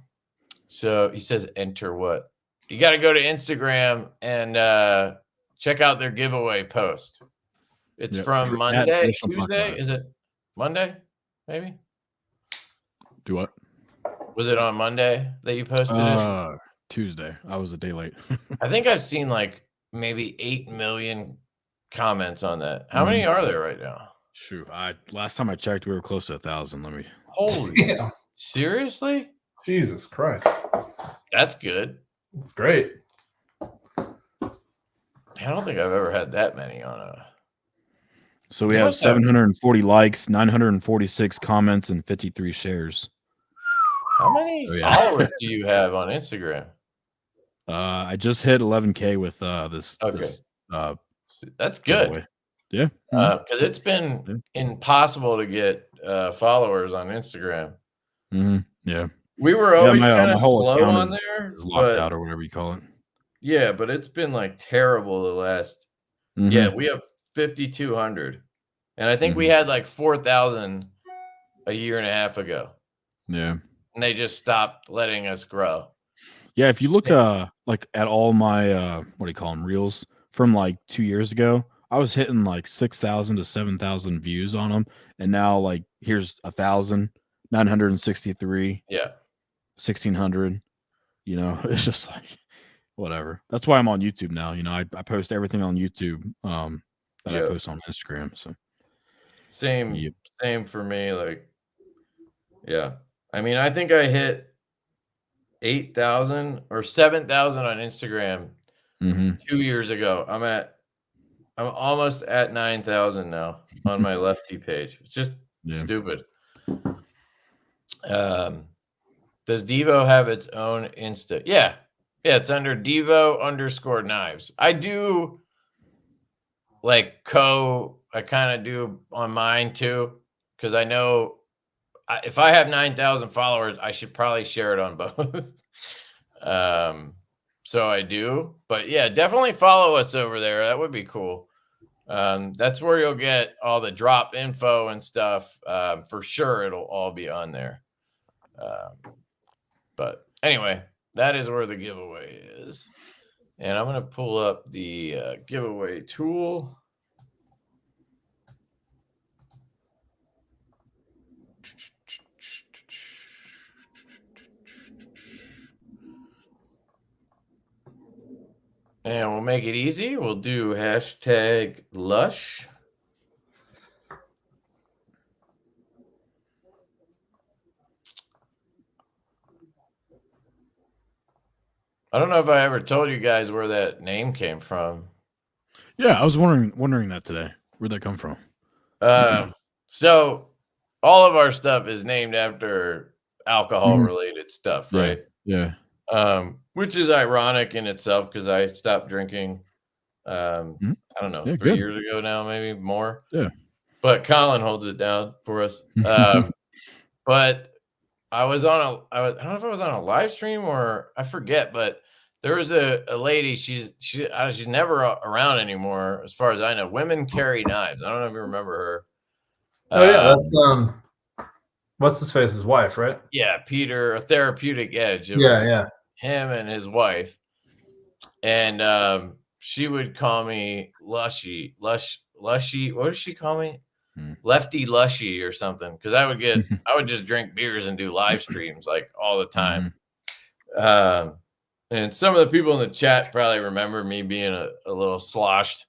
So he says, enter what? You got to go to Instagram and check out their giveaway post. It's from Monday, Tuesday. Is it Monday? Maybe. Do what? Was it on Monday that you posted it? Tuesday. I was a day late. I think I've seen like maybe 8 million comments on that. How many are there right now? Shoot, last time I checked, we were close to 1,000. Let me. Holy, seriously? Jesus Christ, that's good. That's great. I don't think I've ever had that many on a. So we have 740 likes, 946 comments, and 53 shares. How many followers do you have on Instagram? I just hit 11K with this. Okay. This, that's good. Giveaway. Yeah. Because it's been impossible to get followers on Instagram. Yeah. We were always kind of whole slow on is, there. Is locked out or whatever you call it. Yeah, but it's been like terrible the last. Yeah, we have 5,200. And I think we had like 4,000 a year and a half ago. Yeah. And they just stopped letting us grow. Yeah, if you look like at all my what do you call them, reels from like 2 years ago, I was hitting like 6,000 to 7,000 views on them, and now like here's 1,963. Yeah, 1,600. You know, it's just like whatever. That's why I'm on YouTube now. You know, I post everything on YouTube that I post on Instagram. So same for me. Like, yeah, I mean, I think I hit 8,000 or 7,000 on Instagram 2 years ago. I'm almost at 9,000 now on my Lefty page. It's just stupid. Does Divo have its own Insta? Yeah, it's under Divo_knives. I do like I kind of do on mine too, because I know if I have 9,000 followers, I should probably share it on both. so I do. But yeah, definitely follow us over there. That would be cool. That's where you'll get all the drop info and stuff. For sure, it'll all be on there. But anyway, that is where the giveaway is. And I'm going to pull up the giveaway tool. And we'll make it easy. We'll do hashtag Lush. I don't know if I ever told you guys where that name came from. Yeah, I was wondering that today. Where'd that come from? So all of our stuff is named after alcohol-related stuff, right? Yeah. Which is ironic in itself because I stopped drinking. I don't know, 3 years ago now, maybe more. Yeah. But Colin holds it down for us. But I don't know if I was on a live stream or I forget, but there was a lady. She's never around anymore, as far as I know. Women Carry Knives. I don't know if you remember her. Oh yeah, that's what's his face's wife, right? Yeah, Peter, a Therapeutic Edge. Yeah. Him and his wife, and she would call me Lushy. What does she call me? Lefty Lushy or something, because I would just drink beers and do live streams like all the time. And some of the people in the chat probably remember me being a little sloshed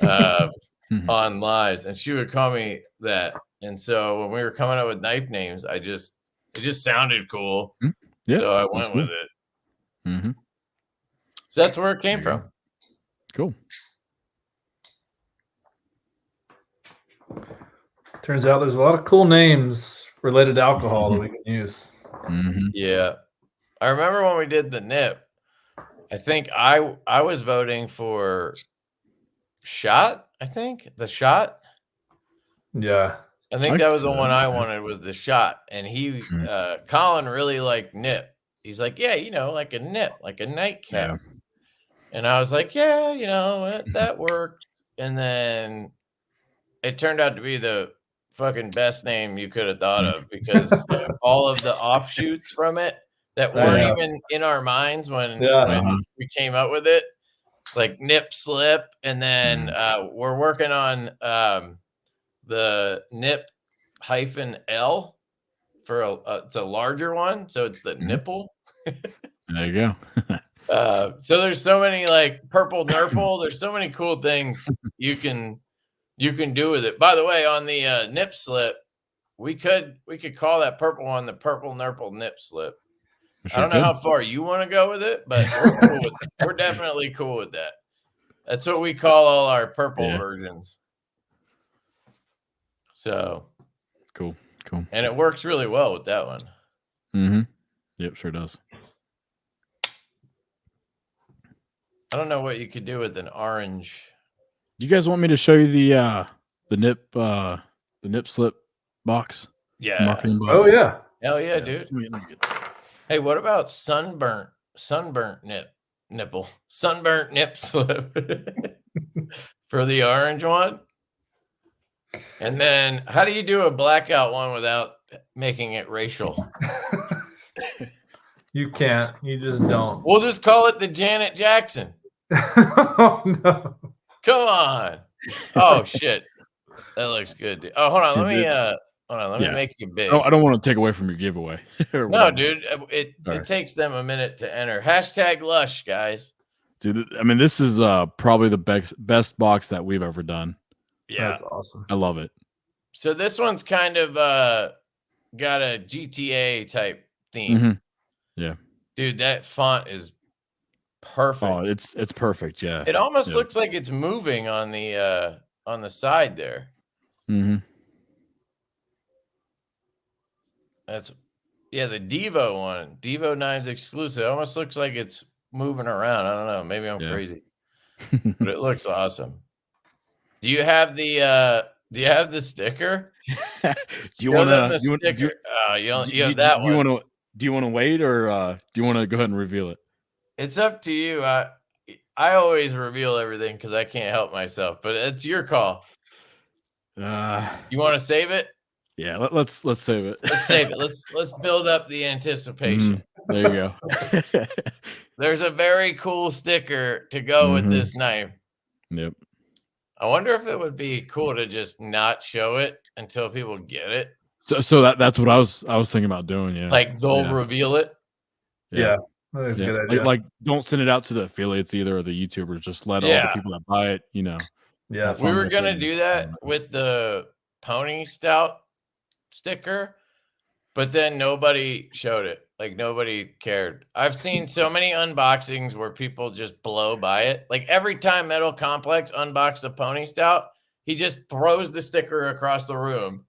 on lives, and she would call me that. And so when we were coming up with knife names, it just sounded cool. Yeah, so I went with it. So that's where it came from. Cool. Turns out there's a lot of cool names related to alcohol that we can use. Yeah. I remember when we did the nip, I think I was voting for Shot, the Shot. Yeah. I think that was the one I wanted, was the Shot. And Colin really liked nip. He's like, yeah, like a nip, like a nightcap. Yeah. And I was like, yeah, that worked. And then it turned out to be the fucking best name you could have thought of, because all of the offshoots from it that weren't even in our minds when we came up with it, like Nip Slip. And then we're working on the Nip -L for it's a larger one. So it's the nipple. There you go. So there's so many, like Purple Nurple. There's so many cool things you can do with it. By the way, on the Nip Slip, we could call that purple one the Purple Nurple Nip Slip. Sure, I don't know how far you want to go with it, but we're cool with it. We're definitely cool with that. That's what we call all our purple versions. So cool. And it works really well with that one. Yep, sure does. I don't know what you could do with an orange. You guys want me to show you the nip slip box? Yeah. Marketing box? Oh yeah. Hell yeah, dude. Hey, what about sunburnt nipple? Sunburnt nip slip for the orange one? And then how do you do a blackout one without making it racial? You can't. You just don't. We'll just call it the Janet Jackson. Oh no. Come on. Oh shit. That looks good, dude. Oh, hold on. Let me make you big. I don't want to take away from your giveaway. No, dude. It takes them a minute to enter. Hashtag Lush, guys. Dude, I mean, this is probably the best box that we've ever done. Yeah. That's awesome. I love it. So this one's kind of got a GTA type theme. Yeah. Dude, that font is perfect. Oh, it's perfect, yeah. It almost looks like it's moving on the side there. That's the Divo one. Divo Knives exclusive. It almost looks like it's moving around. I don't know. Maybe I'm crazy. But it looks awesome. Do you have the sticker? Do you want to you have that one. Do you want to wait, or do you want to go ahead and reveal it? It's up to you. I always reveal everything because I can't help myself, but it's your call. You want to save it? Yeah, let's save it. Let's save it. Let's build up the anticipation. There you go. There's a very cool sticker to go with this knife. Yep. I wonder if it would be cool to just not show it until people get it. So that's what I was thinking about doing. Yeah, Like they'll reveal it. Yeah. I think it's a good idea. Like don't send it out to the affiliates either or the YouTubers. Just let all the people that buy it, Yeah. We were gonna do that with the Pony Stout sticker, but then nobody showed it. Like nobody cared. I've seen so many unboxings where people just blow by it. Like every time Metal Complex unboxed a Pony Stout, he just throws the sticker across the room.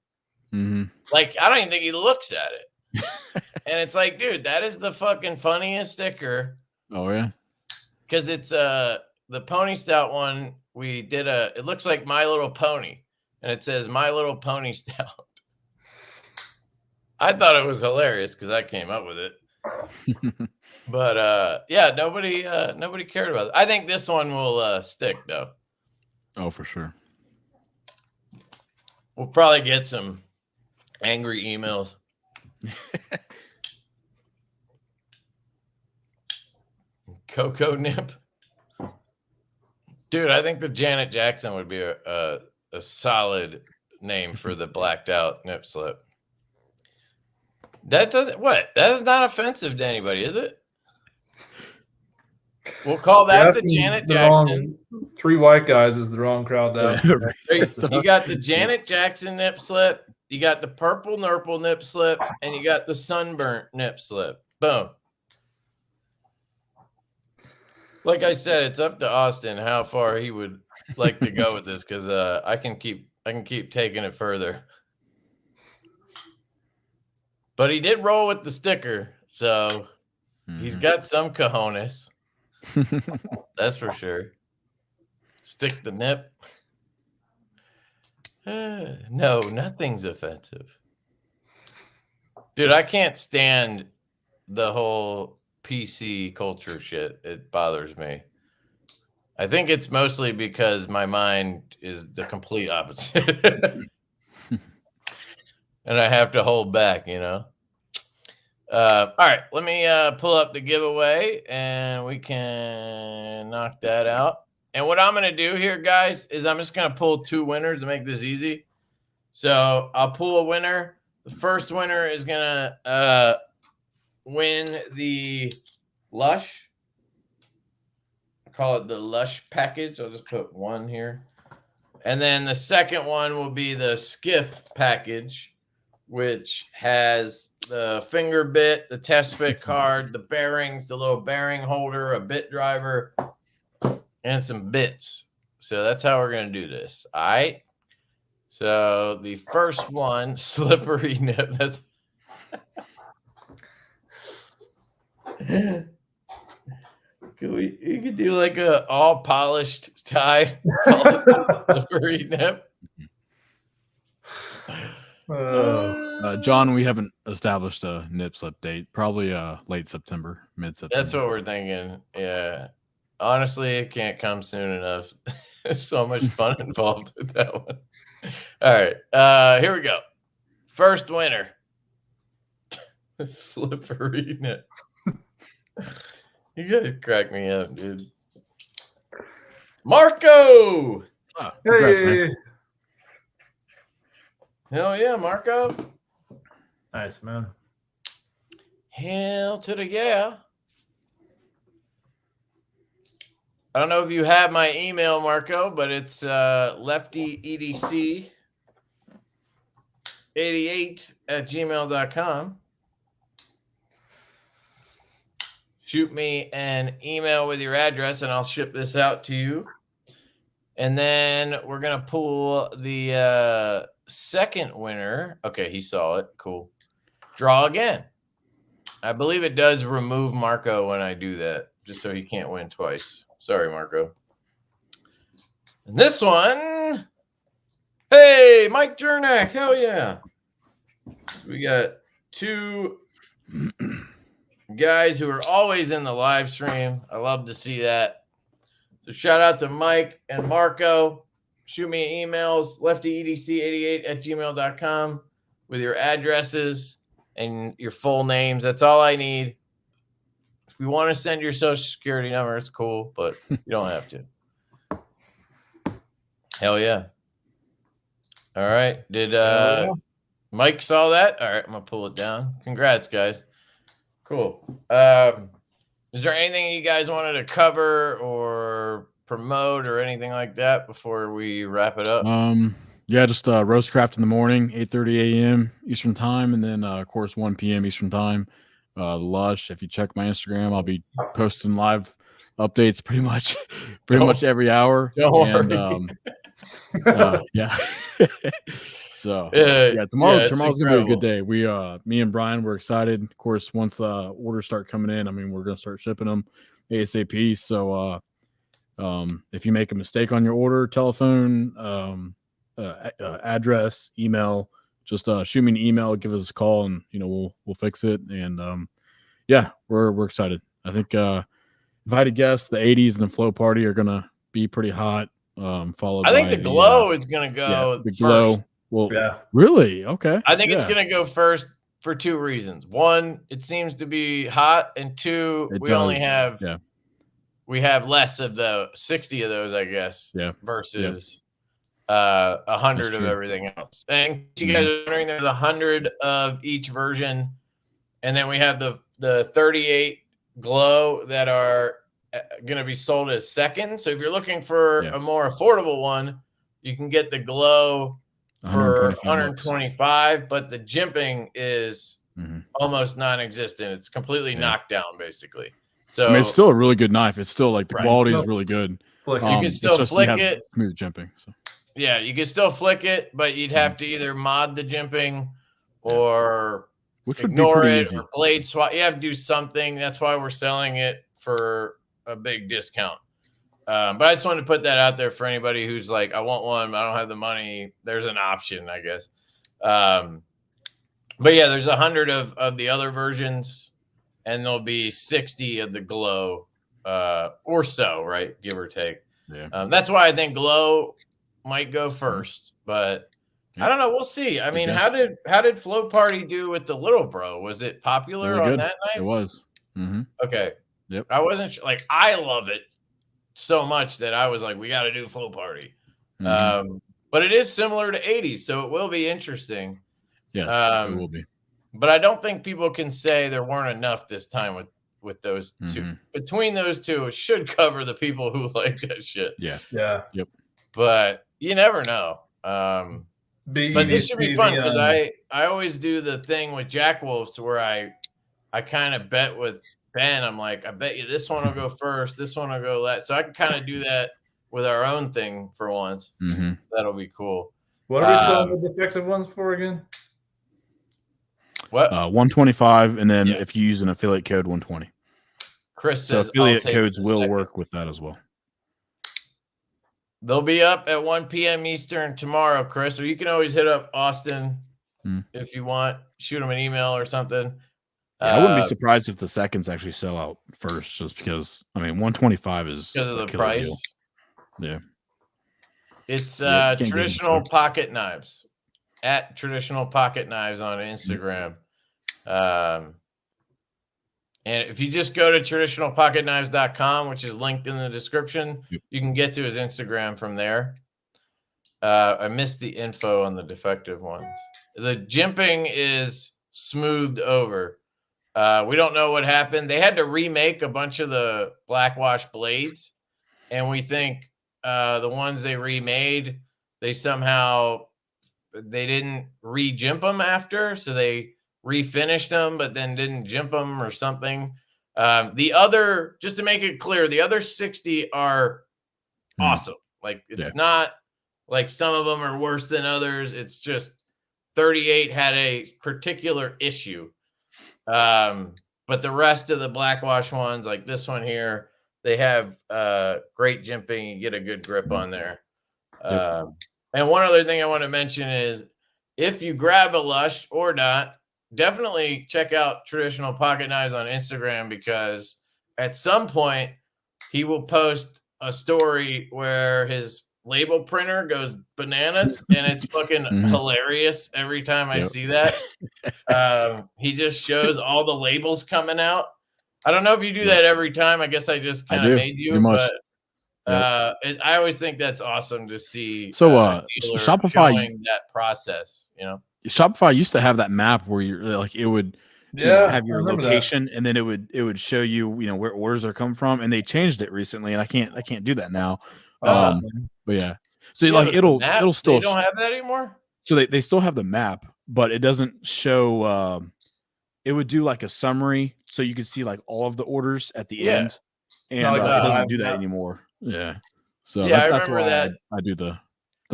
Like I don't even think he looks at it. And it's like, dude, that is the fucking funniest sticker. Oh yeah, because it's the Pony Stout one. We did it looks like My Little Pony, and it says My Little Pony Stout. I thought it was hilarious because I came up with it. But yeah, nobody cared about it. I think this one will stick though. Oh, for sure. We'll probably get some angry emails. Cocoa Nip. Dude, I think the Janet Jackson would be a solid name for the blacked out nip slip. That is not offensive to anybody, is it? We'll call that the Janet Jackson. Three white guys is the wrong crowd out. You got the Janet Jackson nip slip, you got the purple nurple nip slip, and you got the sunburnt nip slip. Boom. Like I said, it's up to Austin how far he would like to go with this because I can keep taking it further. But he did roll with the sticker, so he's got some cojones. That's for sure. Stick the nip. No, nothing's offensive. Dude, I can't stand the whole PC culture shit. It bothers me. I think it's mostly because my mind is the complete opposite. And I have to hold back, All right, let me pull up the giveaway and we can knock that out. And what I'm going to do here, guys, is I'm just going to pull two winners to make this easy. So I'll pull a winner. The first winner is going to win the Lush. I call it the Lush package. I'll just put one here. And then the second one will be the Skiff package, which has the finger bit, the test fit card, the bearings, the little bearing holder, a bit driver, and some bits. So that's how we're going to do this. All right. So the first one, slippery nip. That's you could do like a all polished tie. Slippery nip. John, we haven't established a nip slip date. Probably late September, mid-September. That's what we're thinking. Yeah. Honestly, it can't come soon enough. There's so much fun involved with that one. All right. Here we go. First winner. Slippery nip. You gotta crack me up, dude. Marco! Congrats, man. Hell yeah, Marco. Nice, man. Hell to the yeah. I don't know if you have my email, Marco, but it's LeftyEDC 88@gmail.com. Shoot me an email with your address and I'll ship this out to you. And then we're going to pull the second winner. Okay, he saw it. Cool. Draw again. I believe it does remove Marco when I do that, just so he can't win twice. Sorry, Marco. And this one, hey, Mike Jernak. Hell yeah. We got two guys who are always in the live stream. I love to see that. So shout out to Mike and Marco. Shoot me emails, LeftyEDC88@gmail.com with your addresses and your full names. That's all I need. If you want to send your social security number, it's cool, but you don't have to. Hell yeah. All right. Did Mike saw that? All right, I'm gonna pull it down. Congrats, guys. Cool. Is there anything you guys wanted to cover or promote or anything like that before we wrap it up? Yeah, just Rosecraft in the morning, 8:30 a.m. Eastern time, and then of course 1 p.m. Eastern time. Lush. If you check my Instagram, I'll be posting live updates pretty much every hour. Don't worry. Yeah. So yeah, tomorrow's gonna be a good day. Me and Brian, we're excited. Of course, once the orders start coming in, I mean, we're gonna start shipping them ASAP. So if you make a mistake on your order, telephone, address, email, just shoot me an email, give us a call, and we'll fix it. And yeah, we're excited. I think if I had to guess, the 80s and the flow party are gonna be pretty hot. Followed I think by the glow is gonna go the first. glow. Well, yeah. Really? Okay. I think it's going to go first for two reasons. One, it seems to be hot, and two, only have we have less of the 60 of those, I guess. Yeah. Versus 100 of everything else. And you guys are wondering, there's 100 of each version, and then we have the 38 glow that are going to be sold as second. So if you're looking for a more affordable one, you can get the glow for 125, but the jimping is almost non-existent. It's completely knocked down, basically. So I mean, it's still a really good knife. It's still like the quality is really good. You can still flick it. Smooth jimping. So. Yeah, you can still flick it, but you'd have to either mod the jimping or ignore it or blade swap. You have to do something. That's why we're selling it for a big discount. But I just wanted to put that out there for anybody who's like, I want one, but I don't have the money. There's an option, I guess. But yeah, there's 100 of the other versions, and there'll be 60 of the glow or so, right? Give or take. Yeah. That's why I think glow might go first, but I don't know. We'll see. I mean, how did Flow Party do with the little bro? Was it popular on that night? It was. Okay. Yep. I wasn't sure. Like, I love it so much that I was like, we got to do Flow Party. But it is similar to 80s, so it will be interesting. Yes, it will be. But I don't think people can say there weren't enough this time with those two. Between those two, it should cover the people who like that shit. Yeah. Yep. But you never know. But this should be fun because I always do the thing with Jack Wolves where I kind of bet with Ben. I'm like, I bet you this one will go first. This one will go last. So I can kind of do that with our own thing for once. That'll be cool. What are we selling the defective ones for again? What? 125, and then if you use an affiliate code, 120. Chris says affiliate codes will work with that as well. They'll be up at 1 p.m. Eastern tomorrow, Chris. Or you can always hit up Austin if you want. Shoot him an email or something. Yeah, I wouldn't be surprised if the seconds actually sell out first, just because, I mean, 125 is because of the price. Deal. Yeah. It's Traditional Pocket Knives at Traditional Pocket Knives on Instagram. And if you just go to traditionalpocketknives.com, which is linked in the description, you can get to his Instagram from there. I missed the info on the defective ones. The jimping is smoothed over. We don't know what happened. They had to remake a bunch of the blackwash blades, and we think the ones they remade, they didn't re-jimp them after, so they refinished them, but then didn't jimp them or something. The other, just to make it clear, the other 60 are awesome. Like, it's not like some of them are worse than others. It's just 38 had a particular issue. But the rest of the blackwash ones, like this one here, they have great jimping. You get a good grip on there. And one other thing I want to mention is if you grab a Lush or not, definitely check out Traditional Pocket Knives on Instagram, because at some point he will post a story where his label printer goes bananas, and it's fucking hilarious every time I see that. He just shows all the labels coming out. I don't know if you do that every time. I guess I just kind of made you, but I always think that's awesome to see. So Shopify showing that process, you know. Shopify used to have that map where you're like, it would have your location, and then it would show you, you know, where orders are coming from, and they changed it recently, and I can't do that now. But yeah, so like it'll still, they don't have that anymore. So they still have the map, but it doesn't show. It would do like a summary, so you could see like all of the orders at the end, and it doesn't do that anymore. Yeah, so that's why that I do the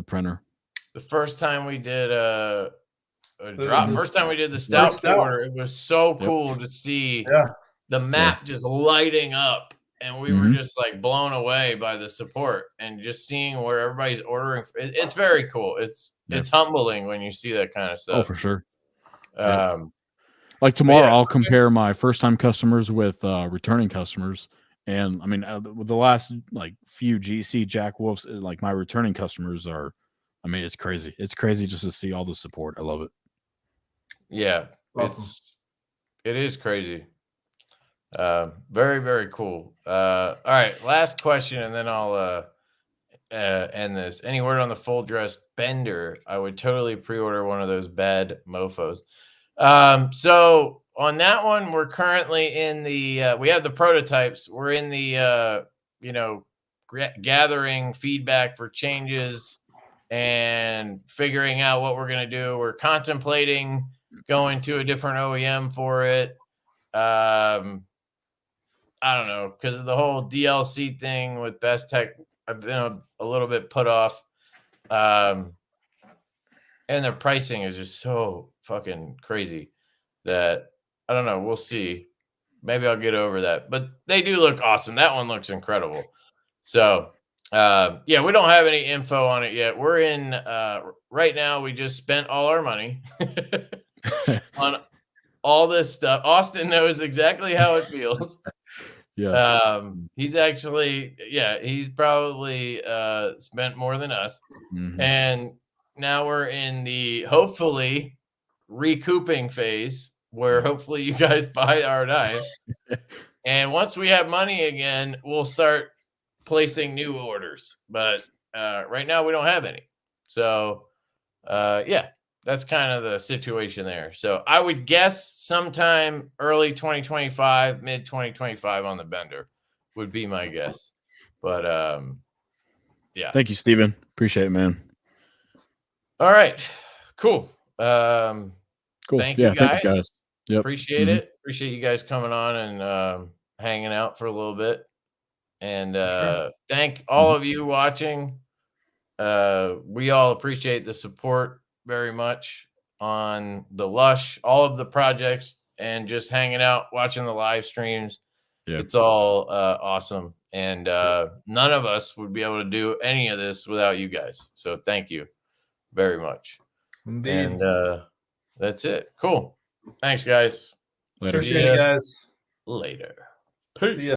printer. The first time we did a drop, first time we did the stout order, it was so cool to see the map just lighting up, and we were just like blown away by the support and just seeing where everybody's ordering. It's very cool. It's humbling when you see that kind of stuff. Oh, for sure. Like tomorrow, I'll compare my first-time customers with returning customers, and I mean, the last like few GC Jack Wolfs, like my returning customers are. I mean, it's crazy. It's crazy just to see all the support. I love it. Yeah, awesome. It is crazy. Very, very cool. All right, last question, and then I'll end this. Any word on the full dress bender? I would totally pre-order one of those bad mofos. So on that one, we're currently in the we have the prototypes. We're in the gathering feedback for changes and figuring out what we're going to do. We're contemplating going to a different OEM for it. I don't know, because of the whole DLC thing with Best Tech, I've been a little bit put off. And their pricing is just so fucking crazy that I don't know. We'll see. Maybe I'll get over that. But they do look awesome. That one looks incredible. So, yeah, we don't have any info on it yet. We're in right now. We just spent all our money on all this stuff. Austin knows exactly how it feels. Yes. He's actually, he's probably spent more than us. And now we're in the hopefully recouping phase where hopefully you guys buy our knives. And once we have money again, we'll start placing new orders. But right now we don't have any. So, that's kind of the situation there. So I would guess sometime early 2025, mid 2025 on the bender would be my guess. But yeah. Thank you, Steven. Appreciate it, man. All right. Cool. Cool. Thank you, guys. Thank you, guys. Yep. Appreciate it. Appreciate you guys coming on and hanging out for a little bit. And thank all of you watching. We all appreciate the support very much on the Lush, all of the projects, and just hanging out, watching the live streams. Yep. It's all awesome. And none of us would be able to do any of this without you guys. So thank you very much. Indeed. And that's it. Cool. Thanks, guys. Later. Appreciate it, guys. Later. Peace.